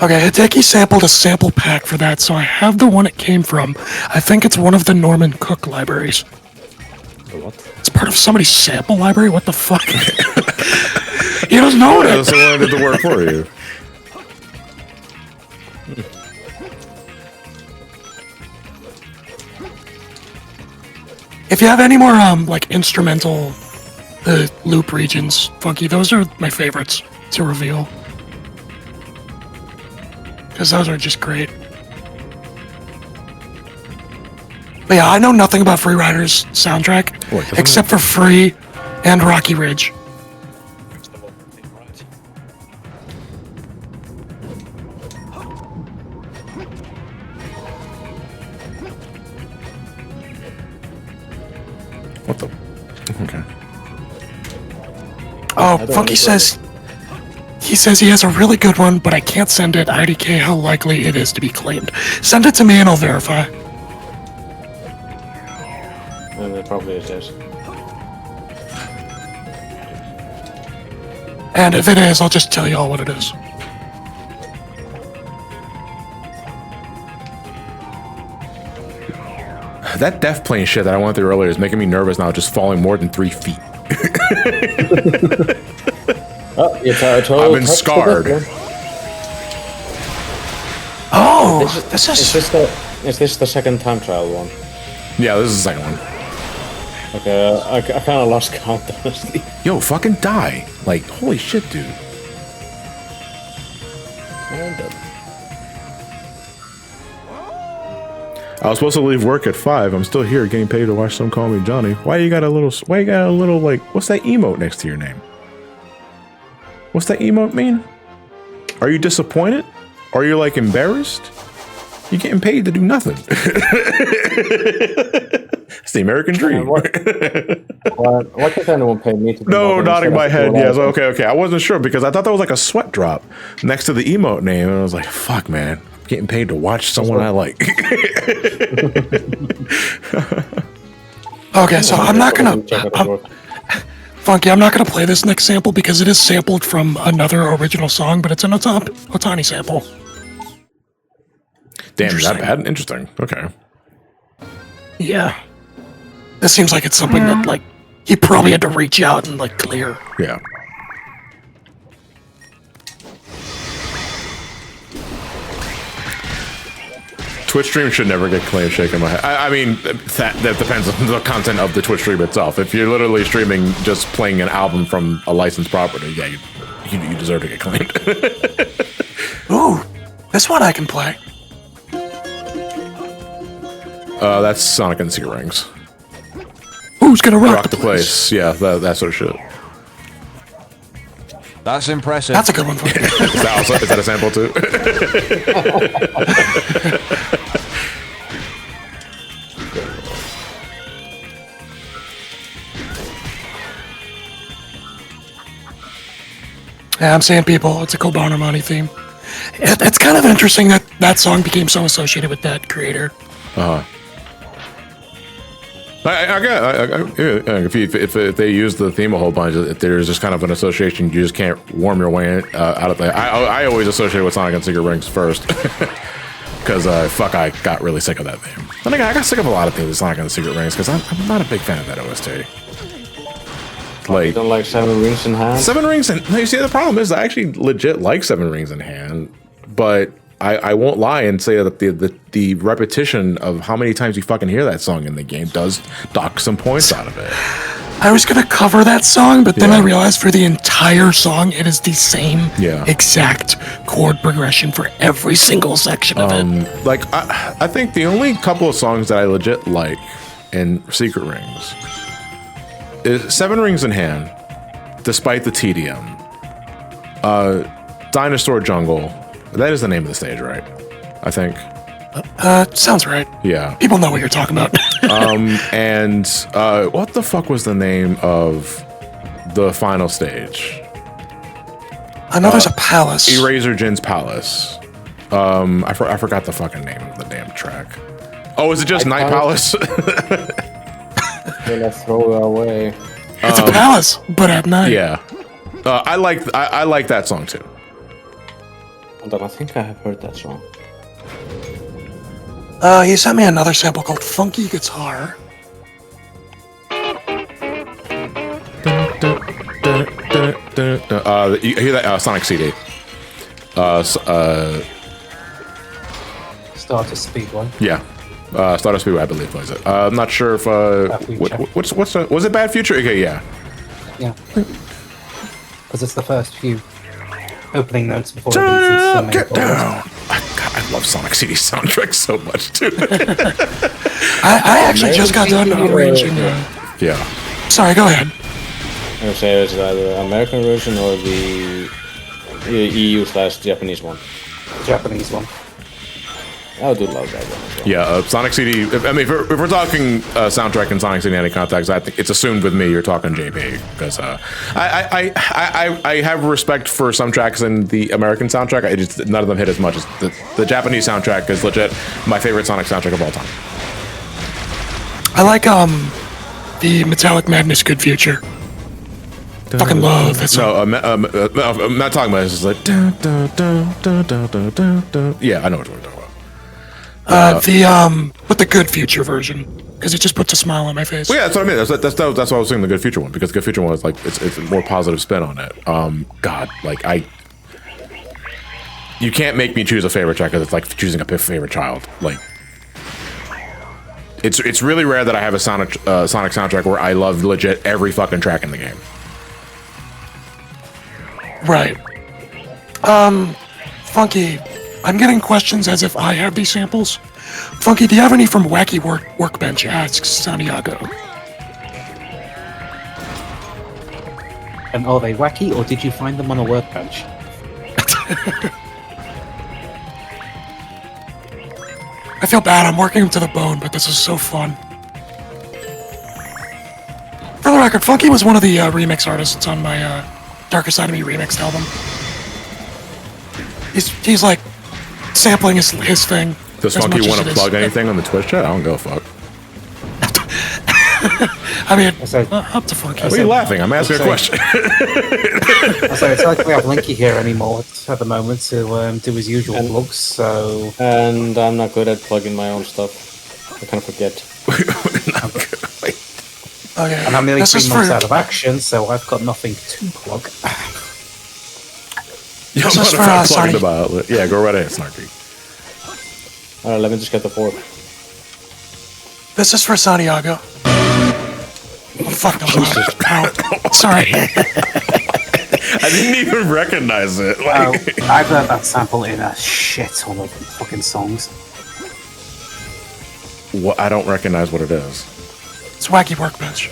okay, Hideki sampled a sample pack for that, so I have the one it came from. I think it's one of the Norman Cook libraries. What? It's part of somebody's sample library? What the fuck? He doesn't know Yeah, it. someone did the work for you. If you have any more like instrumental loop regions, Funky, those are my favorites to reveal. Because those are just great. But yeah, I know nothing about Free Rider's soundtrack, except for Free and Rocky Ridge. What the? Okay. Oh, Funky says... He says he has a really good one, but I can't send it. IDK how likely it is to be claimed. Send it to me and I'll verify. And it probably is this. And if it is, I'll just tell you all what it is. That death plane shit that I went through earlier is making me nervous now, just falling more than 3 feet. Oh, I've been scarred. Oh, Is this the second time trial one? Yeah, this is the second one. Okay, I kind of lost count, honestly. Yo, fucking die. Like, holy shit, dude. I was supposed to leave work at 5. I'm still here getting paid to watch Some Call Me Johnny. Why you got a little, like, what's that emote next to your name? What's that emote mean? Are you disappointed? Are you, like, embarrassed? You're getting paid to do nothing. It's the American dream. What if anyone paid me to do No, nothing nodding my instead of head. doing Yes, anything? okay. I wasn't sure because I thought that was like a sweat drop next to the emote name. And I was like, fuck, man. I'm getting paid to watch someone I like. Okay, so I'm not gonna... Funky, I'm not gonna play this next sample because it is sampled from another original song, but it's an Otani sample. Damn, is that bad? Interesting. Okay. Yeah. This seems like it's something that, like, he probably had to reach out and, like, clear. Yeah. Twitch stream should never get clean shaken my head. I mean, that depends on the content of the Twitch stream itself. If you're literally streaming just playing an album from a licensed property, yeah, you deserve to get claimed. Ooh, this one I can play. That's Sonic and Sea Rings. Who's gonna rock the place? Yeah, that sort of shit. That's impressive. That's a good one for you. Is that a sample too? Yeah, I'm saying, people, it's a Kobana Money theme. It's kind of interesting that that song became so associated with that creator. If they use the theme a whole bunch, if there's just kind of an association, you just can't worm your way out of that. I always associate with Sonic and Secret Rings first. Because, I got really sick of that theme. And I got sick of a lot of things with Sonic and the Secret Rings, because I'm not a big fan of that OST. You don't like Seven Rings in Hand? Seven Rings in... You see, the problem is I actually legit like Seven Rings in Hand, but I won't lie and say that the repetition of how many times you fucking hear that song in the game does dock some points out of it. I was gonna cover that song, but then I realized for the entire song, it is the same exact chord progression for every single section of it. Like, I think the only couple of songs that I legit like in Secret Rings is Seven Rings in Hand, despite the TDM. Dinosaur Jungle. That is the name of the stage, right? I think. Sounds right. Yeah. People know what you're talking about. And what the fuck was the name of the final stage? I know there's a palace. Eraser Jin's Palace. I forgot the fucking name of the damn track. Oh, is it just Night Palace? Let's throw it away. It's a palace, but at night. Yeah. I like that song too. Hold on, I think I have heard that song. He sent me another sample called Funky Guitar. You hear that? Sonic CD. Stardust Speedway. Yeah. Stardust Speedway, I believe, plays it. I'm not sure if was it Bad Future? Okay, yeah. Yeah. Because it's the first few opening notes before get down. I I love Sonic CD soundtrack so much too. I actually just got done arranging. Yeah. Sorry, go ahead. I would say it's either the American version or the EU/Japanese one. Japanese one. I do love that one as well. Yeah, Sonic CD. I mean, if we're talking soundtrack and Sonic CD any context, I think it's assumed with me you're talking JP because I have respect for some tracks in the American soundtrack. None of them hit as much as the Japanese soundtrack is legit my favorite Sonic soundtrack of all time. I like the Metallic Madness Good Future. Fucking love that song. No, I'm not talking about it. It's just like yeah, I know what we're talking about. With the Good Future version, because it just puts a smile on my face. Well, yeah, that's what I mean. That's why I was saying the Good Future one, because the Good Future one is like it's a more positive spin on it. God, like you can't make me choose a favorite track because it's like choosing a favorite child. Like it's really rare that I have a Sonic soundtrack where I love legit every fucking track in the game. Right. Funky, I'm getting questions as if I have these samples. Funky, do you have any from Wacky Workbench? Asks Santiago. And are they wacky, or did you find them on a workbench? I feel bad, I'm working them to the bone, but this is so fun. For the record, Funky was one of the remix artists on my Darkest Side of Me remixed album. He's like sampling his thing. Does Funky want to plug anything on the Twitch chat? I don't go fuck. I mean, up to Funky. Why are you laughing? I'm asking a question. It's like we have Linky here anymore at the moment to do his usual plugs, so... And I'm not good at plugging my own stuff. I kind of forget. Okay. And I'm nearly 3 months out of action, so I've got nothing to plug. This is for Sonny. Yeah, go right ahead, Snarky. Alright, let me just get the fork. This is for Santiago. Oh, fuck, no. Ow. Sorry. I didn't even recognize it. Like... I've heard that sample in a shit ton of fucking songs. What? I don't recognize what it is. It's Wacky Workbench.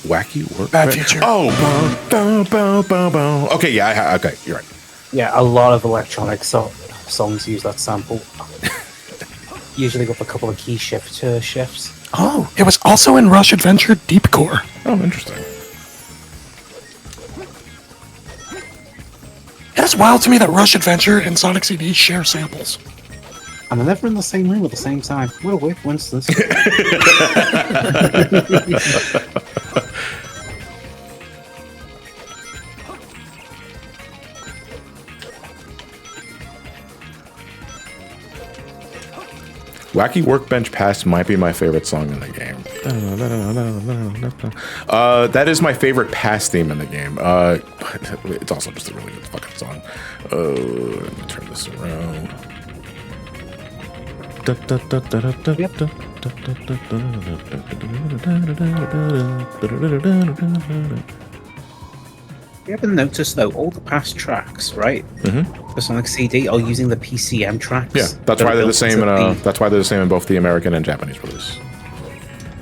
Wacky Workbench? Bad Future. Oh, okay, yeah, okay, you're right. Yeah, a lot of electronic songs use that sample. Usually with a couple of key shifts. Oh, it was also in Rush Adventure Deep Core. Oh, interesting. It is wild to me that Rush Adventure and Sonic CD share samples. And they're never in the same room at the same time. What a weird coincidence. Wacky Workbench Pass might be my favorite song in the game. That is my favorite pass theme in the game. It's also just a really good fucking song. Let me turn this around. You ever notice though, all the past tracks, right? Mm-hmm. The Sonic CD are using the PCM tracks. Yeah, that's why they're the same. That's why they're the same in both the American and Japanese release.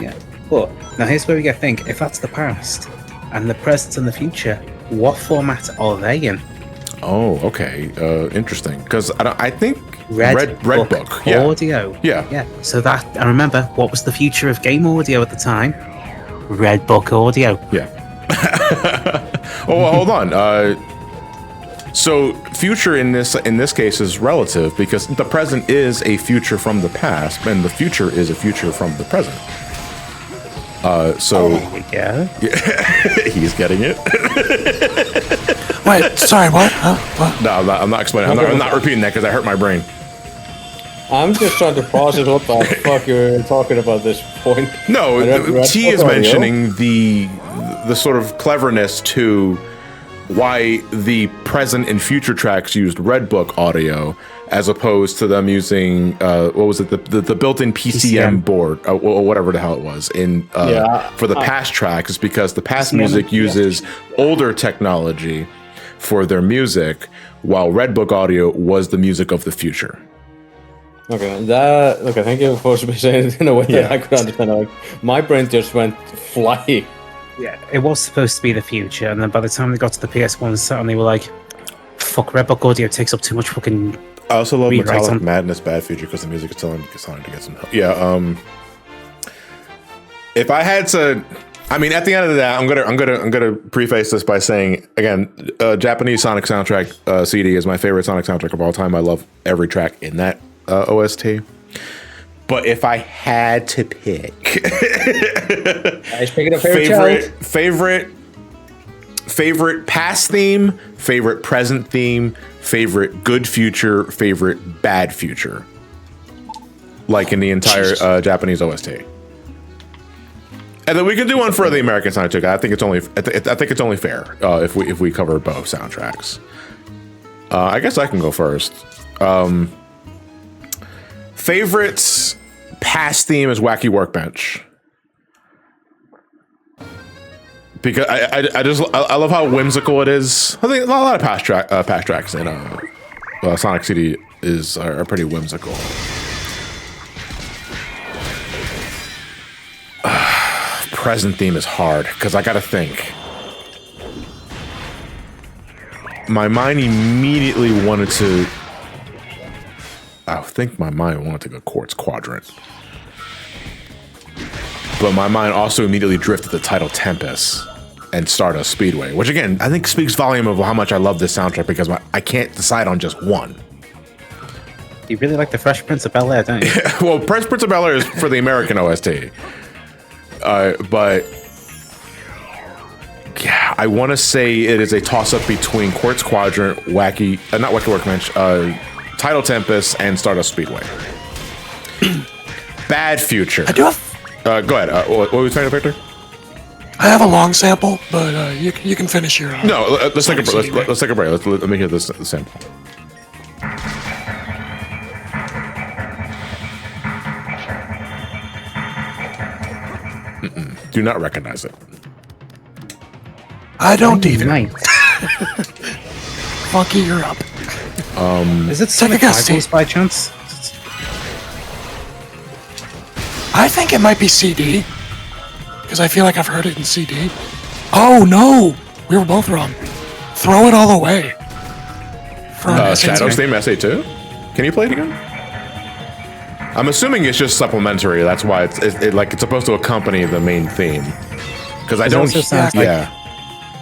Yeah, but now here's where we get to think: if that's the past and the present and the future, what format are they in? Oh, okay, interesting. Because I think Red Book audio. Yeah. So that I remember. What was the future of game audio at the time? Red Book audio. Yeah. Oh, well, hold on. So future in this case is relative because the present is a future from the past, and the future is a future from the present. Yeah. He's getting it. Wait, sorry, what? Huh? What? No, I'm not explaining. I'm not repeating that because I hurt my brain. I'm just trying to process what the fuck you're talking about this point. No, T is mentioning the sort of cleverness to why the present and future tracks used Red Book audio as opposed to them using what was it, the built-in PCM board or whatever the hell it was for the past tracks, because the past music uses older technology for their music, while Red Book audio was the music of the future. Okay, thank you for saying it in a way that I could understand. Like, my brain just went flying. Yeah, it was supposed to be the future, and then by the time they got to the PS1, suddenly were like, fuck, Redbook Audio takes up too much fucking... I also love rewrite Metallic on- Madness Bad Future because the music is telling Sonic to get some help. Yeah, if I had to, I mean, at the end of the day, I'm gonna preface this by saying again, Japanese Sonic soundtrack CD is my favorite Sonic soundtrack of all time. I love every track in that OST. But if I had to pick, favorite past theme, favorite present theme, favorite good future, favorite bad future, like in the entire Japanese OST. And then we can do one for the American soundtrack. I think it's only fair if we cover both soundtracks. I guess I can go first. Favorites past theme is Wacky Workbench. Because I love how whimsical it is. I think a lot of past tracks in Sonic CD are pretty whimsical. Present theme is hard because I gotta think. My mind immediately wanted to. I think my mind wanted to go Quartz Quadrant. But my mind also immediately drifted to Title Tempest and Stardust Speedway, which again, I think speaks volume of how much I love this soundtrack because I can't decide on just one. You really like the Fresh Prince of Bel-Air, don't you? Well, Fresh Prince of Bel-Air is for the American OST. But yeah, I want to say it is a toss-up between Quartz Quadrant, not Wacky Workbench, Title Tempest, and Stardust Speedway. Bad future. I do have... go ahead. What were you saying, Victor? I have a long sample, but you can finish your... No, let's take a break. Let's take a break. Let me hear this sample. Do not recognize it. I don't either. Nice. Funky, you're up. Is it Sonic Rivals by chance? I think it might be CD. Because I feel like I've heard it in CD. Oh, no! We were both wrong. Throw it all away. Shadow's theme SA2? Can you play it again? I'm assuming it's just supplementary. That's why it's supposed to accompany the main theme. Because I don't.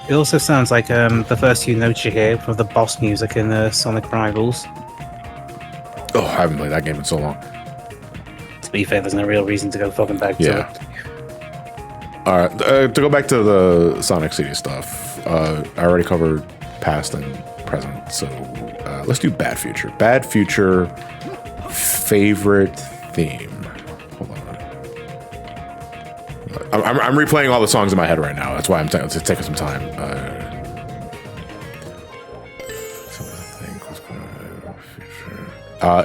It also sounds like the first few notes you hear from the boss music in Sonic Rivals. Oh, I haven't played that game in so long. To be fair, there's no real reason to go fucking back to it. All right, to go back to the Sonic CD stuff, I already covered past and present, so let's do Bad Future. Bad Future favorite theme. Hold on. I'm replaying all the songs in my head right now. That's why it's taking some time.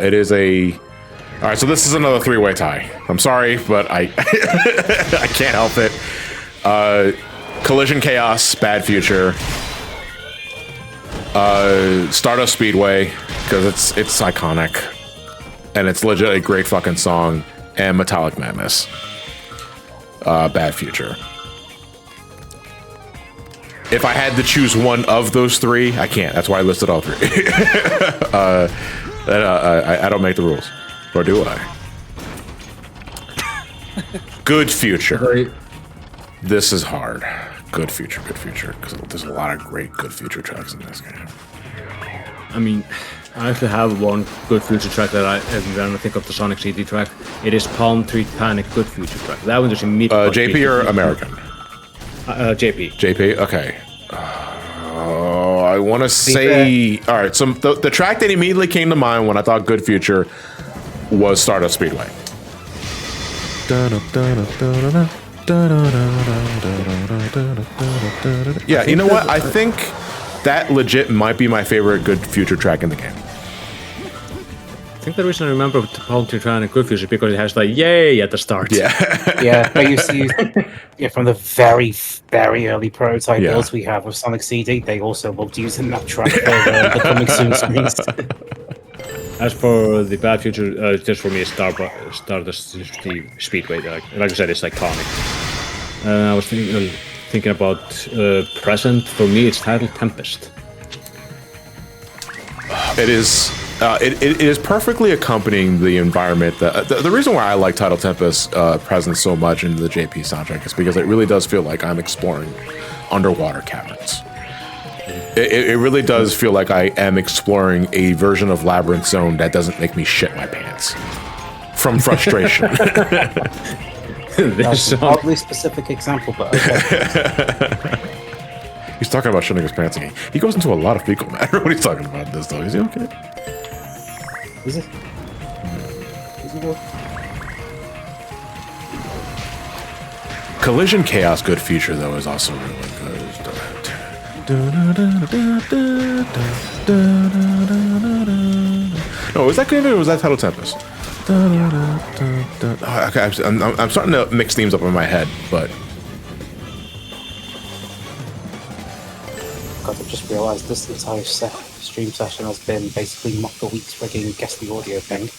It is a... All right, so this is another three-way tie. I'm sorry, but I I can't help it. Collision Chaos, Bad Future. Stardust Speedway, because it's iconic. And it's legit a great fucking song. And Metallic Madness. Bad Future. If I had to choose one of those three, I can't. That's why I listed all three. I don't make the rules. Or do I? Good Future. This is hard. Good Future, because there's a lot of great Good Future tracks in this game. I mean, I actually have one Good Future track that I think of the Sonic CD track. It is Palm Tree Panic Good Future track. That one just immediately... JP or American? JP. JP, okay. I want to say... Alright, so the track that immediately came to mind when I thought Good Future was Stardust Speedway. Yeah, you know what? I think that legit might be my favorite Good Future track in the game. I think the reason I remember Palm Tree Panic Good Future is because it has like "yay" at the start. Yeah, yeah. But you see, from the very, very early prototype builds we have of Sonic CD, they also loved using that track for the coming soon screens. As for the bad future, just for me, it's Stardust Speedway. Like I said, it's iconic. I was thinking about present. For me, it's titled Tempest. It is. It is perfectly accompanying the environment. The reason why I like Title Tempest present so much in the JP soundtrack is because it really does feel like I'm exploring underwater caverns. It really does feel like I am exploring a version of Labyrinth Zone that doesn't make me shit my pants from frustration. That's an oddly specific example, but okay. He's talking about shitting his pants again. He goes into a lot of fecal matter when he's talking about this, though. Is he okay? Is it? Is it good? Collision Chaos Good Future, though, is also really good. No, was that good or was that Title Tempest? Oh, okay, I'm starting to mix themes up in my head, but... God, I just realised this entire stream session has been basically Mock the Week's frigging guess the audio thing.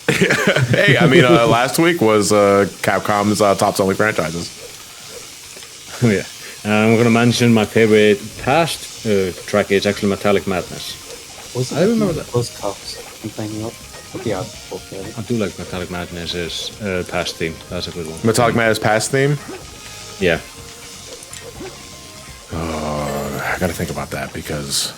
Hey, I mean, last week was Capcom's top selling franchises. Oh, yeah. I'm going to mention my favorite past track is actually Metallic Madness. I remember that. Was Cox. I'm thinking of. Yeah, okay. I do like Metallic Madness's past theme. That's a good one. Metallic Madness past theme? Yeah. I gotta think about that because...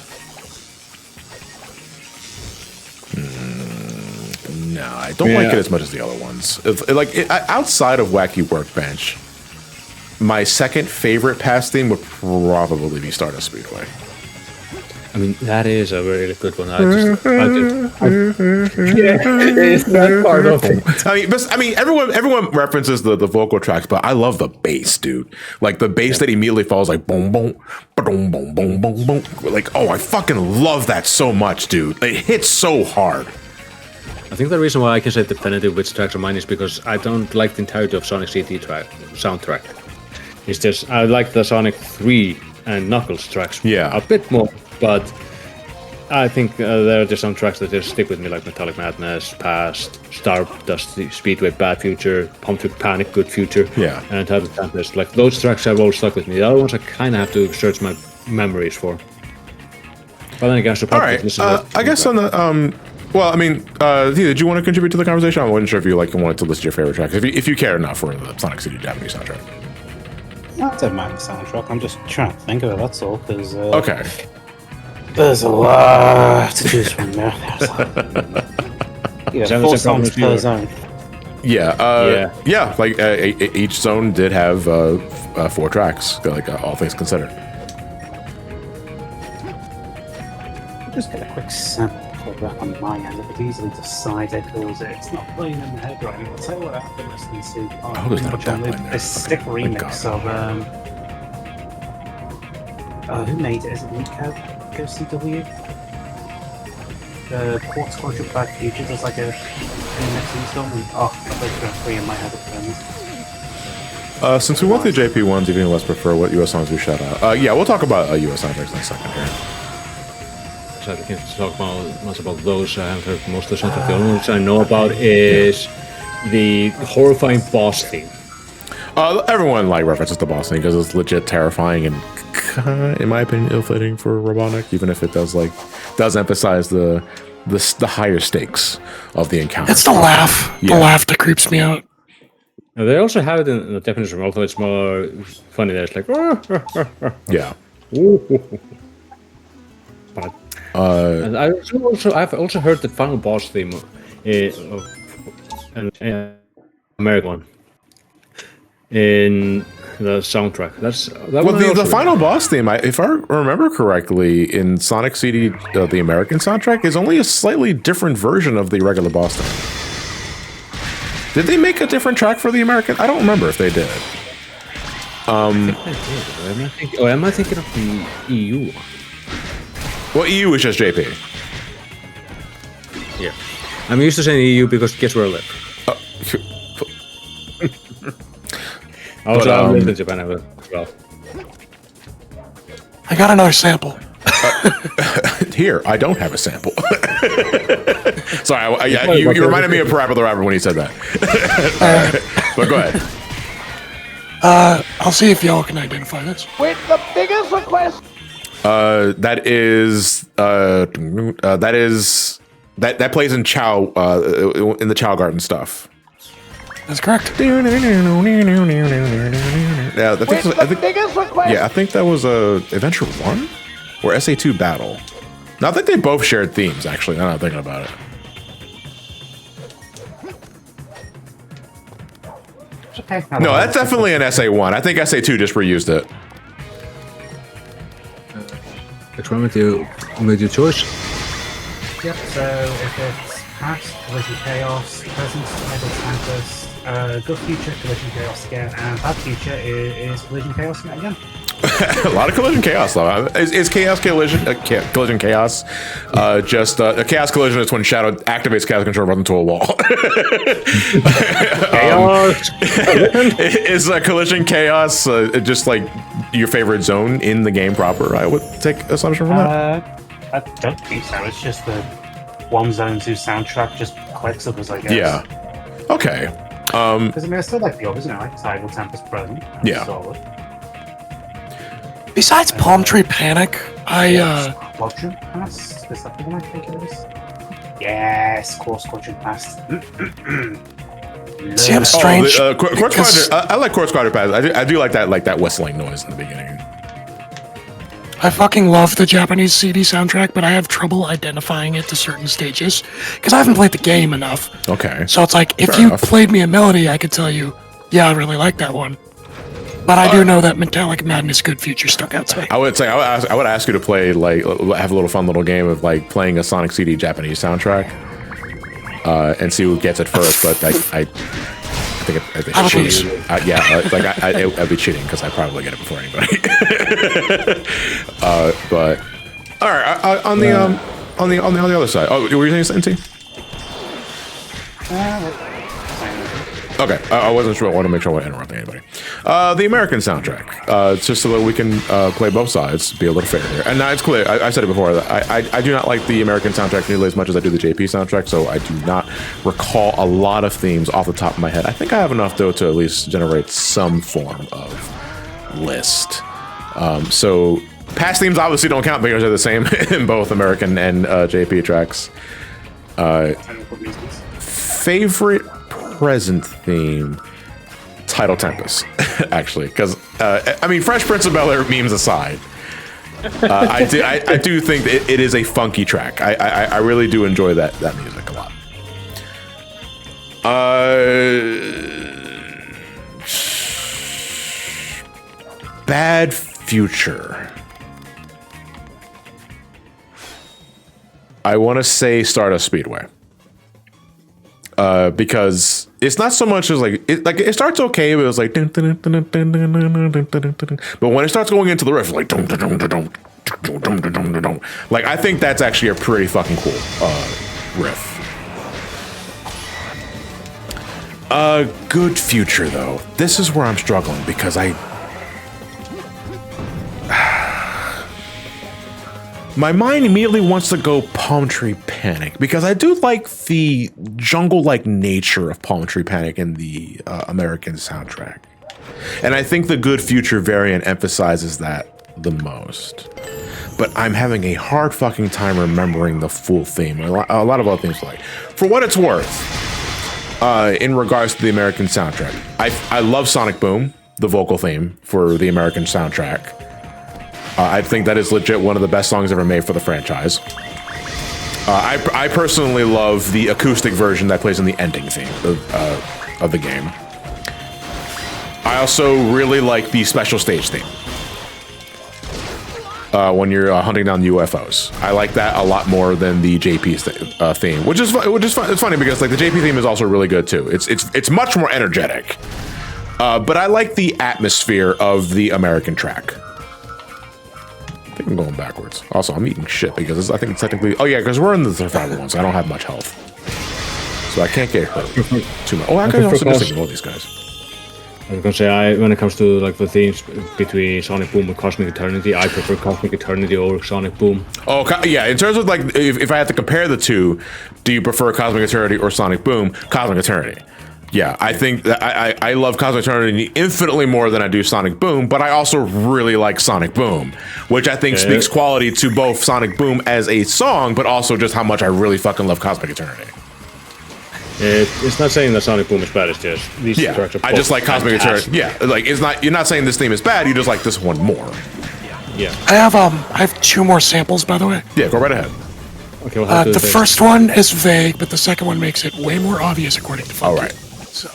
no, I don't like it as much as the other ones. Outside of Wacky Workbench, my second favorite past theme would probably be Stardust Speedway. I mean, that is a really good one. It's that part of it. I mean, everyone references the vocal tracks, but I love the bass, dude. Like the bass that immediately falls like boom, boom, boom, boom, boom, boom, boom. Like, oh, I fucking love that so much, dude. It hits so hard. I think the reason why I can say definitive which tracks are mine is because I don't like the entirety of Sonic CD soundtrack. It's just I like the Sonic 3 and Knuckles tracks a bit more. But I think there are just some tracks that just stick with me, like Metallic Madness, Past, Stardust Speedway, Bad Future, Pump to Panic, Good Future, and Title Tempest. Like those tracks have all stuck with me. The other ones I kind of have to search my memories for. But then again, I should probably listen to I guess on the well, I mean, did you want to contribute to the conversation? I wasn't sure if you wanted to list your favorite tracks, if you care enough for the Sonic CD Japanese soundtrack. I don't mind the soundtrack. I'm just trying to think of it. That's all. Because okay. There's a lot to choose from there. Yeah, 4 songs per zone. Yeah. Like each zone did have 4 tracks. Like all things considered. I'll just get a quick sample back on my end. I could easily decide because it's not playing in the head right now. I'll tell you what I've been listening to. A stick remix of who made it? Is it Nico? CW? Quartz Quadrant Bad Future does like a remix installment. Oh, I played 3 in my head at since we went through JP ones, even less prefer what US songs we shout out. Yeah, we'll talk about US soundtracks in a second here. So I can't talk much about those. I haven't heard most of the soundtrack. The only ones I know about is the horrifying boss theme. Everyone references the boss theme because it's legit terrifying and, in my opinion, ill-fitting for Robotnik, even if it does emphasize the higher stakes of the encounter. It's the laugh. The laugh that creeps me out. Now, they also have it in the definition, although it's more funny. There's like, yeah. But and I've also heard the final boss theme of an American one in the soundtrack. The final boss theme, if I remember correctly, in Sonic CD, the American soundtrack, is only a slightly different version of the regular boss theme. Did they make a different track for the American? I don't remember if they did. I think I did. Am I thinking of the EU one? Well, EU is just JP. Yeah. I'm used to saying EU because guess where I live. I lived in Japan as well. I got another sample. Here, I don't have a sample. Sorry, you reminded me of Parappa the Rapper when he said that. But go ahead. I'll see if y'all can identify this. With the biggest request. That plays in Chow in the Chow Garden stuff. That's correct. Yeah, I think that was Adventure 1 or SA2 Battle. No, I think they both shared themes, actually, now that I'm thinking about it. No, that's definitely an SA1. I think SA2 just reused it. Which one with you choice? Yep, so if it's past, Collision Chaos, present, Idle Tempest, good future, Collision Chaos again, and bad future is Collision Chaos again. A lot of Collision Chaos, though. Is Chaos Collision Chaos just a Chaos Collision is when Shadow activates Chaos Control and runs into a wall. Is Collision Chaos just like your favorite zone in the game proper? I would take assumption from that. I don't think so. It's just the one zone 2 soundtrack just clicks others, I guess. Yeah. Okay. Because I mean, I still like the others, like Tidal Tempest Present. Yeah. Solid. Besides Palm Tree Panic, Quadrant Past? Is that the one I think it is? Yes, Course Quadrant Past. See, I'm strange. Quartz Quadrant. I like Quartz Quadrant Past. I do like that whistling noise in the beginning. I fucking love the Japanese CD soundtrack, but I have trouble identifying it to certain stages because I haven't played the game enough. Okay. So it's like, if you played me a melody, I could tell you, yeah, I really like that one. But I do know that Metallic Madness Good Future stuck out to me. I would ask you to play, like, have a little fun little game of like playing a Sonic CD Japanese soundtrack, and see who gets it first. But I think it's cheating. I'd be cheating because I probably get it before anybody. But all right, on the other side. Oh, were you saying something? Okay, I wasn't sure. I want to make sure I wasn't interrupting anybody. The American soundtrack, just so that we can play both sides, be a little fair here. And now it's clear. I said it before. I do not like the American soundtrack nearly as much as I do the JP soundtrack, so I do not recall a lot of themes off the top of my head. I think I have enough though to at least generate some form of list. So past themes obviously don't count because they're the same in both American and JP tracks. Favorite present theme, Tidal Tempest, actually, because I mean, Fresh Prince of Bel-Air memes aside, I do think it is a funky track. I really do enjoy that music a lot. Bad Future. I want to say Stardust Speedway. Because it's not so much as it starts okay, but it's like but when it starts going into the riff, like like I think that's actually a pretty fucking cool riff. Good Future though. This is where I'm struggling because my mind immediately wants to go Palm Tree Panic because I do like the jungle-like nature of Palm Tree Panic in the American soundtrack. And I think the Good Future variant emphasizes that the most. But I'm having a hard fucking time remembering the full theme. A lot of other things like. For what it's worth, in regards to the American soundtrack, I love Sonic Boom, the vocal theme for the American soundtrack. I think that is legit one of the best songs ever made for the franchise. I personally love the acoustic version that plays in the ending theme of the game. I also really like the special stage theme when you're hunting down UFOs. I like that a lot more than the JP's theme, which is fun. It's funny because like the JP theme is also really good too. It's much more energetic, but I like the atmosphere of the American track. I think I'm going backwards. Also, I'm eating shit because I think it's technically... Oh, yeah, because we're in the survival one, so I don't have much health. So I can't get hurt too much. Oh, I can also just ignore these guys. I was gonna say, when it comes to like the themes between Sonic Boom and Cosmic Eternity, I prefer Cosmic Eternity over Sonic Boom. Oh, yeah. In terms of like, if I had to compare the two, do you prefer Cosmic Eternity or Sonic Boom? Cosmic Eternity. Yeah, I think that I love Cosmic Eternity infinitely more than I do Sonic Boom, but I also really like Sonic Boom, which I think speaks quality to both Sonic Boom as a song, but also just how much I really fucking love Cosmic Eternity. It's not saying that Sonic Boom is bad. It's just these tracks are I just like Cosmic Eternity. Yeah, like it's not. You're not saying this theme is bad. You just like this one more. Yeah. I have 2 more samples, by the way. Yeah, go right ahead. Okay. We'll the first one is vague, but the second one makes it way more obvious, according to Funky. All right. So.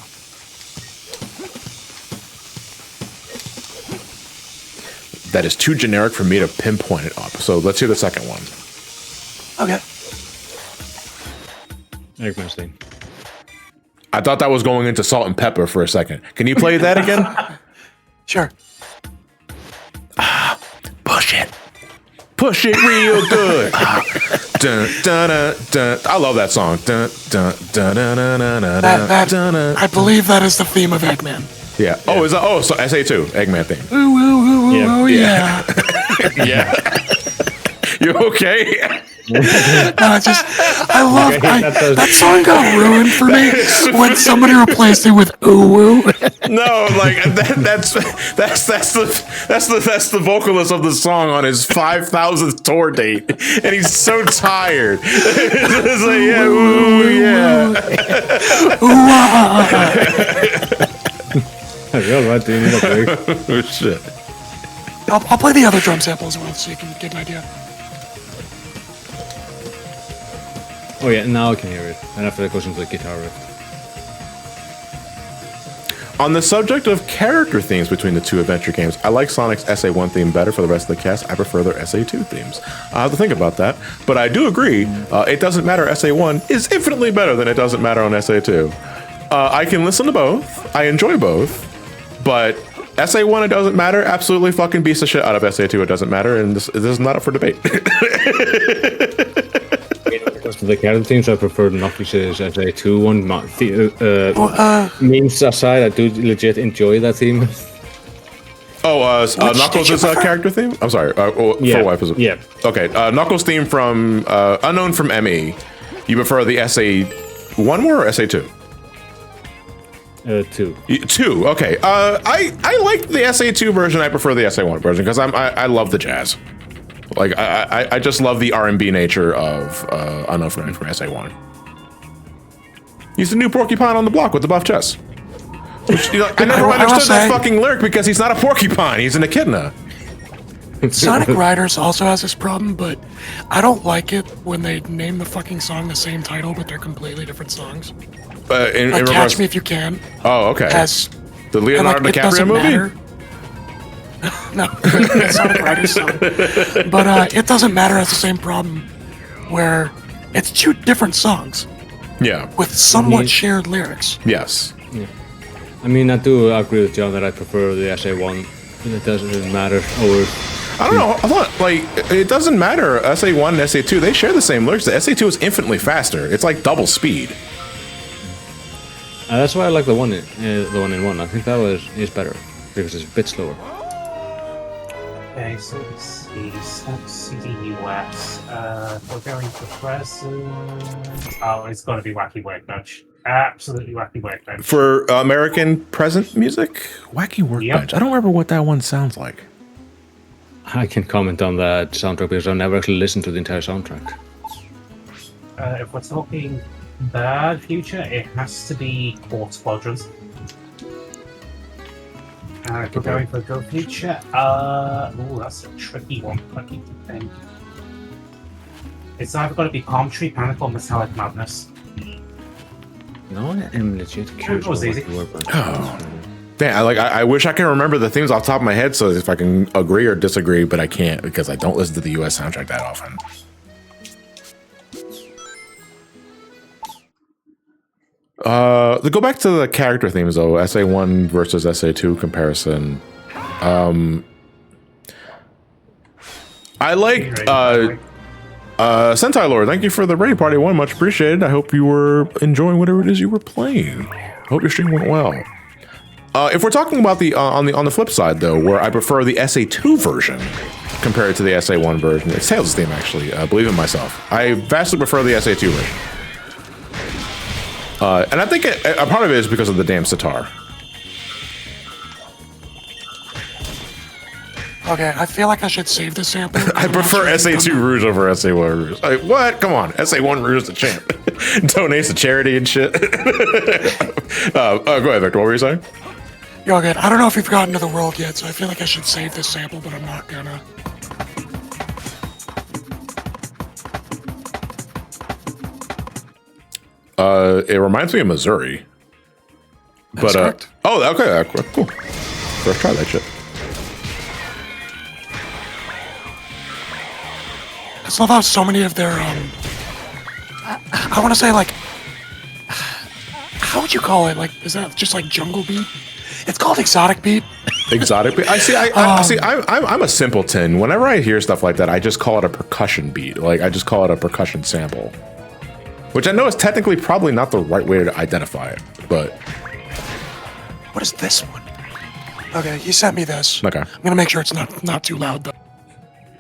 That is too generic for me to pinpoint it up. So let's hear the second one. Okay. Eggman's theme. I thought that was going into Salt and Pepper for a second. Can you play that again? Sure. Push it. Push it real good. Dun, dun, dun, dun. I love that song. Dun, dun, dun, dun, dun, dun, dun, dun. I believe that is the theme of Eggman. Yeah. Oh, is that? Oh, so SA2 Eggman theme. Ooh, ooh, ooh, ooh, oh yeah. Yeah. You okay? No, I love that song got ruined for me when somebody replaced it with ooh woo. No, like that's the vocalist of the song on his 5,000th tour date, and he's so tired. It's like, yeah, ooh, yeah. Oh shit. I'll play the other drum sample as well, so you can get an idea. Oh yeah, now I can hear it. And after that goes into the guitar riff. On the subject of character themes between the two adventure games, I like Sonic's SA1 theme better. For the rest of the cast, I prefer their SA2 themes. I'll have to think about that, but I do agree, It Doesn't Matter SA1 is infinitely better than It Doesn't Matter on SA2. I can listen to both, I enjoy both, but SA1 It Doesn't Matter absolutely fucking beats the shit out of SA2 It Doesn't Matter, and this is not up for debate. The character themes, I prefer Knuckles' SA2 one. Memes aside, I do legit enjoy that theme. Oh, Knuckles' character theme? I'm sorry. Yeah. Okay, Knuckles' theme from Unknown from ME. You prefer the SA1 more or SA2? 2. 2, okay. I like the SA2 version. I prefer the SA1 version because I love the jazz. Like I just love the R&B nature of Unknown from SA1. He's the new porcupine on the block with the buff chest. Which, you know, I never understood that fucking lyric because he's not a porcupine. He's an echidna. Sonic Riders also has this problem, but I don't like it when they name the fucking song the same title, but they're completely different songs. Like Catch Me If You Can. Oh, okay. Has, the Leonardo DiCaprio movie? Matter. No, Sonic Riders song. But It Doesn't Matter has the same problem, where it's 2 different songs. Yeah. With somewhat shared lyrics. Yes. Yeah. I mean, I do agree with John that I prefer the SA1. It doesn't matter over. I don't know. I thought, like, It Doesn't Matter. SA1 and SA2, they share the same lyrics. The SA2 is infinitely faster. It's like double speed. That's why I like the one in one. I think that is better because it's a bit slower. Okay, so let's see the US. We're going for present. Oh, it's got to be Wacky Workbench. Absolutely Wacky Workbench. For American present music? Wacky Workbench. Yep. I don't remember what that one sounds like. I can comment on that soundtrack because I've never actually listened to the entire soundtrack. If we're talking bad future, it has to be Quartz Quadrants. We're going for good future. That's a tricky one. I keep thinking. It's either got to be Palm Tree Panic or Metallic Madness. No, I am legit curious. That was easy. Oh. Damn, I wish I could remember the themes off the top of my head so if I can agree or disagree, but I can't because I don't listen to the US soundtrack that often. To go back to the character themes though, SA1 versus SA2 comparison. I like Sentai Lord, thank you for the raid party one, much appreciated. I hope you were enjoying whatever it is you were playing. Hope your stream went well. If we're talking about the on the flip side, though, where I prefer the SA2 version compared to the SA1 version, it's Tales' theme, actually. Believe it myself. I vastly prefer the SA2 version. And I think a part of it is because of the damn sitar. Okay, I feel like I should save the sample. I prefer SA2 Rouge over SA1 Rouge. Like, what? Come on. SA1 Rouge is the champ. Donates to charity and shit. Go ahead, Victor. What were you saying? You're good. I don't know if you've gotten to the world yet, so I feel like I should save this sample, but I'm not gonna. It reminds me of Missouri. That's correct. Oh, okay, cool. Let's try that shit. I just love how so many of their, I want to say, like, how would you call it? Like, is that just like jungle beat? It's called exotic beat. Exotic beat. I'm a simpleton. Whenever I hear stuff like that, I just call it a percussion beat. Like, I just call it a percussion sample. Which I know is technically probably not the right way to identify it, but... What is this one? Okay, you sent me this. Okay. I'm gonna make sure it's not too loud, though.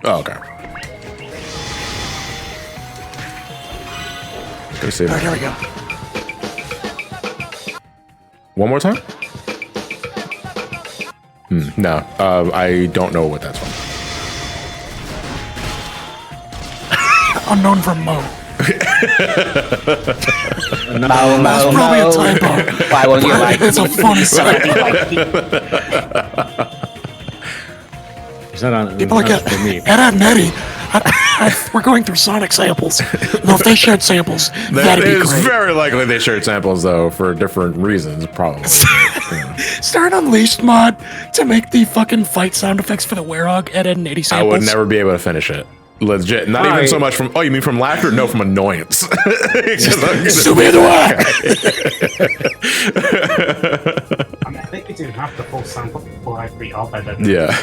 Oh, okay. All right, here we go. One more time? No, I don't know what that's from. Unknown from Mo. That's probably a typo. Why won't you like It's a funny song. Is that on? People like for me? Ed and Eddie. We're going through Sonic samples. No, if they shared samples, that'd be It's great. very likely they shared samples, though, for different reasons, probably. Start an Unleashed mod to make the fucking fight sound effects for the Werehog Ed and Eddie I samples. would never be able to finish it. Legit. Not even so much from... Oh, you mean from laughter? No, from annoyance. So where do I? I think you do have the full sample before I read off it. Yeah.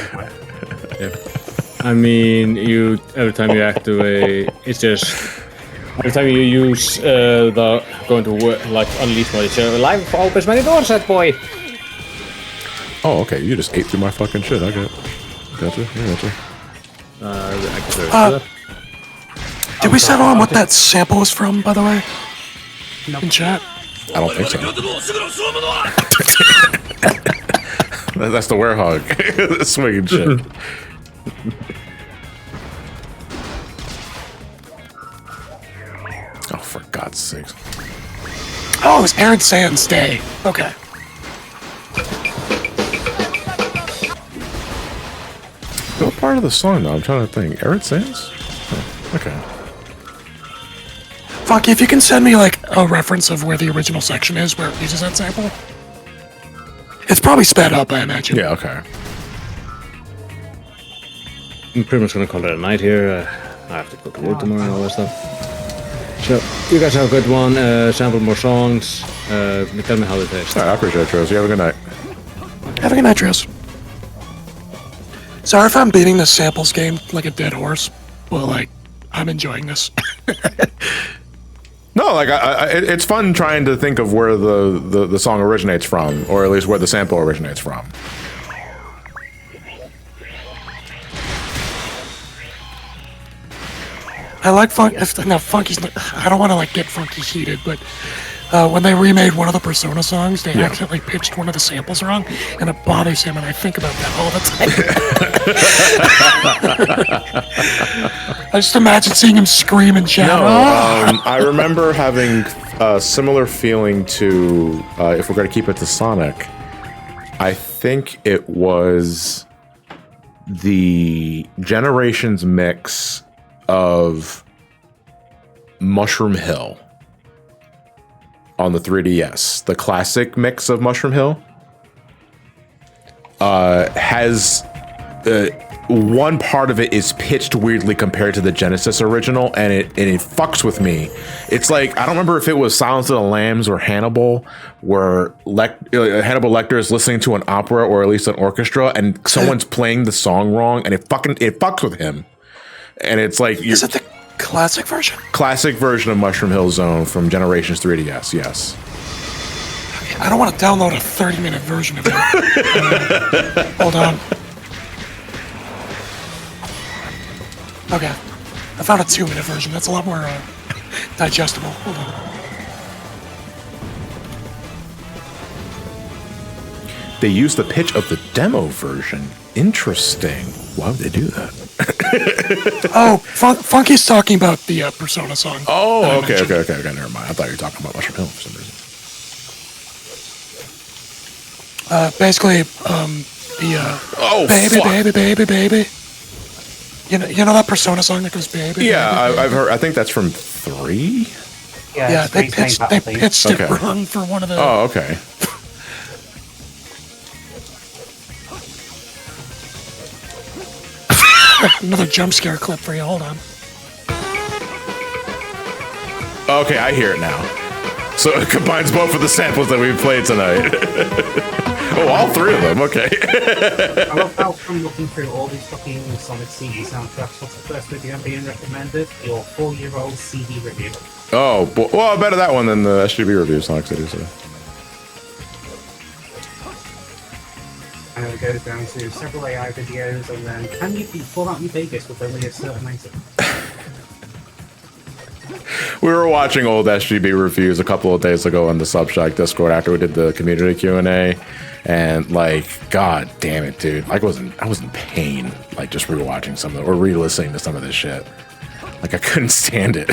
I mean, every time you activate, it's just every time you use the going to work like unleash mode, it's live opens many doors, that boy. Oh, okay. You just ate through my fucking shit. I got it. Gotcha. Yeah, gotcha. Did we settle on what that sample was from, by the way? In chat? I don't think so. That's the werehog. Swinging shit. Oh, for God's sakes. Oh, it was Aaron Sands' day. Okay. What part of the song, though? I'm trying to think. Eric Sands? Oh, okay. Fuck, if you can send me, like, a reference of where the original section is, where it uses that sample. It's probably sped up, I imagine. Yeah, okay. I'm pretty much gonna call it a night here. I have to go to work tomorrow and all that stuff. So, you guys have a good one. Sample more songs. Tell me how they taste. All right, I appreciate it, Tros. You have a good night. Have a good night, Tros. Sorry if I'm beating the samples game like a dead horse. Well, like, I'm enjoying this. No, like it's fun trying to think of where the song originates from, or at least where the sample originates from. I like funk. Now, funky's. I don't want to like get funky heated, but when they remade one of the Persona songs, they accidentally pitched one of the samples wrong, and it bothers him. And I think about that all the time. I just imagine seeing him scream and shout. No, I remember having a similar feeling to, if we're going to keep it to Sonic, I think it was the Generations mix of Mushroom Hill on the 3DS. The classic mix of Mushroom Hill has one part of it is pitched weirdly compared to the Genesis original, and it fucks with me. It's like, I don't remember if it was Silence of the Lambs or Hannibal, where Hannibal Lecter is listening to an opera or at least an orchestra, and someone's playing the song wrong, and it fucks with him. And it's like, is it the classic version? Classic version of Mushroom Hill Zone from Generations 3DS, yes. I don't want to download a 30-minute version of it. Hold on. Okay. I found a 2-minute version. That's a lot more digestible. Hold on. They use the pitch of the demo version. Interesting. Why would they do that? Oh, Funky's talking about the Persona song. Oh, okay. Never mind. I thought you were talking about Mushroom Hill for some reason. Basically, baby. You know that Persona song that goes baby? Yeah, baby, I've heard. I think that's from 3. Yeah, they pitched it wrong for one of the. Oh, okay. Another jump scare clip for you. Hold on. Okay, I hear it now. So it combines both of the samples that we've played tonight. Oh, all 3 of them. Okay. I love how from looking through all these fucking Sonic CD soundtracks, what's the first video being recommended? Your 4-year-old CD review. Oh, well, better that one than the SGB review of Sonic City. So. And then it goes down to several AI videos, and then can you beat Fallout New Vegas with only a certain item? We were watching old SGB reviews a couple of days ago on the Subshack Discord after we did the community Q&A, and like, god damn it, dude! Like, I was in pain, like just rewatching some of it or re-listening to some of this shit. Like, I couldn't stand it.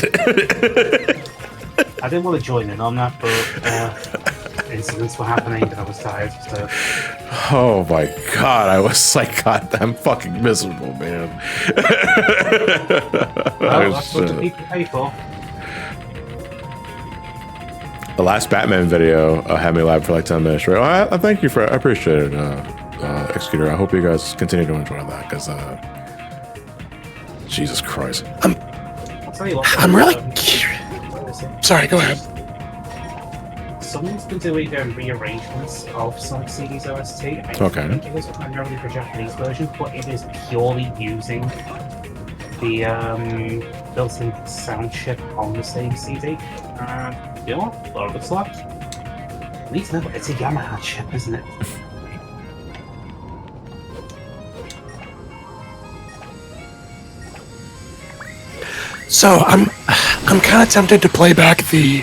I didn't want to join in on that, but incidents were happening, and I was tired. So. Oh my god, I was like goddamn fucking miserable, man. Well, that's what the people pay for. The last Batman video had me live for like 10 minutes straight. I thank you for. I appreciate it, Executor. I hope you guys continue to enjoy that because, Jesus Christ. I'll tell you what. I'm really curious. Sorry, go ahead. Someone's been doing rearrangements of Sonic CD's OST. I think it was primarily for Japanese version, but it is purely using the built-in sound chip on the same CD. You know what? A lot of it slaps. At least no, it's a Yamaha chip, isn't it? So I'm kind of tempted to play back the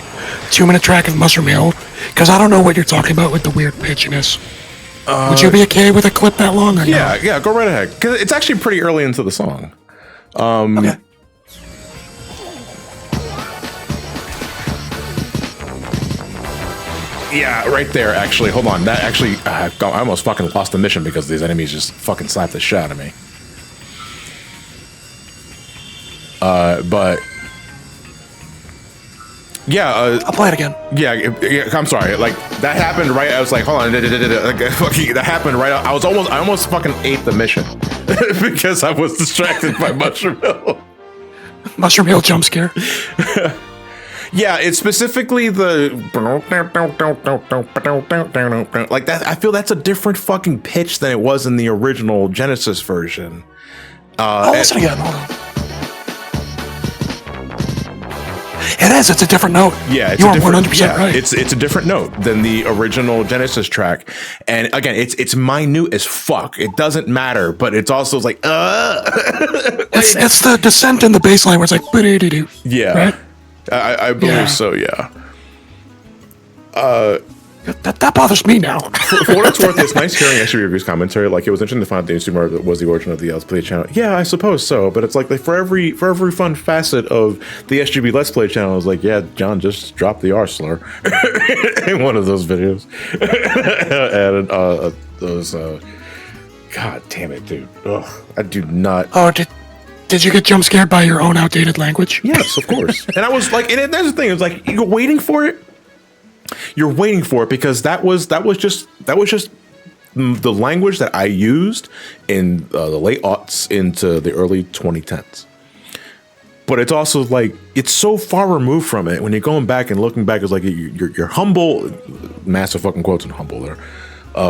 2-minute track of Mushroom Hill because I don't know what you're talking about with the weird pitchiness. Would you be okay with a clip that long? Or yeah, no? yeah, go right ahead. Because it's actually pretty early into the song. Okay. Yeah, right there, actually. Hold on. That actually, I almost fucking lost the mission because these enemies just fucking slapped the shit out of me. But... Yeah, I'll play it again. Yeah, I'm sorry. Like, that happened right... I was like, hold on. That happened right... I almost fucking ate the mission. because I was distracted by Mushroom Hill. Mushroom Hill jump scare. Yeah, it's specifically the like that. I feel that's a different fucking pitch than it was in the original Genesis version. Listen again. Hold on. It is. It's a different note. Yeah, you are 100% right. It's a different note than the original Genesis track, and again, it's minute as fuck. It doesn't matter, but it's also like it's the descent in the bass line where it's like yeah. Right? I believe so, yeah. That bothers me now. For what it's worth, it's nice hearing SGB Reviews commentary. Like, it was interesting to find out the Super Mario was the origin of the Let's Play channel. Yeah, I suppose so, but it's like for every fun facet of the SGB Let's Play channel, it's like, yeah, John just dropped the R slur in one of those videos. And those, god damn it, dude. Ugh, I do not. Oh, Did you get jump scared by your own outdated language? Yes, of course. And I was like, and that's the thing. It's like you're waiting for it. You're waiting for it because that was just the language that I used in the late aughts into the early 2010s. But it's also like it's so far removed from it when you're going back and looking back. It's like your humble, massive fucking quotes and humble there,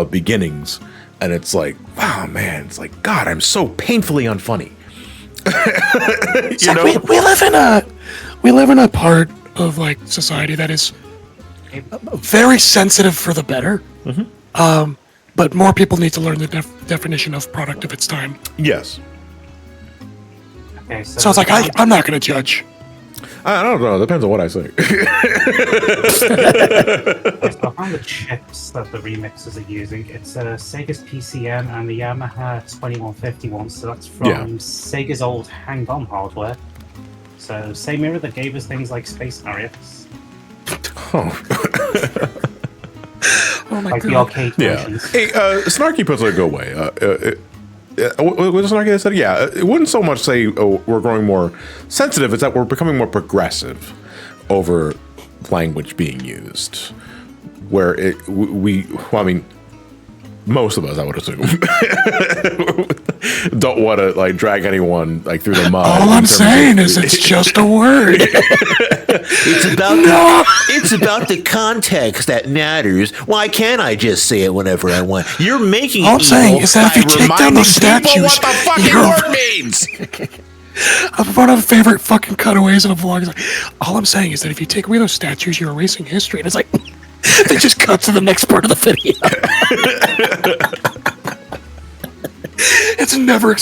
beginnings, and it's like, wow, man, it's like God, I'm so painfully unfunny. We live in a part of like society that is very sensitive for the better. But more people need to learn the definition of product of its time. Yes. Okay, So it's like, I'm not going to judge. I don't know. Depends on what I say. So I found the chips that the remixers are using. It's Sega's PCM and the Yamaha 2151. So that's from Sega's old hang-on hardware. So same era that gave us things like Space Mariots. Oh. Oh my Like god. the arcade Yeah. versions. Hey, Snarky puts it a good way. What Snarky said? Yeah, it wouldn't so much say we're growing more sensitive. It's that we're becoming more progressive over language being used. Where most of us, I would assume, don't want to like drag anyone like through the mud. All I'm saying is it's just a word. It's about the context that matters. Why can't I just say it whenever I want? You're making All I'm saying is that if you take down those statues, what the fucking word means. One of the favorite fucking cutaways in a vlog is like, all I'm saying is that if you take away those statues, you're erasing history. And it's like, they just cut to the next part of the video. It's never.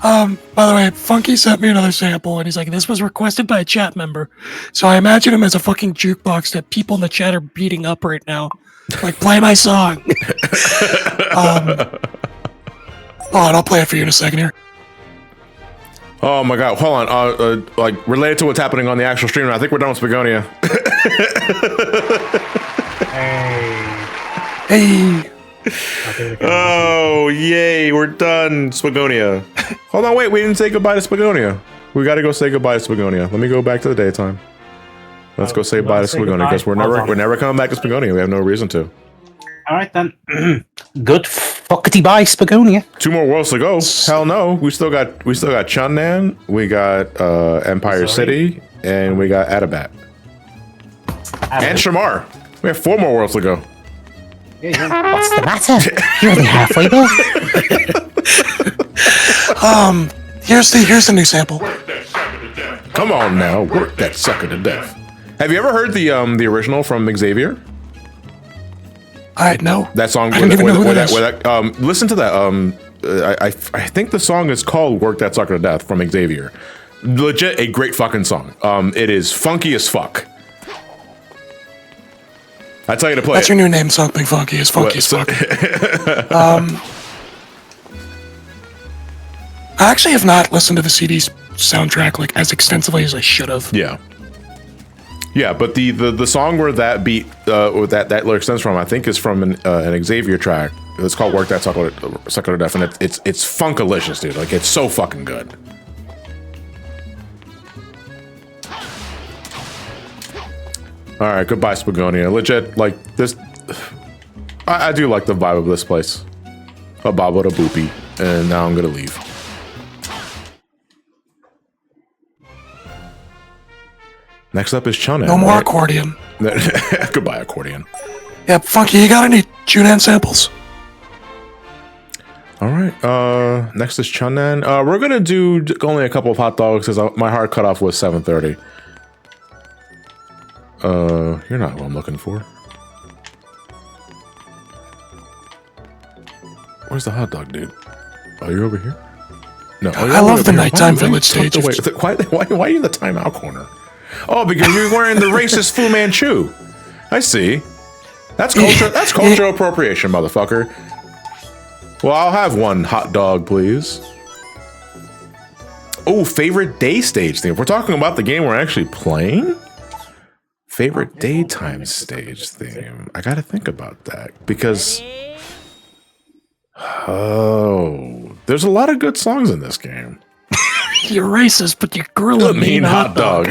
By the way, Funky sent me another sample, and he's like, "This was requested by a chat member." So I imagine him as a fucking jukebox that people in the chat are beating up right now. Like, play my song. Hold on, I'll play it for you in a second here. Oh my god, hold on. Like related to what's happening on the actual stream, I think we're done with Spagonia. Hey. Oh, yay, we're done, Spagonia. Hold on, wait, we didn't say goodbye to Spagonia. We gotta go say goodbye to Spagonia. Let me go back to the daytime. Let's go say bye to Spagonia, because we're never coming back to Spagonia. We have no reason to. Alright then. Good fuckety bye, Spagonia. 2 more worlds to go. Hell no. We still got Chunnan, we got Empire City, and we got Adabat. And Shamar. We have 4 more worlds to go. What's the matter? You're only halfway there. Here's the new sample. Come on now, work that sucker to death. Have you ever heard the original from Xavier? No. That song. I didn't even know who that is. Listen to that. I think the song is called "Work That Sucker to Death" from Xavier. Legit, a great fucking song. It is funky as fuck. I tell you to play. That's your new name, something funky as funky as fuck. I actually have not listened to the CD's soundtrack like as extensively as I should have. Yeah. Yeah, but the song where that beat or that lyric stems from, I think, is from an Xavier track. It's called "Work That Sucker to Death," and it's funkalicious, dude. Like, it's so fucking good. All right, goodbye, Spagonia. Legit, like this. I do like the vibe of this place. A baba da boopy, and now I'm gonna leave. Next up is Chunnan. No more accordion. Goodbye, accordion. Yep, Funky, you got any Junan samples? All right. Next is Chunnan. We're gonna do only a couple of hot dogs because my hard cutoff was 7:30. You're not what I'm looking for. Where's the hot dog, dude? Oh, you're over here? No. Oh, I love the nighttime village stage. Why are you in the timeout corner? Oh, because you're wearing the racist Fu Manchu. I see. That's culture. That's cultural appropriation, motherfucker. Well, I'll have one hot dog, please. Oh, favorite day stage theme. If we're talking about the game we're actually playing, favorite daytime stage theme. I gotta think about that because there's a lot of good songs in this game. You're racist, but you grill a mean hot dog.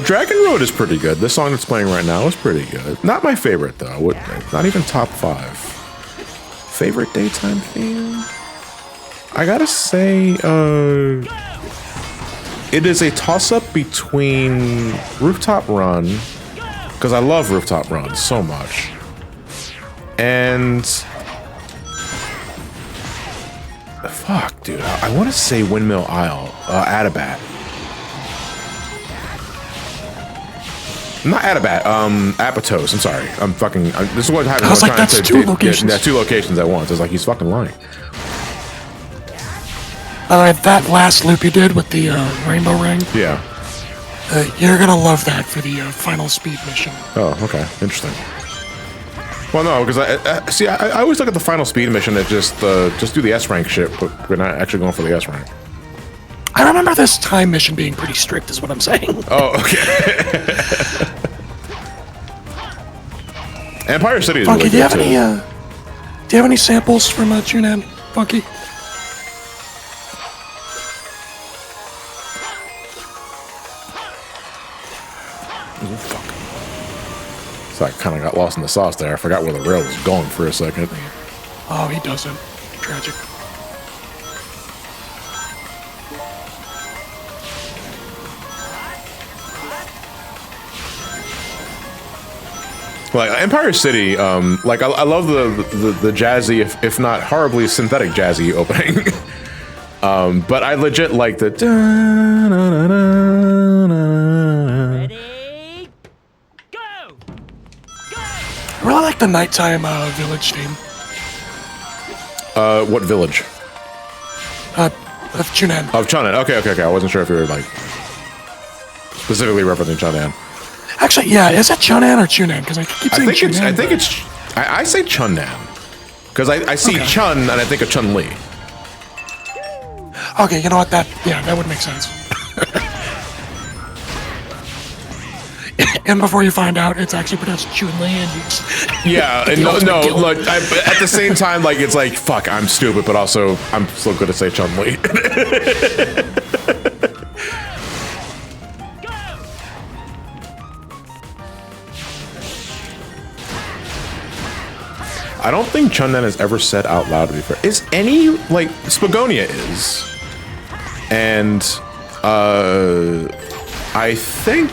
Dragon Road is pretty good. This song that's playing right now is pretty good. Not my favorite though. Not even top 5. Favorite daytime theme? I gotta say, it is a toss-up between Rooftop Run, because I love Rooftop Run so much, and Fuck, dude. I want to say Windmill Isle. Adabat. Not Adabat. Apatos. I'm sorry. This is what happens. I was like, that's two locations. Yeah, 2 locations at once. It's like he's fucking lying. That last loop you did with the rainbow ring. Yeah. You're gonna love that for the final speed mission. Oh, okay. Interesting. Well, no, because I always look at the final speed mission as just do the S rank shit, but we're not actually going for the S rank. I remember this time mission being pretty strict, is what I'm saying. Oh, okay. Empire City is Funky, really good, do you have any samples from Junan, Funky? So I kind of got lost in the sauce there. I forgot where the rail was going for a second. Oh, he doesn't. Tragic. Like Empire City, like I love the jazzy, if not horribly synthetic jazzy opening. But I legit like the. I really like the nighttime village theme. What village? Of Chunan. Of Chunan. Okay. I wasn't sure if you were like specifically referencing Chunan. Actually, yeah, is it Chunan or Chunan? Because I keep saying Chunan. I think it's. I say Chunan because I see Chun and I think of Chun Li. Okay, you know what? That would make sense. And before you find out, it's actually pronounced Chun-Li, and you just look, at the same time, like, it's like, fuck, I'm stupid, but also, I'm still good to say Chun-Li. I don't think Chun-Nan has ever said out loud before. Is any, like, Spagonia is. And, I think...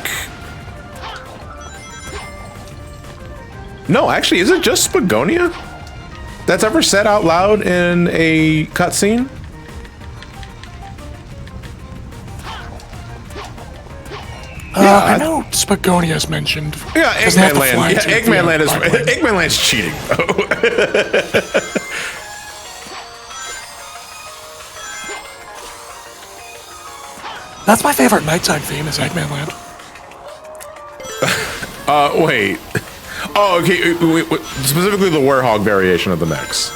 No, actually, is it just Spagonia that's ever said out loud in a cutscene? I know Spagonia's mentioned. Yeah, Eggman Land. Yeah, Eggman Land is Eggman Land's cheating, though. That's my favorite nighttime theme is Eggman Land. Wait. Oh, okay. Wait, specifically the Warhog variation of the mechs.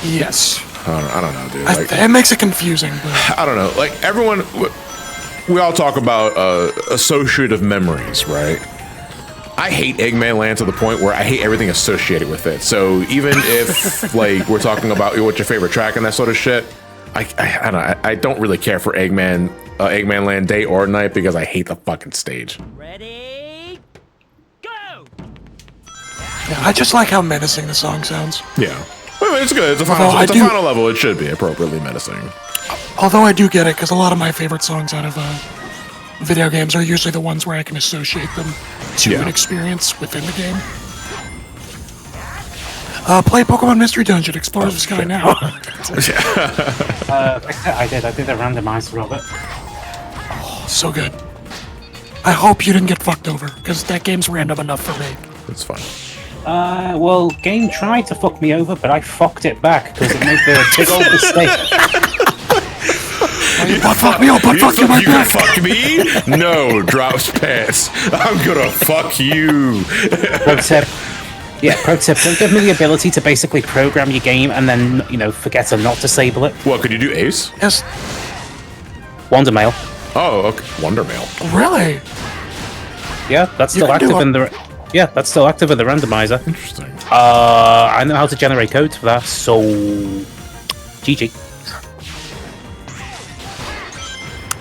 Yes. I don't know, dude. Like, it makes it confusing. But... I don't know. Like, everyone... We all talk about associative memories, right? I hate Eggman Land to the point where I hate everything associated with it. So even if, like, we're talking about what's your favorite track and that sort of shit, I don't know. I don't really care for Eggman Land day or night because I hate the fucking stage. Ready, go! Yeah, I just like how menacing the song sounds. Yeah. Well, it's good. It's a final level. It should be appropriately menacing. Although I do get it, because a lot of my favorite songs out of video games are usually the ones where I can associate them to an experience within the game. Play Pokemon Mystery Dungeon, Explore the Sky now. I did a randomizer of it. Oh, so good. I hope you didn't get fucked over, because that game's random enough for me. It's fine. Well, game tried to fuck me over, but I fucked it back, because it made the big old mistake. You fuck me, I'll fuck you right back. Fuck me? No, drops pants. I'm gonna fuck you. Pro tip. Yeah, pro tip. Don't give me the ability to basically program your game and then, forget to not disable it. What, could you do Ace? Yes. Wonder Mail. Oh, okay. Wonder Mail. Really? Yeah, that's still active in the... Yeah, that's still active in the randomizer. Interesting. I know how to generate codes for that, so... GG.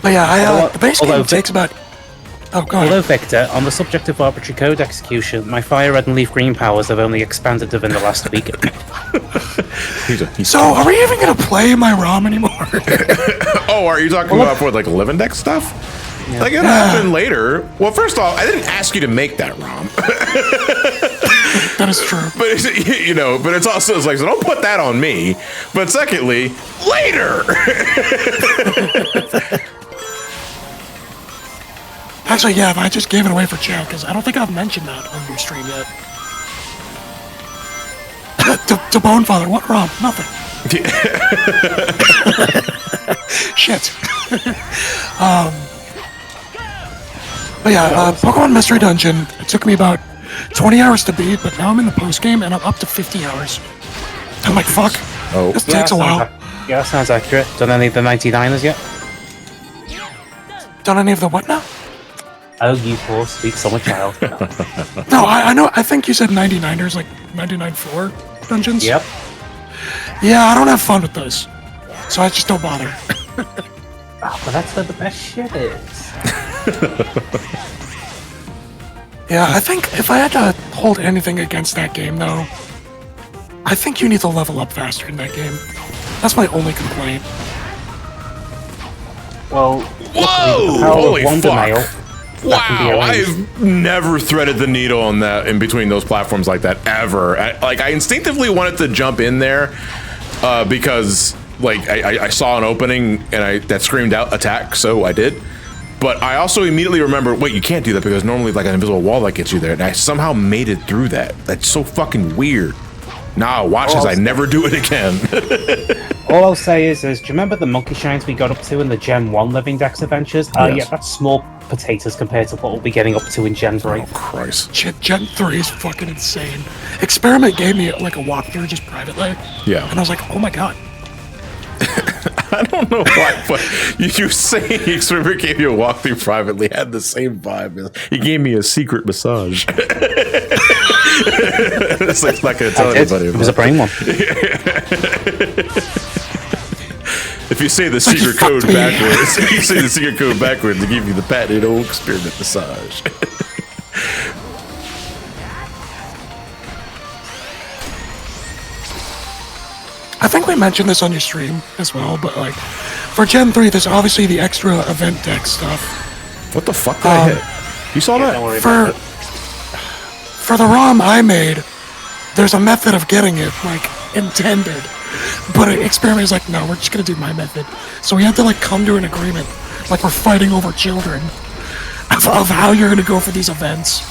But yeah, the base game takes about... Oh, go ahead. Although, Victor, on the subject of arbitrary code execution, my Fire Red and Leaf Green powers have only expanded within the last week. So, are we even going to play my ROM anymore? Oh, are you talking about for, like, Live Index stuff? Like it'll happen later. Well, first off, I didn't ask you to make that ROM. That is true. But it's, you know, but it's also it's like so don't put that on me. But secondly, later. Actually, yeah, I just gave it away for chat because I don't think I've mentioned that on your stream yet. to Bonefather, what ROM? Nothing. Shit. But yeah, Pokemon Mystery Dungeon, it took me about 20 hours to beat, but now I'm in the post-game and I'm up to 50 hours. I'm like, fuck. Oh. This takes a while. Yeah, that sounds accurate. Done any of the 99ers yet? Done any of the what now? Oh, you poor sweet summer child. No, I know, I think you said 99ers, like 99-4 dungeons? Yep. Yeah, I don't have fun with those. So I just don't bother. Oh, but that's where the best shit is. Yeah, I think if I had to hold anything against that game, though, I think you need to level up faster in that game. That's my only complaint. Well, whoa! Holy fuck! Wow, I've never threaded the needle on that in between those platforms like that ever. I instinctively wanted to jump in there because like I saw an opening and that screamed out attack, so I did. But I also immediately remember, wait, you can't do that because normally like an invisible wall that gets you there, and I somehow made it through that. That's so fucking weird. Nah, watch as I never do it again. All I'll say is, do you remember the monkey shines we got up to in the Gen 1 Living Dex adventures? Yes. Yeah, that's small potatoes compared to what we'll be getting up to in Gen 3. Oh, Christ. Gen 3 is fucking insane. Experiment gave me like a walkthrough just privately. Yeah. And I was like, oh my god. I don't know why, but you saying Experiment gave you a walkthrough privately had the same vibe. He gave me a secret massage. It's like not going to tell anybody. It was a brain one. If you say the secret code backwards, if you say the secret code backwards, they give you the patented old Experiment massage. I think we mentioned this on your stream as well, but like, for Gen 3, there's obviously the extra event deck stuff. What the fuck did I hit? You saw that? For the ROM I made, there's a method of getting it, like, intended. But Experiment is like, no, we're just gonna do my method. So we had to, like, come to an agreement, like we're fighting over children, of how you're gonna go for these events.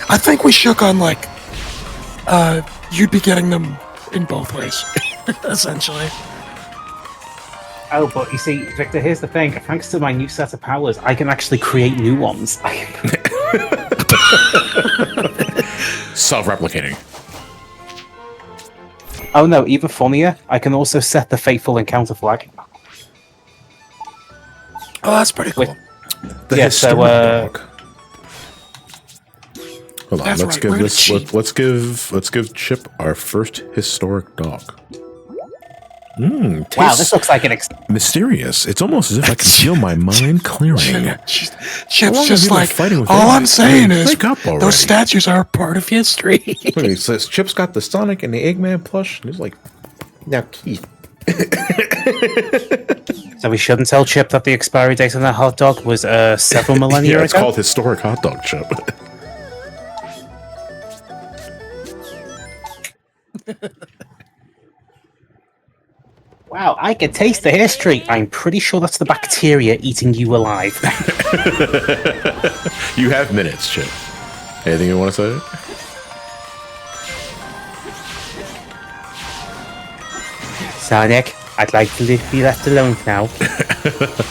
I think we shook on, like, you'd be getting them in both ways, essentially. Oh, but you see, Victor, here's the thing. Thanks to my new set of powers, I can actually create new ones. Self-replicating. Oh no, even funnier, I can also set the Fateful Encounter flag. Oh, that's pretty cool. Yeah, so, hold on, That's let's right, give we're this gonna let's give Chip our first historic dog. Wow, this looks like an mysterious. It's almost as if I can feel my mind clearing. Chip's just like, all I'm saying is, those statues are a part of history. It says Chip's got the Sonic and the Eggman plush, and he's like, now Keith. So we shouldn't tell Chip that the expiry date on that hot dog was several millennia ago? It's called historic hot dog, Chip. Wow, I can taste the history. I'm pretty sure that's the bacteria eating you alive. You have minutes, Chip. Anything you want to say? Sonic, I'd like to be left alone now.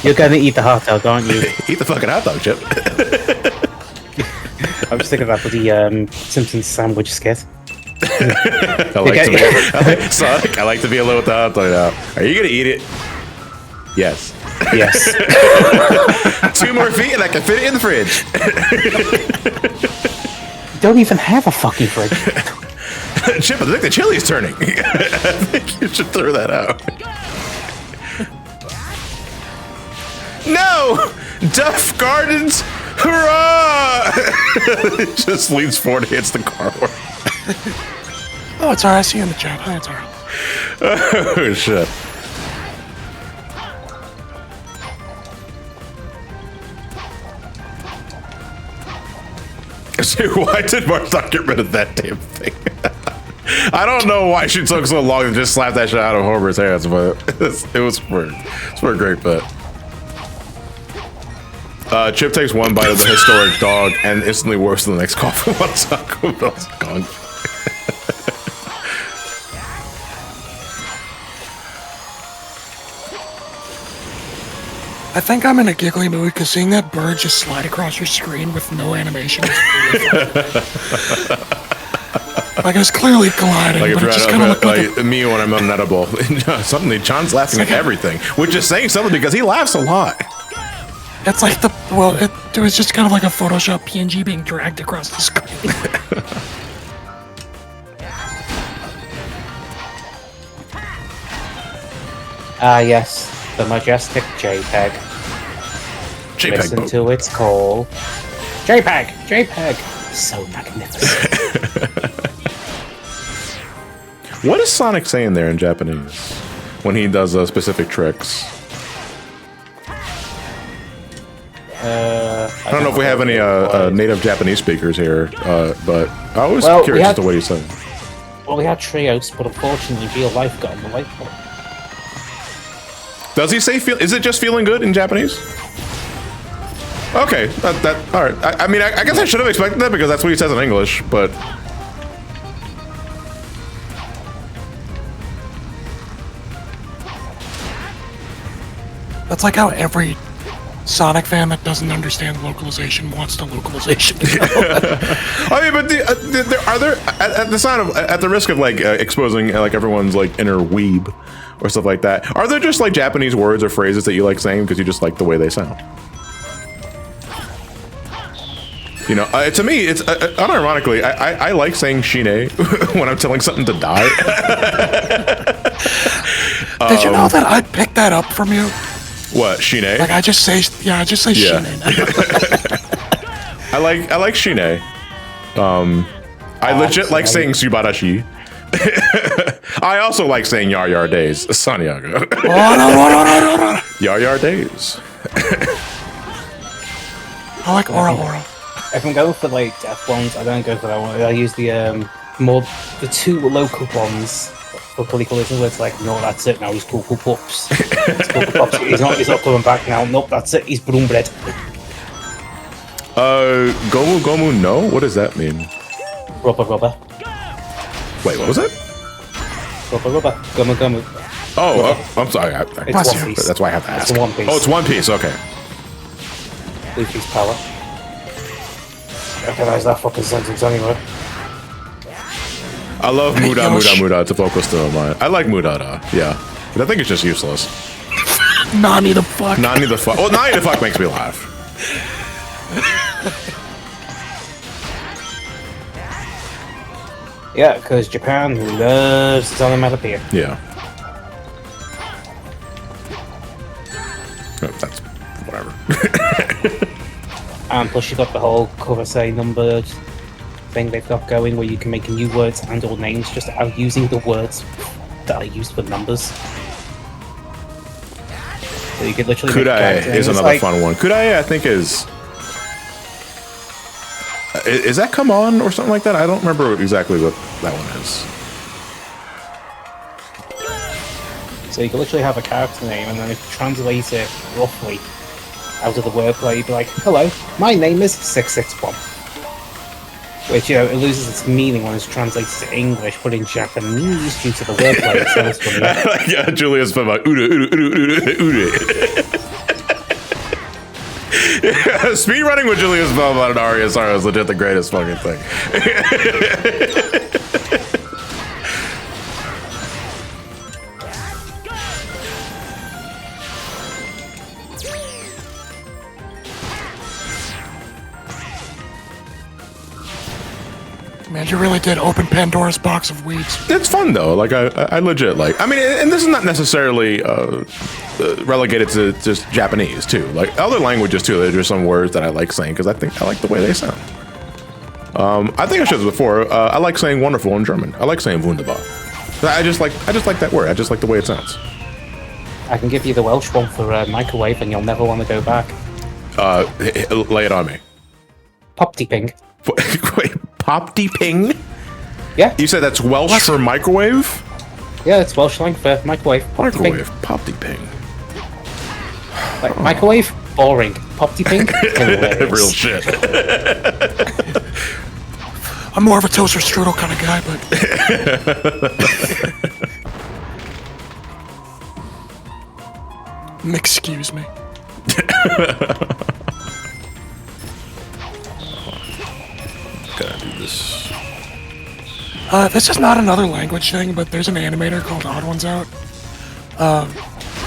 You're gonna eat the hot dog, aren't you? Eat the fucking hot dog, Chip. I was thinking about the Simpsons sandwich skit. Sonic, I like to be alone with the hot dog now. Are you gonna eat it? Yes. Yes. 2 more feet and I can fit it in the fridge. You don't even have a fucking fridge. Chip, I think the chili's turning. I think you should throw that out. No! Duff Gardens! Hurrah! It just leans forward and hits the car. Oh, it's alright. I see you in the chat. Hi, it's alright. Oh, shit. Dude, why did Marth not get rid of that damn thing? I don't know why she took so long to just slap that shit out of Homer's hands, but it was for a great bit. Chip takes one bite of the historic dog and instantly works the next coffin while Taco Bell's gone. I think I'm in a giggly mood because seeing that bird just slide across your screen with no animation is really fun. Like it was clearly gliding, Like but if it just you're kind of looked like me when I'm unedible. Suddenly, John's laughing at everything, which is saying something because he laughs a lot. it's like it was just kind of like a Photoshop PNG being dragged across the screen. Ah, yes, the majestic JPEG. Listen boat. to its call. JPEG! JPEG! So magnificent. What is Sonic saying there in Japanese when he does specific tricks? I don't know if we have any native Japanese speakers here, but I was curious as to what he's saying. Well, we had Trios, but unfortunately real life got in the way. Does he say is it just feeling good in Japanese? Okay, all right. I mean, I guess I should have expected that because that's what he says in English, but. That's like how every Sonic fan that doesn't understand localization wants the localization. I mean, but are there at the risk of like exposing like everyone's like inner weeb or stuff like that? Are there just like Japanese words or phrases that you like saying because you just like the way they sound? You know, to me, it's unironically, I like saying "shine" when I'm telling something to die. Did you know that I picked that up from you? What, shine? Like I just say shine. I like shine. I legit like saying subarashi. I also like saying yar yar days. Sanyaga. Yar yar days. I like ora ora. If I'm going for like death ones, I don't go for that one. I use the two local ones for collisions where it's like, no, that's it now, he's cool pups. He's not coming back now. Nope, that's it, he's broom bread. Gomu Gomu no? What does that mean? Rubber. Wait, what was it? Rubber. Gomu Gomu. Oh, I'm sorry. It's One Piece. That's why I have to ask. It's One Piece. Oh, it's One Piece, okay. Luffy's power. I recognize that fucking sentence anyway. I love Muda. It's a vocal still of mine. I like Muda, yeah. But I think it's just useless. Nani the fuck. Well, Nani the fuck makes me laugh. Yeah, because Japan loves its onomatopoeia. Yeah. Oh, that's whatever. And plus you got the whole Kurosei numbered thing they've got going where you can make new words and or names just out using the words that are used for numbers. So you could literally Kudai is another fun one. Kudai, I think, is that come on or something like that? I don't remember exactly what that one is. So you can literally have a character name and then if you translate it roughly out of the wordplay, you'd be like, hello, my name is 661. Which, you know, it loses its meaning when it's translated to English, but in Japanese, due to the wordplay, it sounds funny. Yeah, Julia's been like, yeah, speedrunning with Julius Belmont and Arya Sara is legit the greatest fucking thing. Man, you really did open Pandora's box of weeds. It's fun though. Like I legit like. I mean, and this is not necessarily relegated to just Japanese too. Like other languages too. There's some words that I like saying because I like the way they sound. I think I said this before. I like saying wonderful in German. I like saying wunderbar. I just like that word. I just like the way it sounds. I can give you the Welsh one for microwave, and you'll never want to go back. Lay it on me. Popty ping. Wait, pop-de-ping? Yeah. You said that's Welsh for microwave? Yeah, it's Welsh slang for microwave. Microwave, pop-de-ping. Like, microwave? Boring. Pop-de-ping? Real shit. I'm more of a toaster strudel kind of guy, but... Excuse me. Gotta do this. This is not another language thing, but there's an animator called Odd Ones Out.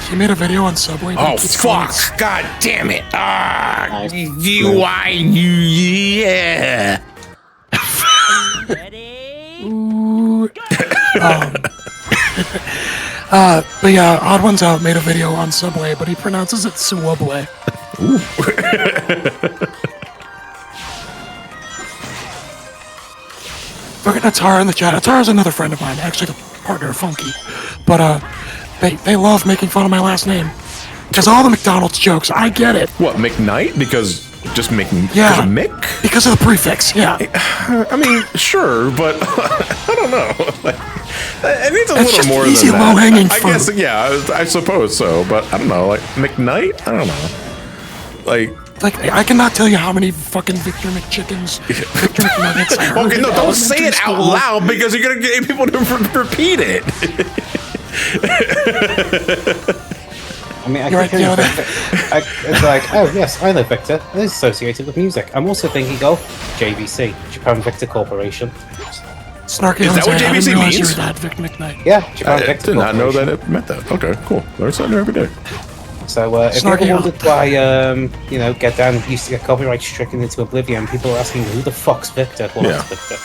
He made a video on Subway. Oh, fuck! God damn it! Ah, yeah. But yeah, Odd Ones Out made a video on Subway, but he pronounces it Suwabway. Look at Atara in the chat. Atara's another friend of mine, actually the partner of Funky. But they love making fun of my last name. Because all the McDonald's jokes, I get it. What, McKnight? Because just making yeah, because of Mick? Because of the prefix, yeah. I mean, sure, but I don't know. It needs a it's little more easy, than that. low-hanging I fruit. guess, yeah, I suppose so, but I don't know. Like, McKnight? I don't know. Like, I cannot tell you how many fucking Victor McChickens, Victor McNuggets I heard. Okay, no, in don't say it elementary out school. loud because you're gonna get people to repeat it. I mean, I You're can right, it's like, oh yes, I know Victor. It's associated with music. I'm also thinking of JVC, Japan Victor Corporation. Snarky, Is that what I didn't JVC realize you means? were that Victor McKnight. Yeah, Japan I Victor did not know that Corporation. it meant that. Okay, cool. Learn something every day. So, if you Snarky ever wondered why, Get Down used to get copyright stricken into oblivion, people are asking, who the fuck's Victor? Well, Yeah. that's Victor.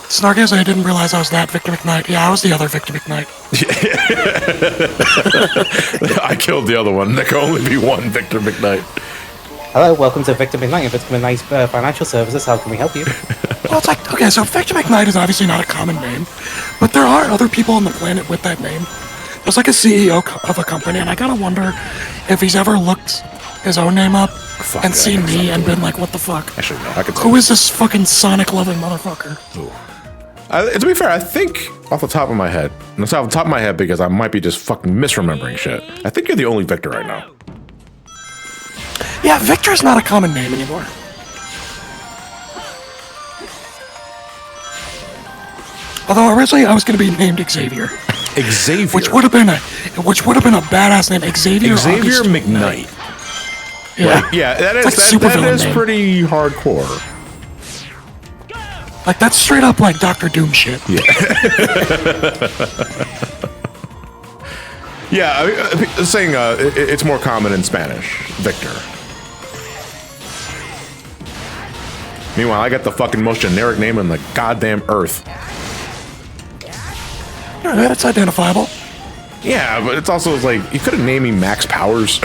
Snarky, I didn't realize I was that Victor McKnight. Yeah, I was the other Victor McKnight. I killed the other one. There can only be one Victor McKnight. Hello, welcome to Victor McKnight and Victor McKnight's Financial Services. How can we help you? Well, it's like, okay, so Victor McKnight is obviously not a common name, but there are other people on the planet with that name. There's like a CEO of a company, and I gotta wonder if he's ever looked his own name up and seen me and been like, what the fuck? Actually, no, I could. Who is this fucking Sonic-loving motherfucker? To be fair, I think off the top of my head, and it's off the top of my head because I might be just fucking misremembering shit. I think you're the only Victor right now. Yeah, Victor's not a common name anymore. Although originally I was going to be named Xavier. Xavier, which would have been a badass name. Xavier Xavier August McKnight. Yeah, Like, yeah, that is like that supervillain is name. pretty hardcore. Like that's straight up like Doctor Doom shit. Yeah. Yeah, I'm saying it's more common in Spanish, Victor. Meanwhile, I got the fucking most generic name on the goddamn earth. Yeah, that's identifiable. Yeah, but it's also like you could have named me Max Powers.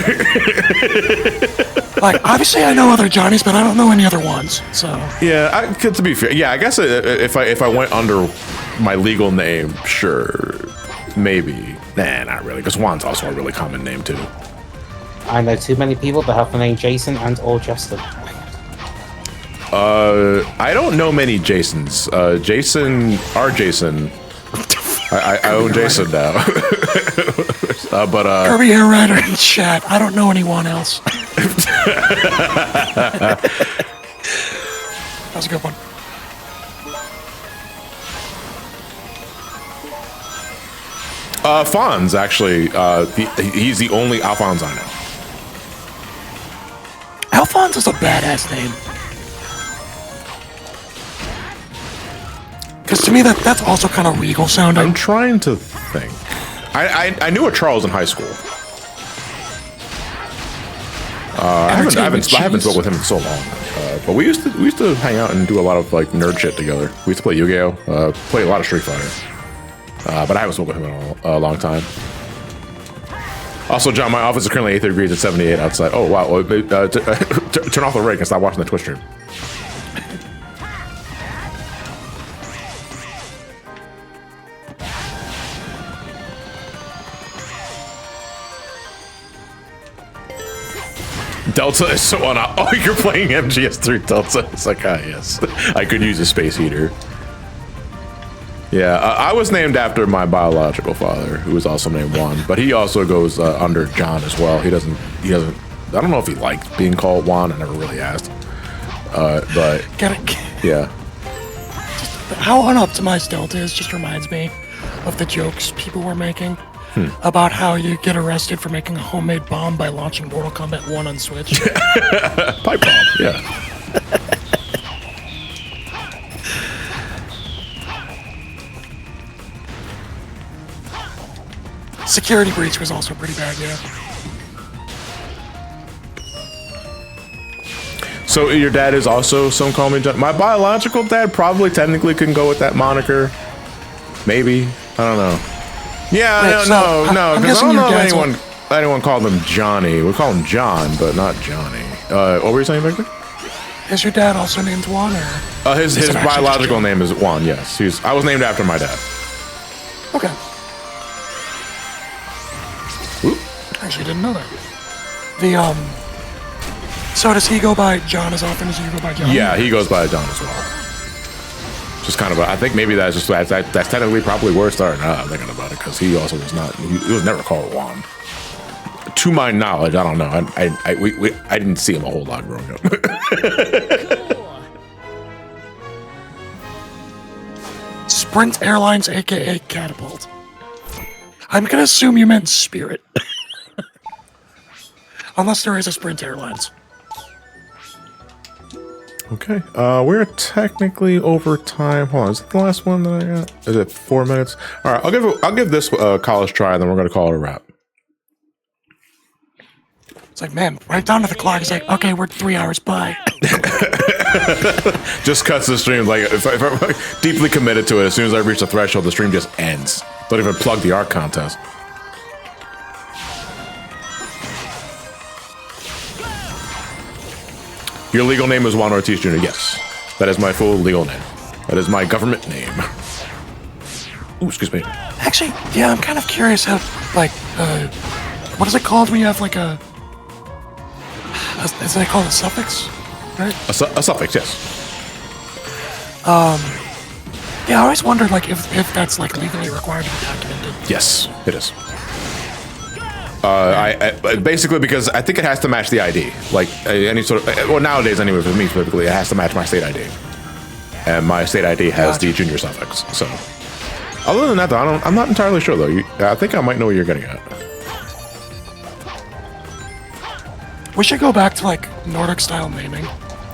Like obviously I know other Johnnies, but I don't know any other ones. So Yeah, to be fair, yeah, I guess if I went under my legal name, sure, maybe. Nah, not really, because Juan's also a really common name too. I know too many people that have the name Jason and or Justin. I don't know many Jasons. Our Jason. I own Jason now. But Kirby Hair Rider in chat. I don't know anyone else. That was a good one. Fonz actually. He's the only Alphonse I know. Alphonse is a badass name. Because to me, that's also kind of regal sounding. I'm trying to think. I knew a Charles in high school. I haven't spoken with him in so long. But we used to hang out and do a lot of like nerd shit together. We used to play Yu-Gi-Oh, play a lot of Street Fighter. But I haven't spoken with him in a long time. Also, John, my office is currently 83 degrees at 78 outside. Oh wow! Turn off the rig and stop watching the Twitch stream. Delta is so on. Oh, you're playing MGS3 Delta. It's like, ah, yes. I could use a space heater. Yeah, I was named after my biological father, who was also named Juan, but he also goes under John as well. He doesn't, I don't know if he liked being called Juan. I never really asked. But, yeah. How unoptimized Delta is just reminds me of the jokes people were making about how you get arrested for making a homemade bomb by launching Mortal Kombat 1 on Switch. Pipe bomb, yeah. Security breach was also pretty bad, yeah. So your dad is also some call me John. My biological dad probably technically couldn't go with that moniker. Maybe. I don't know. Yeah, Wait, no, because I don't know if anyone called him Johnny. We call him John, but not Johnny. What were you saying, Victor? Is your dad also named Juan, or? His biological name is Juan, yes. I was named after my dad. Okay. Actually didn't know that. So does he go by John as often as you go by John? Yeah, he goes by John as well. Just kind of, I think maybe that's technically probably where it started. Now I'm thinking about it, because he also was not, he was never called Juan. To my knowledge, I don't know. I didn't see him a whole lot growing up. Sprint Airlines, aka Catapult. I'm gonna assume you meant Spirit. Unless there is a Sprint Airlines. Okay, we're technically over time. Hold on, is it the last one that I got? Is it 4 minutes? All right, I'll give this a college try, and then we're gonna call it a wrap. It's like, man, right down to the clock. It's like, okay, we're 3 hours by. Just cuts the stream. Like if I'm deeply committed to it, as soon as I reach the threshold, the stream just ends. Don't even plug the art contest. Your legal name is Juan Ortiz Jr. Yes, that is my full legal name. That is my government name. Ooh, excuse me. Actually, yeah, I'm kind of curious how, like, what is it called when you have like is it called a suffix? Right? A suffix, yes. Yeah, I always wondered like if that's like legally required to be documented. Yes, it is. I basically, because I think it has to match the ID. Like any sort of, well, nowadays anyway, for me specifically, it has to match my state ID. And my state ID has the junior suffix. So, other than that, though, I'm not entirely sure though. I think I might know what you're getting at. We should go back to like Nordic style naming.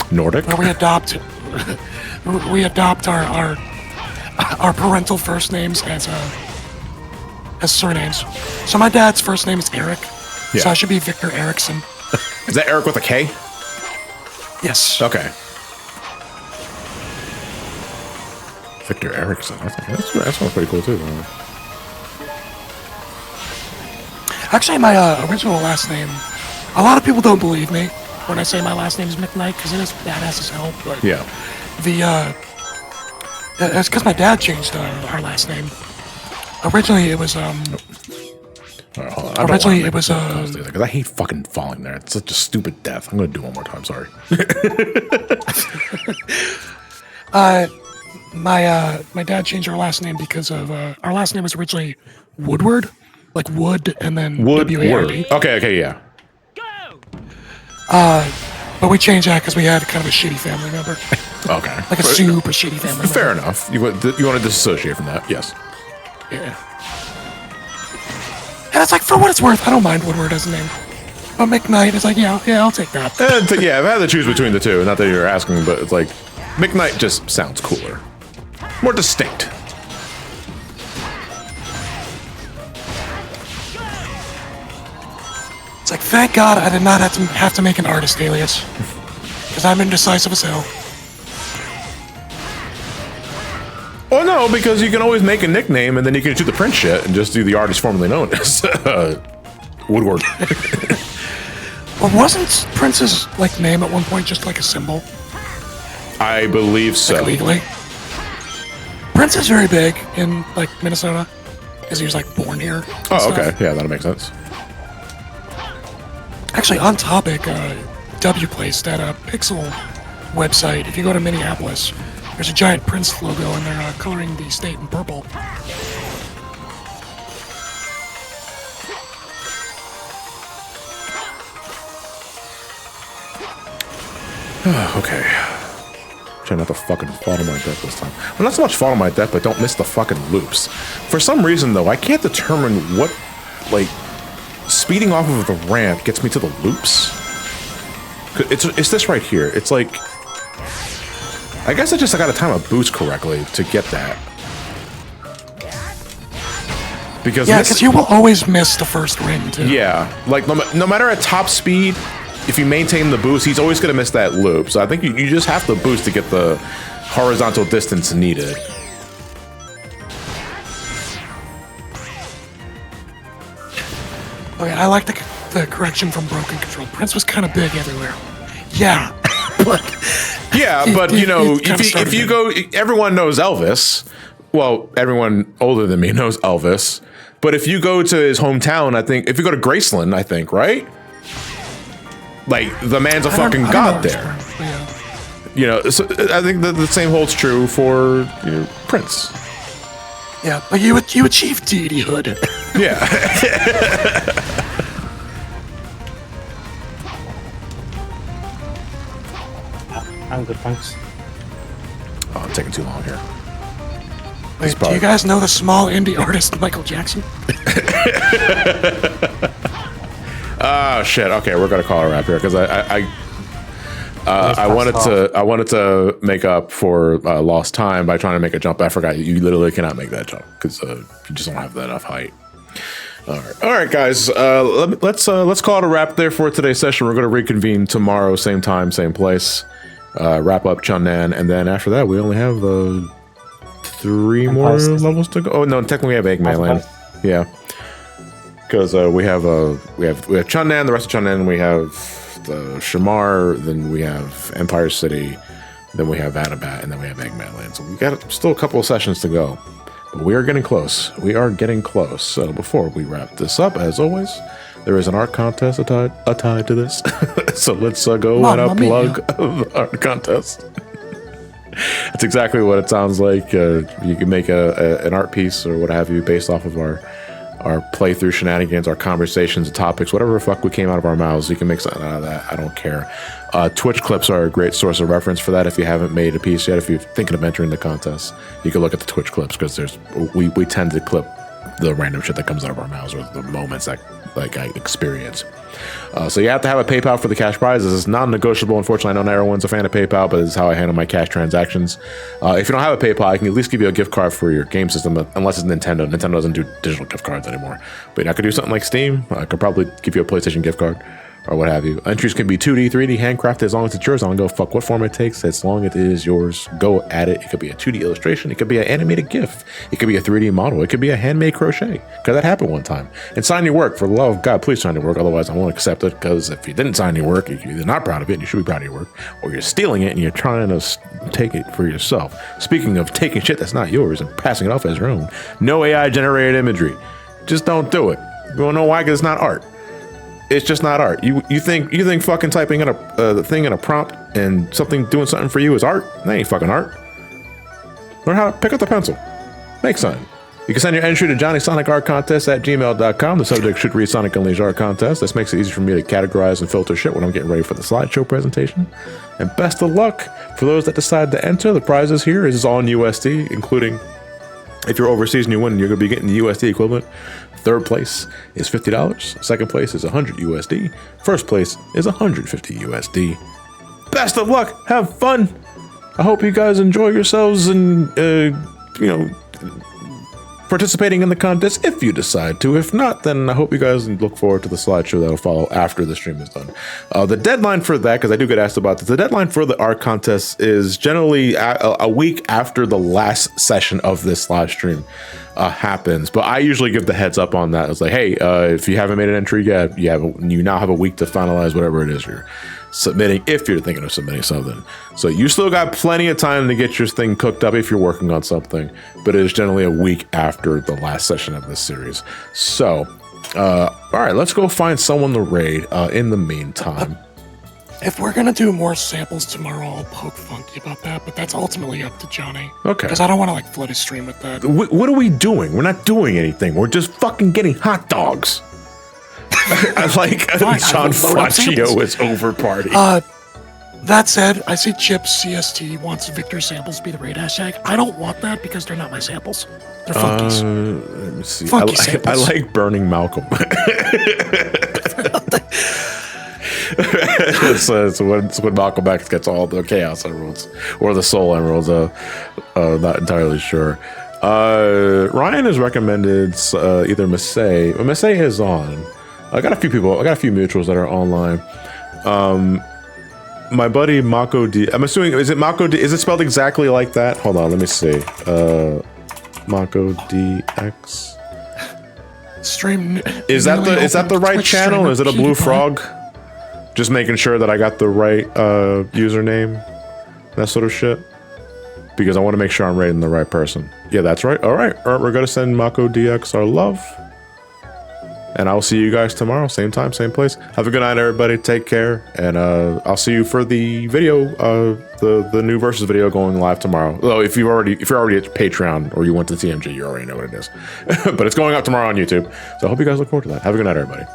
Nordic? Where we adopt our parental first names as surnames. So my dad's first name is Eric. Yeah. So I should be Victor Erickson. Is that Eric with a K? Yes. Okay. Victor Erickson. That sounds pretty cool too. Actually, my original last name, a lot of people don't believe me when I say my last name is McKnight, because it is badass as hell. But yeah. It's because my dad changed our last name. Originally, it was Originally, it was because I hate fucking falling there. It's such a stupid death. I'm gonna do it one more time. Sorry. My dad changed our last name because of our last name was originally Woodward, like wood, and then W-A-R-D. Okay, yeah. But we changed that because we had kind of a shitty family member. Okay. Like a super shitty family member. Fair enough. You want to disassociate from that? Yes. Yeah. And it's like, for what it's worth, I don't mind Woodward as a name. But McKnight is like, yeah, I'll take that. Yeah, I've had to choose between the two. Not that you're asking, but it's like, McKnight just sounds cooler. More distinct. It's like, thank God I did not have to make an artist alias. Because I'm indecisive as hell. Well, no, because you can always make a nickname and then you can do the print shit and just do the artist formerly known as Woodward. Well, wasn't Prince's like name at one point just like a symbol? I believe so. Like legally. Prince is very big in like Minnesota, because he was like born here. Oh, okay, yeah, that makes sense. Actually, on topic, W placed at a Pixel website. If you go to Minneapolis, there's a giant Prince logo, and they're coloring the state in purple. Okay. Try not to fucking fall to my death this time. Well, not so much fall to my death, but don't miss the fucking loops. For some reason, though, I can't determine what, like, speeding off of the ramp gets me to the loops. It's this right here. It's like, I guess I gotta time a boost correctly to get that. Because you will always miss the first ring, too. Yeah, like no matter at top speed, if you maintain the boost, he's always gonna miss that loop. So I think you just have to boost to get the horizontal distance needed. Okay, I like the correction from Broken Control. Prince was kind of big everywhere. Yeah, but you know, if you go, everyone knows Elvis. Well, everyone older than me knows Elvis. But if you go to his hometown, I think if you go to Graceland, I think, right? Like, the man's a fucking god there. You know, so I think the same holds true for Prince. Yeah, but you achieve deityhood. Yeah. I'm good, thanks. Oh, I'm taking too long here. Wait, do you guys know the small indie artist Michael Jackson? Oh shit! Okay, we're gonna call a wrap here because I wanted to make up for lost time by trying to make a jump. I forgot you literally cannot make that jump because you just don't have that enough height. All right, guys. Let's call it a wrap there for today's session. We're gonna reconvene tomorrow, same time, same place. Wrap up Chunnan, and then after that, we only have 3 more levels to go. Oh no, technically we have Eggman Land. Yeah. Because we have Chunnan, the rest of Chunnan, we have the Shamar, then we have Empire City, then we have Anabat, and then we have Eggman Land. So we got still a couple of sessions to go, but we are getting close. We are getting close. So before we wrap this up, as always, there is an art contest tied to this. So let's go and plug the art contest. That's exactly what it sounds like. You can make an art piece or what have you based off of our playthrough shenanigans, our conversations, topics, whatever the fuck we came out of our mouths. You can make something out of that. I don't care. Twitch clips are a great source of reference for that. If you haven't made a piece yet, if you're thinking of entering the contest, you can look at the Twitch clips because we tend to clip the random shit that comes out of our mouths or the moments that like I experience. So you have to have a PayPal for the cash prizes. It's non-negotiable. Unfortunately, I know not everyone's a fan of PayPal, but this is how I handle my cash transactions. If you don't have a PayPal, I can at least give you a gift card for your game system, unless it's Nintendo. Nintendo doesn't do digital gift cards anymore. But I could do something like Steam. I could probably give you a PlayStation gift card or what have you. Entries can be 2D, 3D, handcrafted, as long as it's yours. I don't go fuck what form it takes, as long as it is yours. Go at it. It could be a 2D illustration. It could be an animated GIF. It could be a 3D model. It could be a handmade crochet. Because that happened one time. And sign your work. For the love of God, please sign your work. Otherwise, I won't accept it. Because if you didn't sign your work, you're either not proud of it, and you should be proud of your work, or you're stealing it and you're trying to take it for yourself. Speaking of taking shit that's not yours and passing it off as your own, no AI generated imagery. Just don't do it. You don't know why? Because it's not art. It's just not art. You think fucking typing in a thing in a prompt and doing something for you is art? That ain't fucking art. Learn how to pick up the pencil. Make something. You can send your entry to johnnysonicartcontest@gmail.com. The subject should read Sonic Unleashed Art Contest. This makes it easy for me to categorize and filter shit when I'm getting ready for the slideshow presentation. And best of luck for those that decide to enter. The prizes here is all in USD, including if you're overseas and you win, you're going to be getting the USD equivalent. Third place is $50. Second place is 100 USD. First place is 150 USD. Best of luck. Have fun. I hope you guys enjoy yourselves and, participating in the contest if you decide to. If not, then I hope you guys look forward to the slideshow that'll follow after the stream is done. The deadline for that, because I do get asked about this, the deadline for the art contest is generally a week after the last session of this live stream happens. But I usually give the heads up on that. It's like, hey, if you haven't made an entry yet, you now have a week to finalize whatever it is you're submitting, if you're thinking of submitting something. So you still got plenty of time to get your thing cooked up if you're working on something, but it is generally a week after the last session of this series. So All right, let's go find someone to raid. In the meantime, if we're gonna do more samples tomorrow, I'll poke Funky about that. But that's ultimately up to Johnny. Okay. Because I don't want to like flood his stream with that. What are we doing? We're not doing anything. We're just fucking getting hot dogs. I like John Fraccio is over party. That said, I see Chips CST wants Victor samples to be the raid hashtag. I don't want that because they're not my samples. They're Funky's. Let me see. Funky I like burning Malcolm. it's when Malcolm X gets all the Chaos Emeralds or the Soul Emeralds. Not entirely sure. Ryan has recommended either Massey. Massey is on. I got a few people. I got a few mutuals that are online. My buddy Mako D. I'm assuming is it Mako D? Is it spelled exactly like that? Hold on, let me see. Mako DX. Stream. Is that the right channel? Is it a blue frog? Just making sure that I got the right username, that sort of shit. Because I want to make sure I'm rating the right person. Yeah, that's right. All right, we're gonna send Mako DX our love. And I'll see you guys tomorrow, same time, same place. Have a good night, everybody. Take care, and I'll see you for the video, the new versus video going live tomorrow. Though if you're already at Patreon or you went to TMG, you already know what it is. But it's going up tomorrow on YouTube. So I hope you guys look forward to that. Have a good night, everybody.